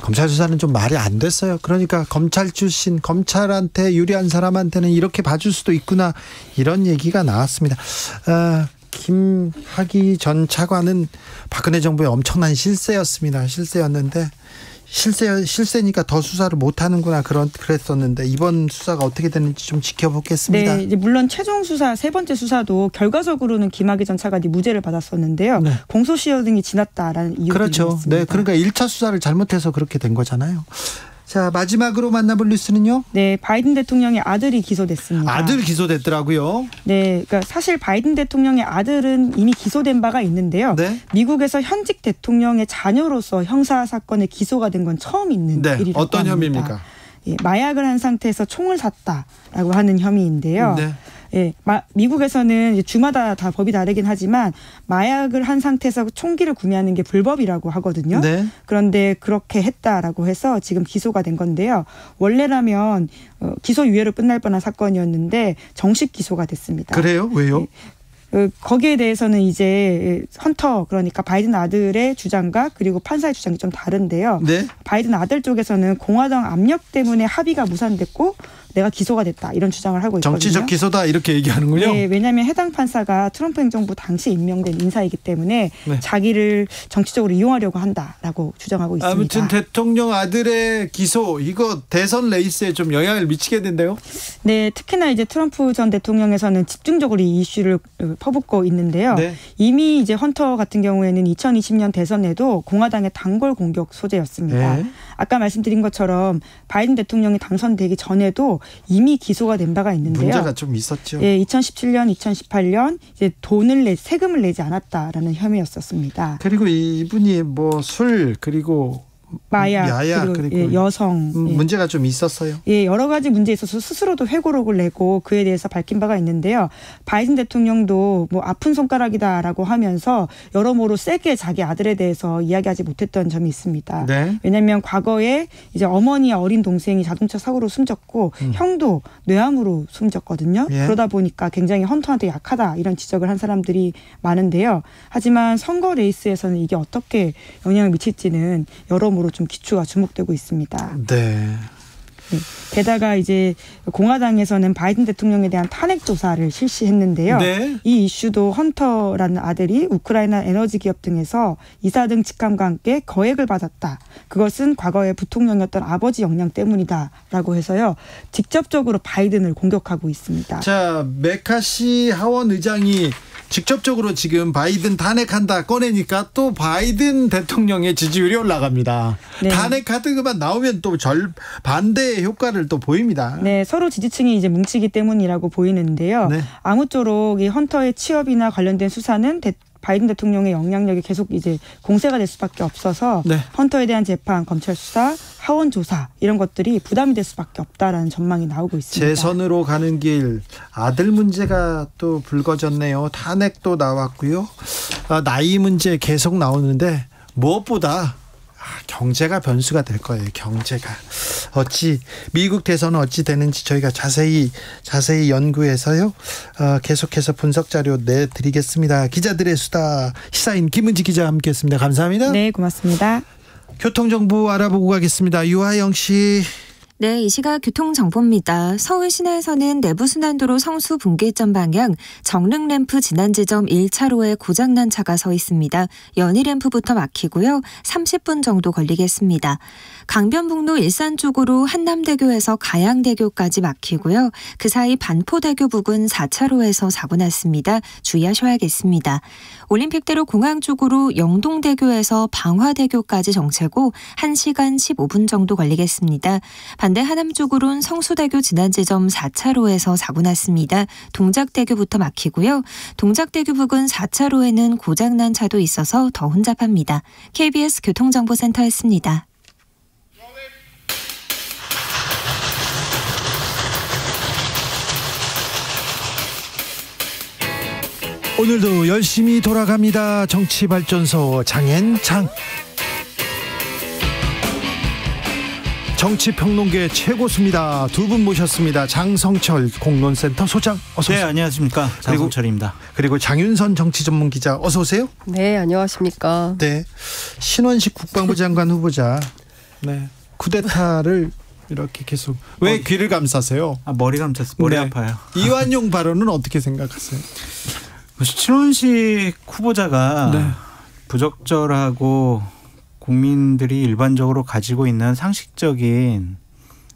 C: 검찰 수사는 좀 말이 안 됐어요. 그러니까 검찰 출신, 검찰한테 유리한 사람한테는 이렇게 봐줄 수도 있구나 이런 얘기가 나왔습니다. 김학의 전 차관은 박근혜 정부의 엄청난 실세였는데 실세니까 더 수사를 못하는구나 그랬었는데 이번 수사가 어떻게 되는지 좀 지켜보겠습니다.
P: 네, 이제 물론 최종 수사 세 번째 수사도 결과적으로는 김학의 전 차관이 무죄를 받았었는데요. 네. 공소시효 등이 지났다라는 이유가
C: 그렇죠. 있습니다. 네, 그러니까 1차 수사를 잘못해서 그렇게 된 거잖아요. 자, 마지막으로 만나볼 뉴스는요.
P: 네, 바이든 대통령의 아들이 기소됐습니다.
C: 아들 기소됐더라고요.
P: 네, 그러니까 사실 바이든 대통령의 아들은 이미 기소된 바가 있는데요. 네? 미국에서 현직 대통령의 자녀로서 형사 사건에 기소가 된 건 처음 있는 일이라고
C: 어떤
P: 합니다.
C: 혐의입니까?
P: 예, 마약을 한 상태에서 총을 샀다라고 하는 혐의인데요. 네. 예, 미국에서는 주마다 다 법이 다르긴 하지만 마약을 한 상태에서 총기를 구매하는 게 불법이라고 하거든요. 네. 그런데 그렇게 했다라고 해서 지금 기소가 된 건데요. 원래라면 기소유예로 끝날 뻔한 사건이었는데 정식 기소가 됐습니다.
C: 그래요? 왜요?
P: 거기에 대해서는 이제 헌터 그러니까 바이든 아들의 주장과 그리고 판사의 주장이 좀 다른데요.
C: 네.
P: 바이든 아들 쪽에서는 공화당 압력 때문에 합의가 무산됐고 내가 기소가 됐다 이런 주장을 하고 있거든요.
C: 정치적 기소다 이렇게 얘기하는군요.
P: 네, 왜냐하면 해당 판사가 트럼프 행정부 당시 임명된 인사이기 때문에
C: 네.
P: 자기를 정치적으로 이용하려고 한다라고 주장하고 있습니다.
C: 아무튼 대통령 아들의 기소 이거 대선 레이스에 좀 영향을 미치겠는데요.
P: 네, 특히나 이제 트럼프 전 대통령에서는 집중적으로 이 이슈를 퍼붓고 있는데요.
C: 네.
P: 이미 이제 헌터 같은 경우에는 2020년 대선에도 공화당의 단골 공격 소재였습니다.
C: 네.
P: 아까 말씀드린 것처럼 바이든 대통령이 당선되기 전에도 이미 기소가 된 바가 있는데요.
C: 문제가 좀 있었죠.
P: 예, 2017년, 2018년 이제 세금을 내지 않았다라는 혐의였었습니다.
C: 그리고 이분이 뭐 술 그리고
P: 마약 그리고 예, 여성
C: 문제가 좀 있었어요.
P: 예, 여러 가지 문제에 있어서 스스로도 회고록을 내고 그에 대해서 밝힌 바가 있는데요. 바이든 대통령도 뭐 아픈 손가락이다라고 하면서 여러모로 세게 자기 아들에 대해서 이야기하지 못했던 점이 있습니다.
C: 네.
P: 왜냐하면 과거에 이제 어머니와 어린 동생이 자동차 사고로 숨졌고 형도 뇌암으로 숨졌거든요.
C: 예.
P: 그러다 보니까 굉장히 헌터한테 약하다 이런 지적을 한 사람들이 많은데요. 하지만 선거 레이스에서는 이게 어떻게 영향을 미칠지는 여러모로 좀 기초가 주목되고 있습니다.
C: 네.
P: 네. 게다가 이제 공화당에서는 바이든 대통령에 대한 탄핵 조사를 실시했는데요.
C: 네.
P: 이 이슈도 헌터라는 아들이 우크라이나 에너지 기업 등에서 이사 등 직함과 함께 거액을 받았다. 그것은 과거의 부통령이었던 아버지 역량 때문이다라고 해서요. 직접적으로 바이든을 공격하고 있습니다.
C: 자, 메카시 하원 의장이 직접적으로 지금 바이든 탄핵한다 꺼내니까 또 바이든 대통령의 지지율이 올라갑니다.
P: 네.
C: 탄핵 카드만 나오면 또 반대의 효과를 또 보입니다.
P: 네, 서로 지지층이 이제 뭉치기 때문이라고 보이는데요.
C: 네.
P: 아무쪼록 이 헌터의 취업이나 관련된 수사는 바이든 대통령의 영향력이 계속 이제 공세가 될 수밖에 없어서
C: 네.
P: 헌터에 대한 재판, 검찰 수사, 하원 조사 이런 것들이 부담이 될 수밖에 없다라는 전망이 나오고 있습니다.
C: 재선으로 가는 길 아들 문제가 또 불거졌네요. 탄핵도 나왔고요. 나이 문제 계속 나오는데 무엇보다 경제가 변수가 될 거예요. 경제가 미국 대선은 어찌 되는지 저희가 자세히 연구해서요. 계속해서 분석 자료 내드리겠습니다. 기자들의 수다 시사인 김은지 기자와 함께했습니다. 감사합니다.
P: 네, 고맙습니다.
C: 교통정보 알아보고 가겠습니다. 유하영 씨.
F: 네, 이 시각 교통정보입니다. 서울 시내에서는 내부순환도로 성수 분기점 방향 정릉램프 지난 지점 1차로에 고장난 차가 서 있습니다. 연희램프부터 막히고요. 30분 정도 걸리겠습니다. 강변북로 일산 쪽으로 한남대교에서 가양대교까지 막히고요. 그 사이 반포대교 부근 4차로에서 사고 났습니다. 주의하셔야겠습니다. 올림픽대로 공항 쪽으로 영동대교에서 방화대교까지 정체고 1시간 15분 정도 걸리겠습니다. 반대 하남 쪽으로는 성수대교 지난 지점 4차로에서 사고 났습니다. 동작대교부터 막히고요. 동작대교 부근 4차로에는 고장난 차도 있어서 더 혼잡합니다. KBS 교통정보센터였습니다.
C: 오늘도 열심히 돌아갑니다. 정치발전소 장앤장. 정치평론계 최고수입니다. 두 분 모셨습니다. 장성철 공론센터 소장 어서 오세요.
Q: 네, 안녕하십니까. 장성철입니다.
C: 그리고 장윤선 정치전문기자 어서 오세요.
R: 네, 안녕하십니까.
C: 네, 신원식 국방부 장관 후보자. 네, 쿠데타를 이렇게 계속 왜 귀를 감싸세요?
Q: 머리 감쌌어요. 머리 아파요.
C: 이완용 발언은 어떻게 생각하세요?
Q: 신원식 후보자가
C: 네.
Q: 부적절하고 국민들이 일반적으로 가지고 있는 상식적인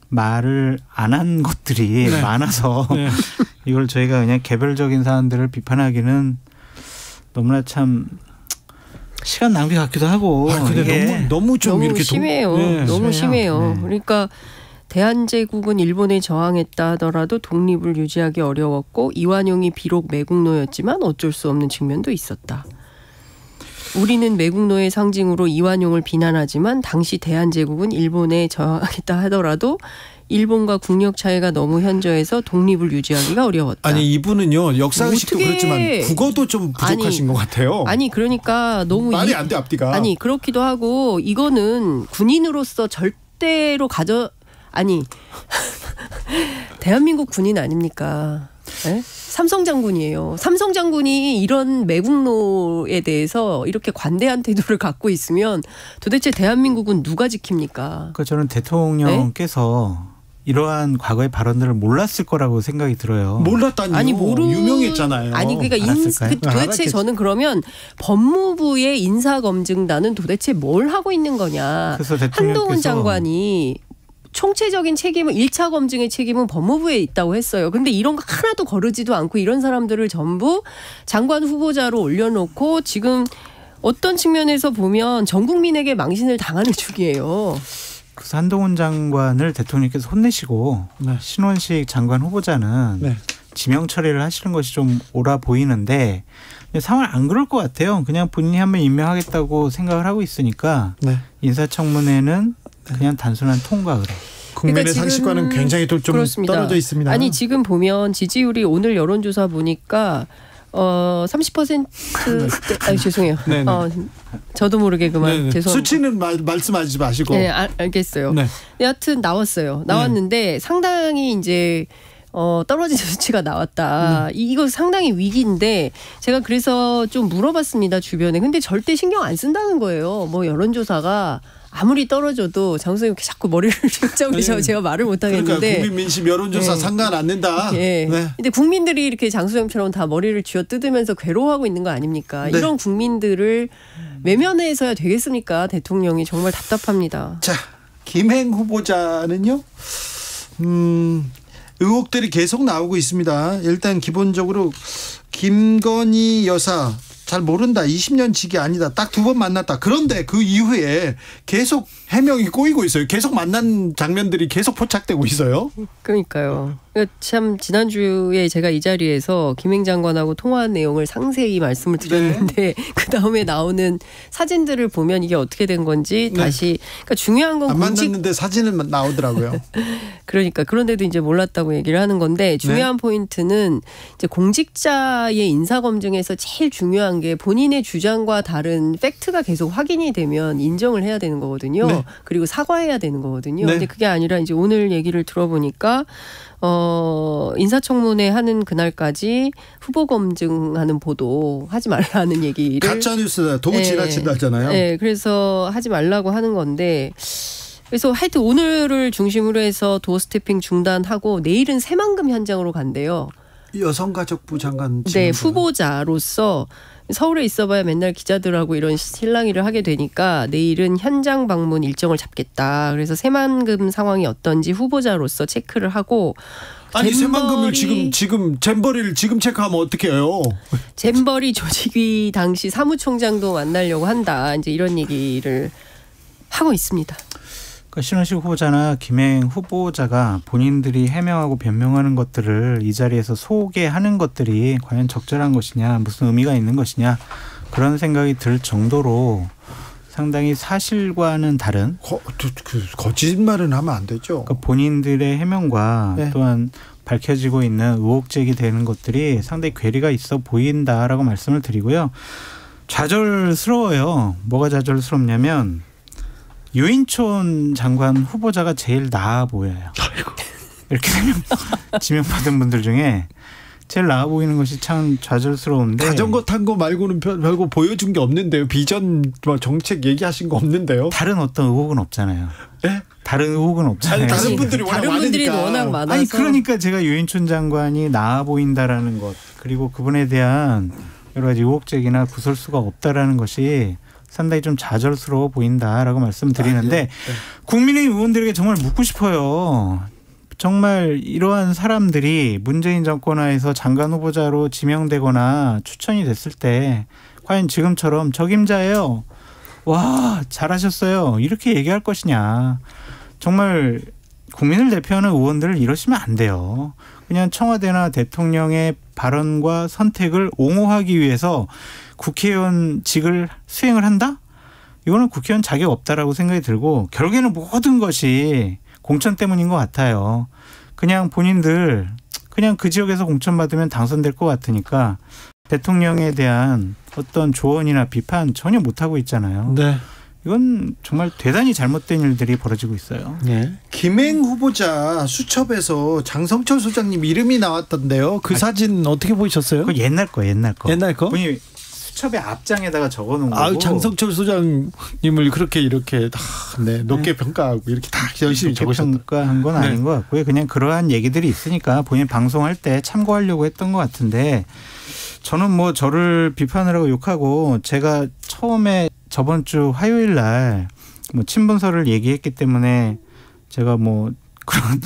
Q: 말을 안 한 것들이
C: 네.
Q: 많아서
C: 네.
Q: 이걸 저희가 그냥 개별적인 사안들을 비판하기는 너무나 참 시간 낭비 같기도 하고.
C: 근데 너무 좀 이렇게
R: 심해요.
C: 네.
R: 너무 심해요.
Q: 네.
R: 그러니까 대한제국은 일본에 저항했다 하더라도 독립을 유지하기 어려웠고 이완용이 비록 매국노였지만 어쩔 수 없는 측면도 있었다. 우리는 매국노의 상징으로 이완용을 비난하지만 당시 대한제국은 일본에 저항했다 하더라도 일본과 국력 차이가 너무 현저해서 독립을 유지하기가 어려웠다.
C: 아니 이분은요 역사의식도 그렇지만 국어도 좀 부족하신 것 같아요.
R: 아니 그러니까 너무
C: 말이 안 돼 앞뒤가.
R: 아니 그렇기도 하고 이거는 군인으로서 절대로 대한민국 군인 아닙니까? 네? 삼성 장군이에요. 삼성 장군이 이런 매국노에 대해서 이렇게 관대한 태도를 갖고 있으면 도대체 대한민국은 누가 지킵니까?
Q: 그러니까 저는 대통령께서 네? 이러한 과거의 발언들을 몰랐을 거라고 생각이 들어요.
C: 몰랐다니요.
R: 아니
C: 유명했잖아요.
R: 아니 그러니까 도대체 저는 그러면 법무부의 인사검증단은 도대체 뭘 하고 있는 거냐.
Q: 그래서
R: 한동훈 장관이 총체적인 책임은 1차 검증의 책임은 법무부에 있다고 했어요. 그런데 이런 거 하나도 거르지도 않고 이런 사람들을 전부 장관 후보자로 올려놓고 지금 어떤 측면에서 보면 전 국민에게 망신을 당하는 중이에요.
Q: 그래서 한동훈 장관을 대통령께서 혼내시고 네. 신원식 장관 후보자는 네. 지명 처리를 하시는 것이 좀 옳아 보이는데 상황 안 그럴 것 같아요. 그냥 본인이 한번 임명하겠다고 생각을 하고 있으니까 네. 인사청문회는 그냥 단순한 통과 의뢰.
C: 국민의 그러니까 상식과는 굉장히 좀 떨어져 있습니다.
R: 아니 지금 보면 지지율이 오늘 여론조사 보니까 30% 아니 죄송해요. 저도 모르게 그만 죄송합니다.
C: 수치는 말씀하지 마시고.
R: 네, 알겠어요. 네. 여하튼 나왔어요. 나왔는데 상당히 이제 떨어진 수치가 나왔다. 이거 상당히 위기인데 제가 그래서 좀 물어봤습니다 주변에. 근데 절대 신경 안 쓴다는 거예요. 뭐 여론조사가 아무리 떨어져도 장 선생님 자꾸 머리를 휘잡고 제가 말을 못 하겠는데.
C: 그러니까 국민 민심 여론조사
R: 네.
C: 상관 안 낸다.
R: 네. 네. 근데 국민들이 이렇게 장 선생님처럼 다 머리를 쥐어 뜯으면서 괴로워하고 있는 거 아닙니까? 네. 이런 국민들을 외면해서야 되겠습니까? 대통령이 정말 답답합니다.
C: 자, 김행 후보자는요. 의혹들이 계속 나오고 있습니다. 일단 기본적으로 김건희 여사 잘 모른다. 20년 직이 아니다. 딱 2번 만났다. 그런데 그 이후에 계속 해명이 꼬이고 있어요. 계속 만난 장면들이 계속 포착되고 있어요.
R: 그러니까요. 참 지난주에 제가 이 자리에서 김행 장관하고 통화한 내용을 상세히 말씀을 드렸는데 네. 그다음에 나오는 사진들을 보면 이게 어떻게 된 건지 네. 다시 그러니까 중요한 건
C: 안 만났는데 사진은 나오더라고요.
R: 그러니까 그런데도 이제 몰랐다고 얘기를 하는 건데 중요한 네. 포인트는 이제 공직자의 인사 검증에서 제일 중요한 게 본인의 주장과 다른 팩트가 계속 확인이 되면 인정을 해야 되는 거거든요. 네. 그리고 사과해야 되는 거거든요.
C: 네.
R: 근데 그게 아니라 이제 오늘 얘기를 들어보니까 인사청문회 하는 그날까지 후보 검증하는 보도 하지 말라는 얘기를
C: 가짜 뉴스다. 도구 지나친다잖아요.
R: 네, 그래서 하지 말라고 하는 건데 그래서 하여튼 오늘을 중심으로 해서 도어 스태핑 중단하고 내일은 새만금 현장으로 간대요.
C: 여성가족부 장관
R: 네, 후보자로서 서울에 있어봐야 맨날 기자들하고 이런 실랑이를 하게 되니까 내일은 현장 방문 일정을 잡겠다. 그래서 새만금 상황이 어떤지 후보자로서 체크를 하고
C: 아니 새만금을 지금 잼버리를 지금 체크하면 어떻게 해요?
R: 잼버리 조직위 당시 사무총장도 만나려고 한다. 이제 이런 얘기를 하고 있습니다.
Q: 그러니까 신원식 후보자나 김행 후보자가 본인들이 해명하고 변명하는 것들을 이 자리에서 소개하는 것들이 과연 적절한 것이냐, 무슨 의미가 있는 것이냐 그런 생각이 들 정도로 상당히 사실과는 다른
C: 거짓말은 하면 안 되죠.
Q: 그러니까 본인들의 해명과 네. 또한 밝혀지고 있는 의혹 제기되는 것들이 상당히 괴리가 있어 보인다라고 말씀을 드리고요. 좌절스러워요. 뭐가 좌절스럽냐면 유인촌 장관 후보자가 제일 나아 보여요. 아이고. 이렇게 지명받은 분들 중에 제일 나아 보이는 것이 참 좌절스러운데.
C: 자전거 탄 거 말고는 별거 보여준 게 없는데요. 비전 정책 얘기하신 거 없는데요.
Q: 다른 어떤 의혹은 없잖아요.
C: 네?
Q: 다른 의혹은 없잖아요.
C: 아니, 다른 분들이
R: 워낙 많아서.
Q: 아니 그러니까 제가 유인촌 장관이 나아 보인다라는 것 그리고 그분에 대한 여러 가지 의혹 제기나 구설수가 없다라는 것이 상당히 좀 좌절스러워 보인다라고 말씀드리는데 네. 국민의힘 의원들에게 정말 묻고 싶어요. 정말 이러한 사람들이 문재인 정권 하에서 장관 후보자로 지명되거나 추천이 됐을 때 과연 지금처럼 적임자예요. 와 잘하셨어요. 이렇게 얘기할 것이냐. 정말 국민을 대표하는 의원들을 이러시면 안 돼요. 그냥 청와대나 대통령의 발언과 선택을 옹호하기 위해서 국회의원직을 수행을 한다? 이거는 국회의원 자격 없다라고 생각이 들고 결국에는 모든 것이 공천 때문인 것 같아요. 그냥 본인들 그냥 그 지역에서 공천 받으면 당선될 것 같으니까 대통령에 대한 어떤 조언이나 비판 전혀 못하고 있잖아요.
C: 네.
Q: 이건 정말 대단히 잘못된 일들이 벌어지고 있어요.
C: 네. 김행 후보자 수첩에서 장성철 소장님 이름이 나왔던데요. 그 사진 어떻게 보셨어요?
Q: 그 옛날 거.
C: 옛날 거?
Q: 본인이 수첩의 앞장에다가 적어놓은 거고.
C: 아, 장성철 소장님을 그렇게 이렇게 다 높게 평가하고 이렇게 다 열심히 적으셨다.
Q: 평가한 건 아닌 것 같고요. 그냥 그러한 얘기들이 있으니까 본인 방송할 때 참고하려고 했던 것 같은데 저는 뭐 저를 비판을 하고 욕하고 제가 처음에 저번 주 화요일 날 뭐 친분설을 얘기했기 때문에 제가 뭐 그런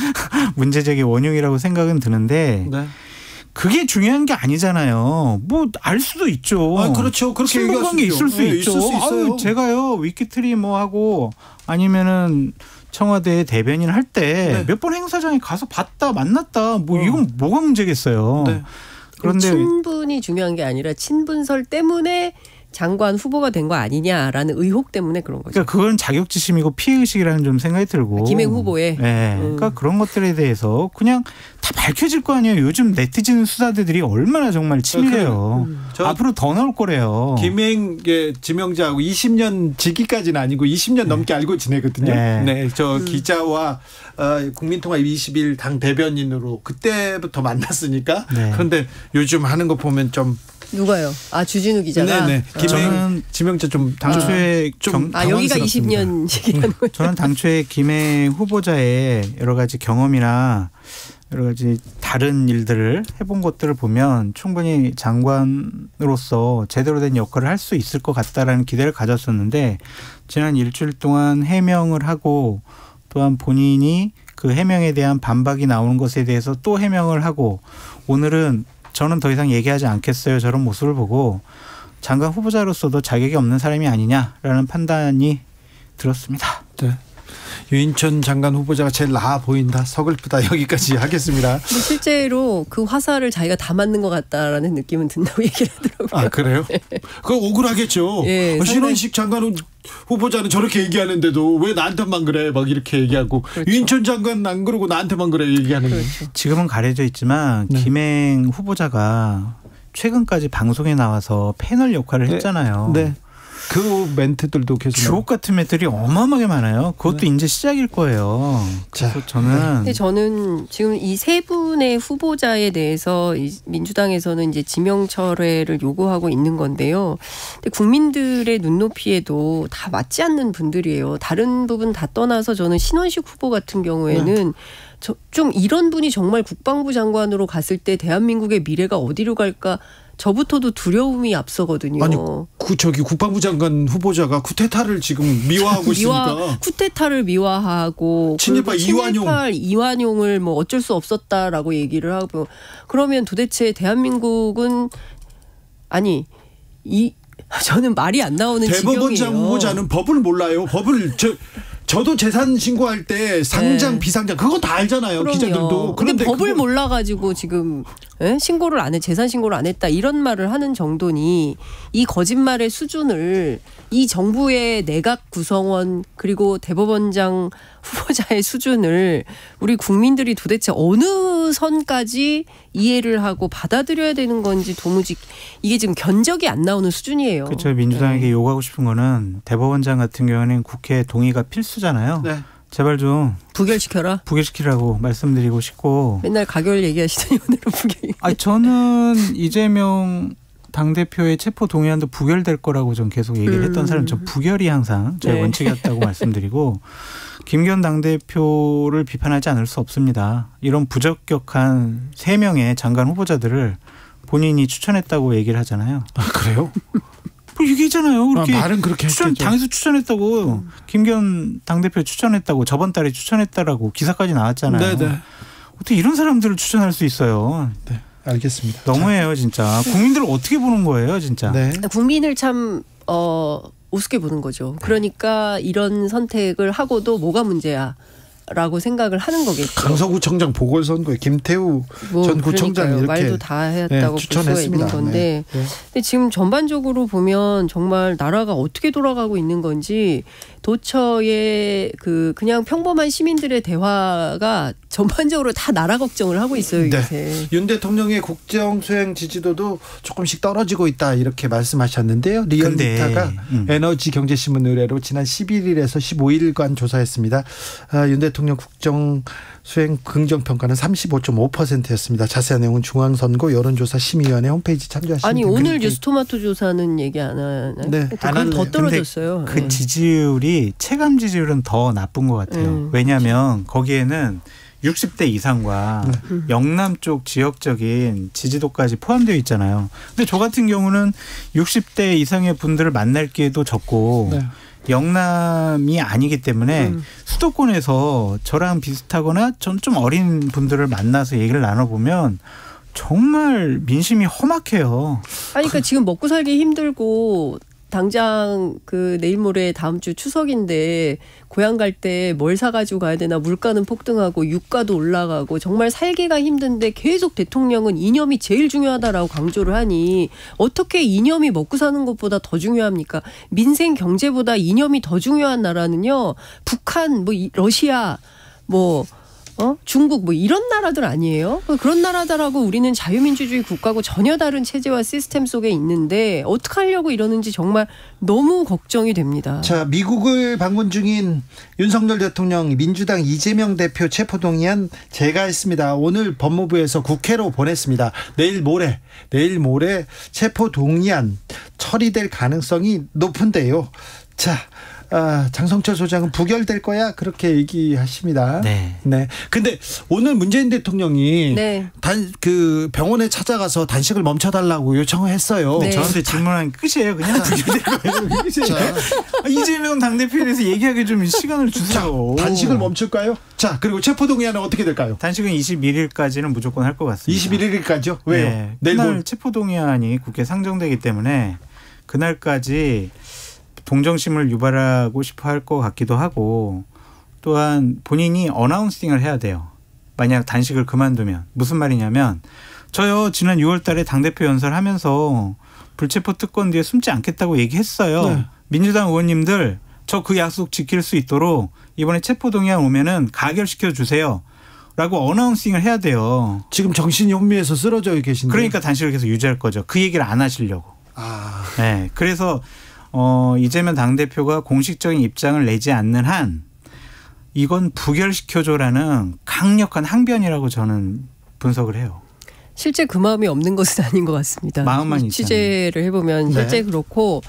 Q: 문제제기 원흉이라고 생각은 드는데 그게 중요한 게 아니잖아요. 뭐 알 수도 있죠.
C: 아, 그렇죠. 그렇게
Q: 친분관계 있을 수 있죠.
C: 있을 수 있어요.
Q: 제가요 위키트리 뭐 하고 아니면은 청와대 대변인 할 때 몇 번 행사장에 가서 봤다 만났다 뭐 이건 뭐가 문제겠어요.
R: 그런데 친분이 중요한 게 아니라 친분설 때문에 장관 후보가 된 거 아니냐라는 의혹 때문에 그런 거죠.
Q: 그러니까 그건 자격지심이고 피해의식이라는 좀 생각이 들고.
R: 김행 후보의.
Q: 네. 그러니까 그런 것들에 대해서 그냥 다 밝혀질 거 아니에요. 요즘 네티즌 수사대들이 얼마나 정말 치밀해요. 앞으로 더 나올 거래요.
C: 김행의 지명자하고 20년 지기까지는 아니고 20년 넘게 알고 지내거든요. 네. 저 기자와 국민통합 21 당 대변인으로 그때부터 만났으니까. 그런데 요즘 하는 거 보면 좀
R: 누가요? 아, 주진우 기자가?
C: 네네. 김행 지명자 좀
Q: 당초에
R: 여기가 20년 지기라는 거죠.
Q: 저는 당초에 김행 후보자의 여러 가지 경험이나 여러 가지 다른 일들을 해본 것들을 보면 충분히 장관으로서 제대로 된 역할을 할 수 있을 것 같다라는 기대를 가졌었는데 지난 일주일 동안 해명을 하고 또한 본인이 그 해명에 대한 반박이 나오는 것에 대해서 또 해명을 하고 오늘은 저는 더 이상 얘기하지 않겠어요. 저런 모습을 보고 장관 후보자로서도 자격이 없는 사람이 아니냐라는 판단이 들었습니다.
C: 네. 유인천 장관 후보자가 제일 나아 보인다. 서글프다. 여기까지 하겠습니다.
R: 실제로 그 화살을 자기가 다 맞는 것 같다라는 느낌은 든다고 얘기를 하더라고요.
C: 아, 그래요? 그거 억울하겠죠. 신원식 장관 후보자는 저렇게 얘기하는데도 왜 나한테만 그래 막 이렇게 얘기하고 유인천 장관 안 그러고 나한테만 그래 얘기하는
Q: 지금은 가려져 있지만 김행 후보자가 최근까지 방송에 나와서 패널 역할을 했잖아요.
C: 네. 그 멘트들도 계속
Q: 주옥 같은 멘트들이 어마어마하게 많아요. 그것도 이제 시작일 거예요. 그래서
R: 근데 저는 지금 이 세 분의 후보자에 대해서 민주당에서는 이제 지명 철회를 요구하고 있는 건데요. 근데 국민들의 눈높이에도 다 맞지 않는 분들이에요. 다른 부분 다 떠나서 저는 신원식 후보 같은 경우에는 좀 이런 분이 정말 국방부 장관으로 갔을 때 대한민국의 미래가 어디로 갈까 저부터도 두려움이 앞서거든요.
C: 아니, 국방부 장관 후보자가 쿠데타를 지금 미화하고 있으니까.
R: 쿠데타를 미화하고
C: 친일파
R: 이완용을 뭐 어쩔 수 없었다라고 얘기를 하고 그러면 도대체 대한민국은 저는 말이 안 나오는
C: 대법원장
R: 지경이에요.
C: 후보자는 법을 몰라요. 법을 저도 재산 신고할 때 상장 비상장 그거 다 알잖아요.
R: 그럼요.
C: 기자들도.
R: 그런데 법을 몰라가지고 지금 신고를 안 해 재산 신고를 안 했다 이런 말을 하는 정도니 이 거짓말의 수준을 이 정부의 내각 구성원 그리고 대법원장 후보자의 수준을 우리 국민들이 도대체 어느 선까지 이해를 하고 받아들여야 되는 건지 도무지 이게 지금 견적이 안 나오는 수준이에요.
Q: 그렇죠. 민주당에게 요구하고 싶은 거는 대법원장 같은 경우는 국회 동의가 필수잖아요.
C: 네.
Q: 제발 좀
R: 부결시키라고
Q: 말씀드리고 싶고
R: 맨날 가결 얘기하시더니 오늘은 부결.
Q: 저는 이재명 당대표의 체포 동의안도 부결될 거라고 좀 계속 얘기를 했던 사람 전 부결이 항상 제 원칙이었다고 말씀드리고 김기현 당대표를 비판하지 않을 수 없습니다. 이런 부적격한 3명의 장관 후보자들을 본인이 추천했다고 얘기를 하잖아요.
C: 아, 그래요?
Q: 뭐 얘기잖아요. 그렇게
C: 말은 그렇게 했겠죠.
Q: 당에서 추천했다고 김기현 당대표 추천했다고 저번 달에 추천했다라고 기사까지 나왔잖아요.
C: 네네.
Q: 어떻게 이런 사람들을 추천할 수 있어요?
C: 네, 알겠습니다.
Q: 너무해요, 진짜. 국민들을 어떻게 보는 거예요, 진짜?
C: 네.
R: 국민을 참 우습게 보는 거죠. 그러니까 이런 선택을 하고도 뭐가 문제야? 라고 생각을 하는 거겠죠.
C: 강서구청장 보궐선거에 김태우 전 구청장이 이렇게
R: 말도 다 했다고 볼 수가 있는 건데 근데 지금 전반적으로 보면 정말 나라가 어떻게 돌아가고 있는 건지 도처의 그냥 평범한 시민들의 대화가 전반적으로 다 나라 걱정을 하고 있어요. 요새.
C: 윤 대통령의 국정 수행 지지도도 조금씩 떨어지고 있다 이렇게 말씀하셨는데요. 리얼미터가 에너지경제신문 의뢰로 지난 11일에서 15일간 조사했습니다. 윤 대통령 국정 수행 긍정평가는 35.5%였습니다. 자세한 내용은 중앙선거 여론조사 심의위원회 홈페이지 참조하시면
R: 됩니다. 아니 오늘 뉴스토마토 조사는 얘기 안 하나요?
C: 네.
R: 그건 더 떨어졌어요.
Q: 그 지지율이 체감 지지율은 더 나쁜 것 같아요. 왜냐하면 거기에는 60대 이상과 영남 쪽 지역적인 지지도까지 포함되어 있잖아요. 근데 저 같은 경우는 60대 이상의 분들을 만날 기회도 적고 영남이 아니기 때문에 수도권에서 저랑 비슷하거나 좀 어린 분들을 만나서 얘기를 나눠보면 정말 민심이 험악해요.
R: 아니 그러니까 지금 먹고 살기 힘들고 당장 내일 모레 다음 주 추석인데 고향 갈 때 뭘 사가지고 가야 되나 물가는 폭등하고 유가도 올라가고 정말 살기가 힘든데 계속 대통령은 이념이 제일 중요하다라고 강조를 하니 어떻게 이념이 먹고 사는 것보다 더 중요합니까? 민생 경제보다 이념이 더 중요한 나라는요. 북한, 러시아, 중국 이런 나라들 아니에요? 그런 나라들하고 우리는 자유민주주의 국가고 전혀 다른 체제와 시스템 속에 있는데 어떻게 하려고 이러는지 정말 너무 걱정이 됩니다.
C: 자, 미국을 방문 중인 윤석열 대통령 민주당 이재명 대표 체포동의안 제가했습니다. 오늘 법무부에서 국회로 보냈습니다. 내일 모레 체포동의안 처리될 가능성이 높은데요. 자, 장성철 소장은 부결될 거야 그렇게 얘기하십니다.
Q: 네.
C: 근데 오늘 문재인 대통령이 병원에 찾아가서 단식을 멈춰달라고 요청을 했어요.
Q: 저한테 질문한 끝이에요. 그냥 부결될 거예요. 이재명 당대표에 대해서 얘기하기 좀 시간을 주세요.
C: 자, 단식을 멈출까요? 자, 그리고 체포동의안은 어떻게 될까요?
Q: 단식은 21일까지는 무조건 할 것 같습니다.
C: 21일까지요? 왜요?
Q: 네. 그날 체포동의안이 국회에 상정되기 때문에 그날까지 동정심을 유발하고 싶어 할 것 같기도 하고 또한 본인이 어나운싱을 해야 돼요. 만약 단식을 그만두면. 무슨 말이냐면 저요 지난 6월 달에 당대표 연설하면서 불체포 특권 뒤에 숨지 않겠다고 얘기했어요. 민주당 의원님들 저 그 약속 지킬 수 있도록 이번에 체포동의안 오면은 가결시켜 주세요. 라고 어나운싱을 해야 돼요.
C: 지금 정신이 혼미해서 쓰러져 계신데.
Q: 그러니까 단식을 계속 유지할 거죠. 그 얘기를 안 하시려고. 네. 그래서 이재명 당대표가 공식적인 입장을 내지 않는 한 이건 부결시켜줘라는 강력한 항변이라고 저는 분석을 해요.
R: 실제 그 마음이 없는 것은 아닌 것 같습니다.
Q: 마음만
R: 취재를 해보면 실제 그렇고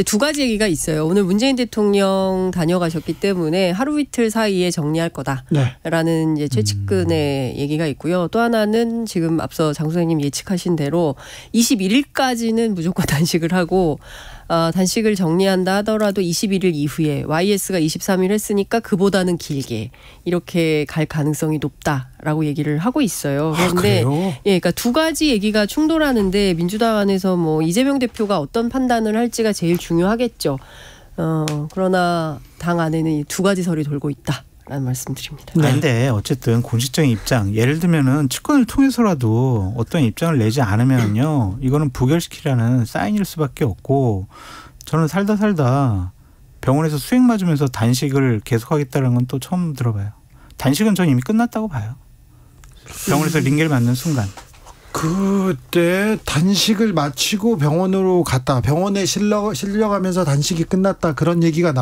R: 두 가지 얘기가 있어요. 오늘 문재인 대통령 다녀가셨기 때문에 하루 이틀 사이에 정리할 거다라는 이제 최측근의 얘기가 있고요. 또 하나는 지금 앞서 장 소장님 예측하신 대로 21일까지는 무조건 단식을 하고 단식을 정리한다 하더라도 21일 이후에 YS가 23일 했으니까 그보다는 길게 이렇게 갈 가능성이 높다라고 얘기를 하고 있어요. 그런데 그러니까 두 가지 얘기가 충돌하는데 민주당 안에서 이재명 대표가 어떤 판단을 할지가 제일 중요하겠죠. 그러나 당 안에는 이 두 가지 설이 돌고 있다. 라는 말씀드립니다.
Q: 그런데 어쨌든 공식적인 입장 예를 들면은 측근을 통해서라도 어떤 입장을 내지 않으면요 이거는 부결시키라는 사인일 수밖에 없고 저는 살다 병원에서 수액 맞으면서 단식을 계속하겠다는 건 또 처음 들어봐요. 단식은 전 이미 끝났다고 봐요. 병원에서 링겔 맞는 순간.
C: 그때 단식을 마치고 병원으로 갔다. 병원에 실려가면서 단식이 끝났다. 그런 얘기가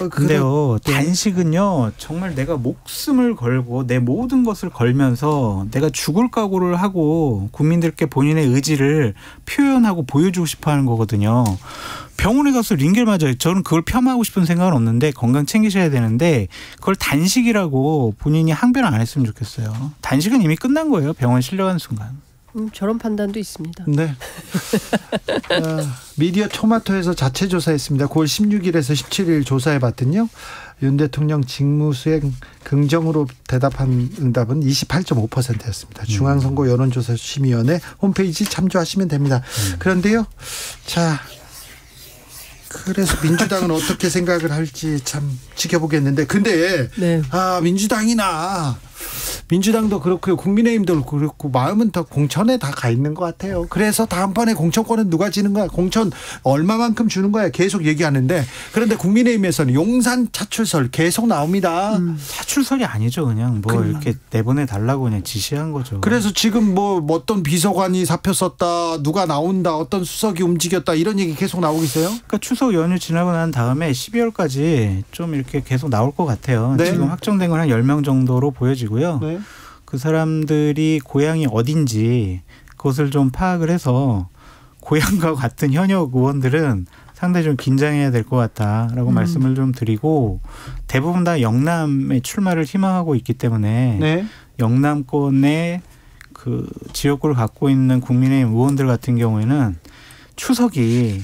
Q: 근데요. 단식은요. 정말 내가 목숨을 걸고 내 모든 것을 걸면서 내가 죽을 각오를 하고 국민들께 본인의 의지를 표현하고 보여주고 싶어하는 거거든요. 병원에 가서 링겔 맞아요. 저는 그걸 폄하하고 싶은 생각은 없는데 건강 챙기셔야 되는데 그걸 단식이라고 본인이 항변 안 했으면 좋겠어요. 단식은 이미 끝난 거예요. 병원 실려간 순간.
R: 저런 판단도 있습니다.
C: 네. 미디어 토마토에서 자체 조사했습니다. 9월 16일에서 17일 조사해봤더니요. 윤 대통령 직무수행 긍정으로 대답한 응답은 28.5%였습니다. 중앙선거 여론조사 심의위원회 홈페이지 참조하시면 됩니다. 그런데요. 자, 그래서 민주당은 어떻게 생각을 할지 참 지켜보겠는데, 근데 네. 민주당도 그렇고요, 국민의힘도 그렇고 마음은 더 공천에 다 가 있는 것 같아요. 그래서 다음번에 공천권은 누가 지는 거야, 공천 얼마만큼 주는 거야 계속 얘기하는데, 그런데 국민의힘에서는 용산 차출설 계속 나옵니다.
Q: 차출설이 아니죠. 그냥 이렇게 내보내달라고 그냥 지시한 거죠.
C: 그래서 지금 어떤 비서관이 사표 썼다, 누가 나온다, 어떤 수석이 움직였다, 이런 얘기 계속 나오고 있어요.
Q: 그러니까 추석 연휴 지나고 난 다음에 12월까지 좀 이렇게 계속 나올 것 같아요. 네. 지금 확정된 건 한 10명 정도로 보여지고요. 네. 그 사람들이 고향이 어딘지 그것을 좀 파악을 해서 고향과 같은 현역 의원들은 상당히 좀 긴장해야 될 것 같다라고 말씀을 좀 드리고, 대부분 다 영남에 출마를 희망하고 있기 때문에 네. 영남권의 그 지역구를 갖고 있는 국민의힘 의원들 같은 경우에는 추석이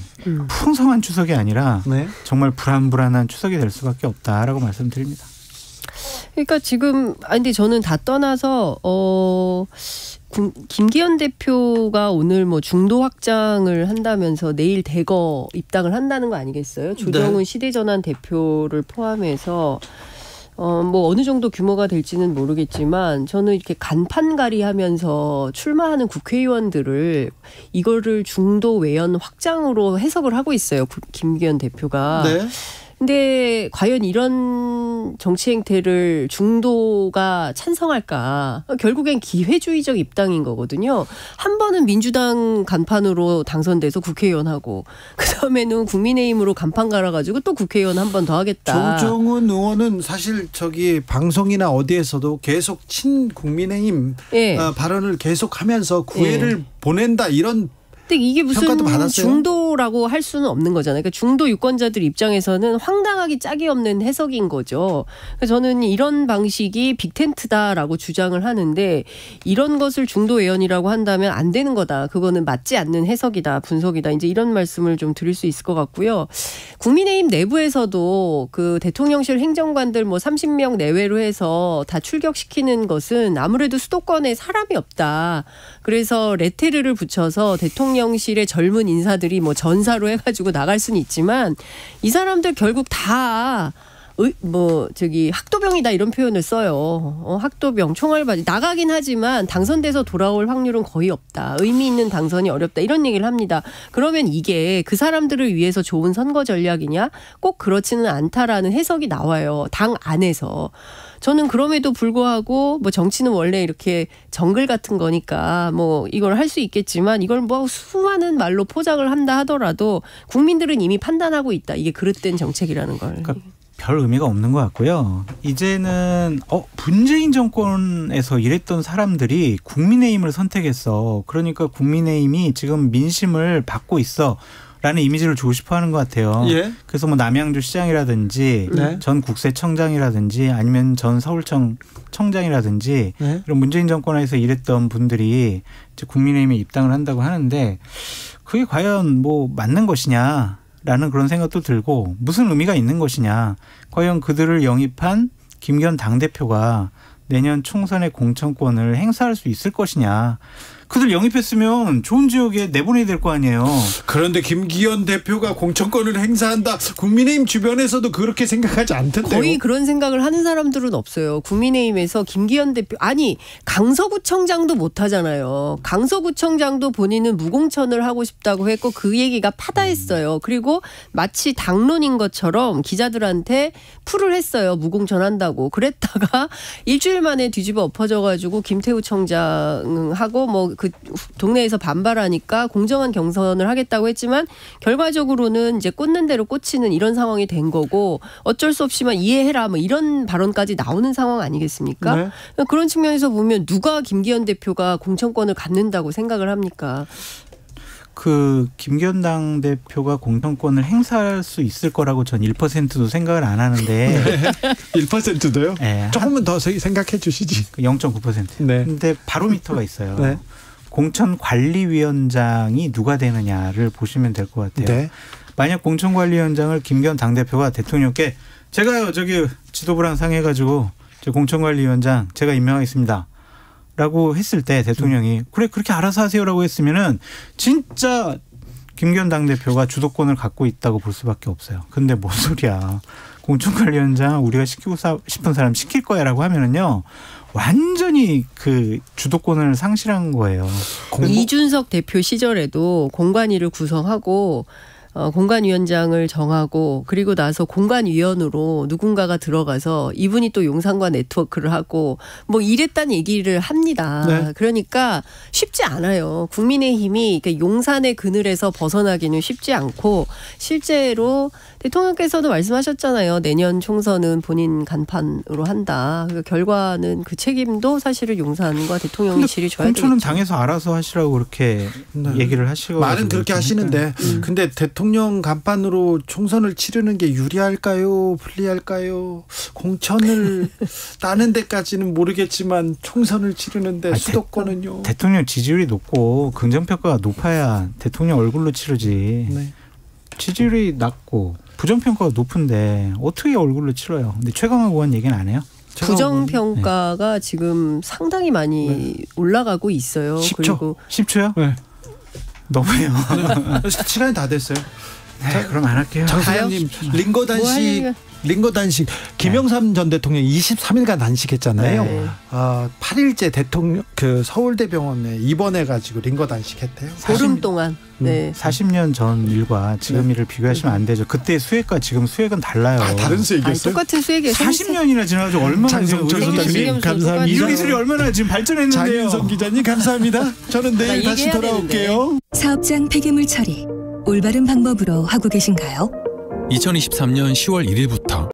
Q: 풍성한 추석이 아니라 네. 정말 불안불안한 추석이 될 수밖에 없다라고 말씀드립니다.
R: 그러니까 지금 근데 저는 다 떠나서 김기현 대표가 오늘 중도 확장을 한다면서 내일 대거 입당을 한다는 거 아니겠어요? 조정은 네. 시대전환 대표를 포함해서 어느 정도 규모가 될지는 모르겠지만, 저는 이렇게 간판가리 하면서 출마하는 국회의원들을 이거를 중도 외연 확장으로 해석을 하고 있어요. 김기현 대표가. 네. 근데 과연 이런 정치 행태를 중도가 찬성할까? 결국엔 기회주의적 입당인 거거든요. 한 번은 민주당 간판으로 당선돼서 국회의원하고, 그다음에는 국민의힘으로 간판 갈아가지고 또 국회의원 한 번 더 하겠다.
C: 조정은 의원은 사실 방송이나 어디에서도 계속 친국민의힘 네. 발언을 계속하면서 구애를 네. 보낸다, 이런
R: 근데 이게 무슨 중도라고 할 수는 없는 거잖아요. 그러니까 중도 유권자들 입장에서는 황당하기 짝이 없는 해석인 거죠. 그래서 저는 이런 방식이 빅텐트다라고 주장을 하는데, 이런 것을 중도 외연이라고 한다면 안 되는 거다. 그거는 맞지 않는 해석이다, 분석이다. 이제 이런 말씀을 좀 드릴 수 있을 것 같고요. 국민의힘 내부에서도 그 대통령실 행정관들 30명 내외로 해서 다 출격시키는 것은 아무래도 수도권에 사람이 없다. 그래서 레테르를 붙여서 대통령실의 젊은 인사들이 전사로 해가지고 나갈 수는 있지만, 이 사람들 결국 다 학도병이다 이런 표현을 써요. 학도병, 총알바지. 나가긴 하지만 당선돼서 돌아올 확률은 거의 없다. 의미 있는 당선이 어렵다. 이런 얘기를 합니다. 그러면 이게 그 사람들을 위해서 좋은 선거 전략이냐? 꼭 그렇지는 않다라는 해석이 나와요. 당 안에서. 저는 그럼에도 불구하고 정치는 원래 이렇게 정글 같은 거니까 이걸 할 수 있겠지만, 이걸 수많은 말로 포장을 한다 하더라도 국민들은 이미 판단하고 있다. 이게 그릇된 정책이라는 걸.
Q: 그러니까 별 의미가 없는 것 같고요. 이제는 문재인 정권에서 일했던 사람들이 국민의힘을 선택했어. 그러니까 국민의힘이 지금 민심을 받고 있어. 라는 이미지를 주고 싶어 하는 것 같아요. 예. 그래서 남양주 시장이라든지 네. 전 국세청장이라든지 아니면 전 서울청 청장이라든지 네. 이런 문재인 정권에서 일했던 분들이 이제 국민의힘에 입당을 한다고 하는데, 그게 과연 맞는 것이냐라는 그런 생각도 들고, 무슨 의미가 있는 것이냐. 과연 그들을 영입한 김기현 당대표가 내년 총선의 공천권을 행사할 수 있을 것이냐. 그들 영입했으면 좋은 지역에 내보내야 될 거 아니에요.
C: 그런데 김기현 대표가 공천권을 행사한다. 국민의힘 주변에서도 그렇게 생각하지 않던데요.
R: 거의 그런 생각을 하는 사람들은 없어요. 국민의힘에서 김기현 대표, 강서구청장도 못하잖아요. 강서구청장도 본인은 무공천을 하고 싶다고 했고, 그 얘기가 파다했어요. 그리고 마치 당론인 것처럼 기자들한테 풀을 했어요. 무공천 한다고. 그랬다가 일주일 만에 뒤집어 엎어져가지고 김태우 청장하고 그 동네에서 반발하니까 공정한 경선을 하겠다고 했지만, 결과적으로는 이제 꽂는 대로 꽂히는 이런 상황이 된 거고, 어쩔 수 없지만 이해해라 이런 발언까지 나오는 상황 아니겠습니까? 네. 그런 측면에서 보면 누가 김기현 대표가 공천권을 갖는다고 생각을 합니까?
Q: 김기현 당대표가 공천권을 행사할 수 있을 거라고 전 1%도 생각을 안 하는데.
C: 네. 1%도요? 네. 조금은 더 생각해 주시지.
Q: 0.9%. 네. 근데 바로미터가 있어요. 네. 공천관리위원장이 누가 되느냐를 보시면 될 것 같아요. 네. 만약 공천관리위원장을 김기현 당대표가 대통령께, 제가요 지도부랑 상의해가지고 공천관리위원장 제가 임명하겠습니다 라고 했을 때, 대통령이 그래 그렇게 알아서 하세요라고 했으면은 진짜 김기현 당대표가 주도권을 갖고 있다고 볼 수밖에 없어요. 근데 뭔 소리야. 공천관리위원장 우리가 시키고 싶은 사람 시킬 거야라고 하면은요. 완전히 그 주도권을 상실한 거예요.
R: 이준석 대표 시절에도 공관위를 구성하고 공관위원장을 정하고 그리고 나서 공관위원으로 누군가가 들어가서 이분이 또 용산과 네트워크를 하고 뭐 이랬다는 얘기를 합니다. 네. 그러니까 쉽지 않아요. 국민의힘이 용산의 그늘에서 벗어나기는 쉽지 않고 실제로 대통령께서도 말씀하셨잖아요. 내년 총선은 본인 간판으로 한다. 그러니까 결과는 그 책임도 사실은 용산과 대통령이 실이 져야 되겠죠.
Q: 공천은 당에서 알아서 하시라고 그렇게 얘기를 하시고
C: 말은 그렇게 하시는데 근데 대통령 간판으로 총선을 치르는 게 유리할까요? 불리할까요? 공천을 따는 데까지는 모르겠지만 총선을 치르는데 수도권은요.
Q: 대통령 지지율이 높고 긍정평가가 높아야 대통령 얼굴로 치르지. 네. 지지율이 낮고 부정평가가 높은데 어떻게 얼굴로 치러요? 근데 최강욱 의원 얘기는 안 해요?
R: 부정평가가 네. 지금 상당히 많이 네. 올라가고 있어요.
Q: 10초?
R: 그리고
Q: 10초요? 네. 너무해요.
C: 시간이 다 됐어요.
Q: 자, 그럼 안 할게요.
C: 장 소장님 링거 단식 김영삼 전 대통령 23일간 단식했잖아요. 네. 8일째 대통령 그 서울대병원에 입원해가지고 링거 단식했대요.
R: 보름 동안.
Q: 네. 40년 전 일과 지금 네. 일을 비교하시면 안 되죠. 그때 수액과 지금 수액은 달라요.
C: 다른 수액이었어요?
R: 똑같은 수액이에요.
Q: 40년이나 지나가지고 얼마나
C: 장성철 소장님 감사합니다.
Q: 이효리술이 얼마나 지금 발전했는데요.
C: 장윤성 기자님 감사합니다. 저는 내일 다시 돌아올게요.
D: 사업장 폐기물 처리 올바른 방법으로 하고 계신가요?
S: 2023년 10월 1일부터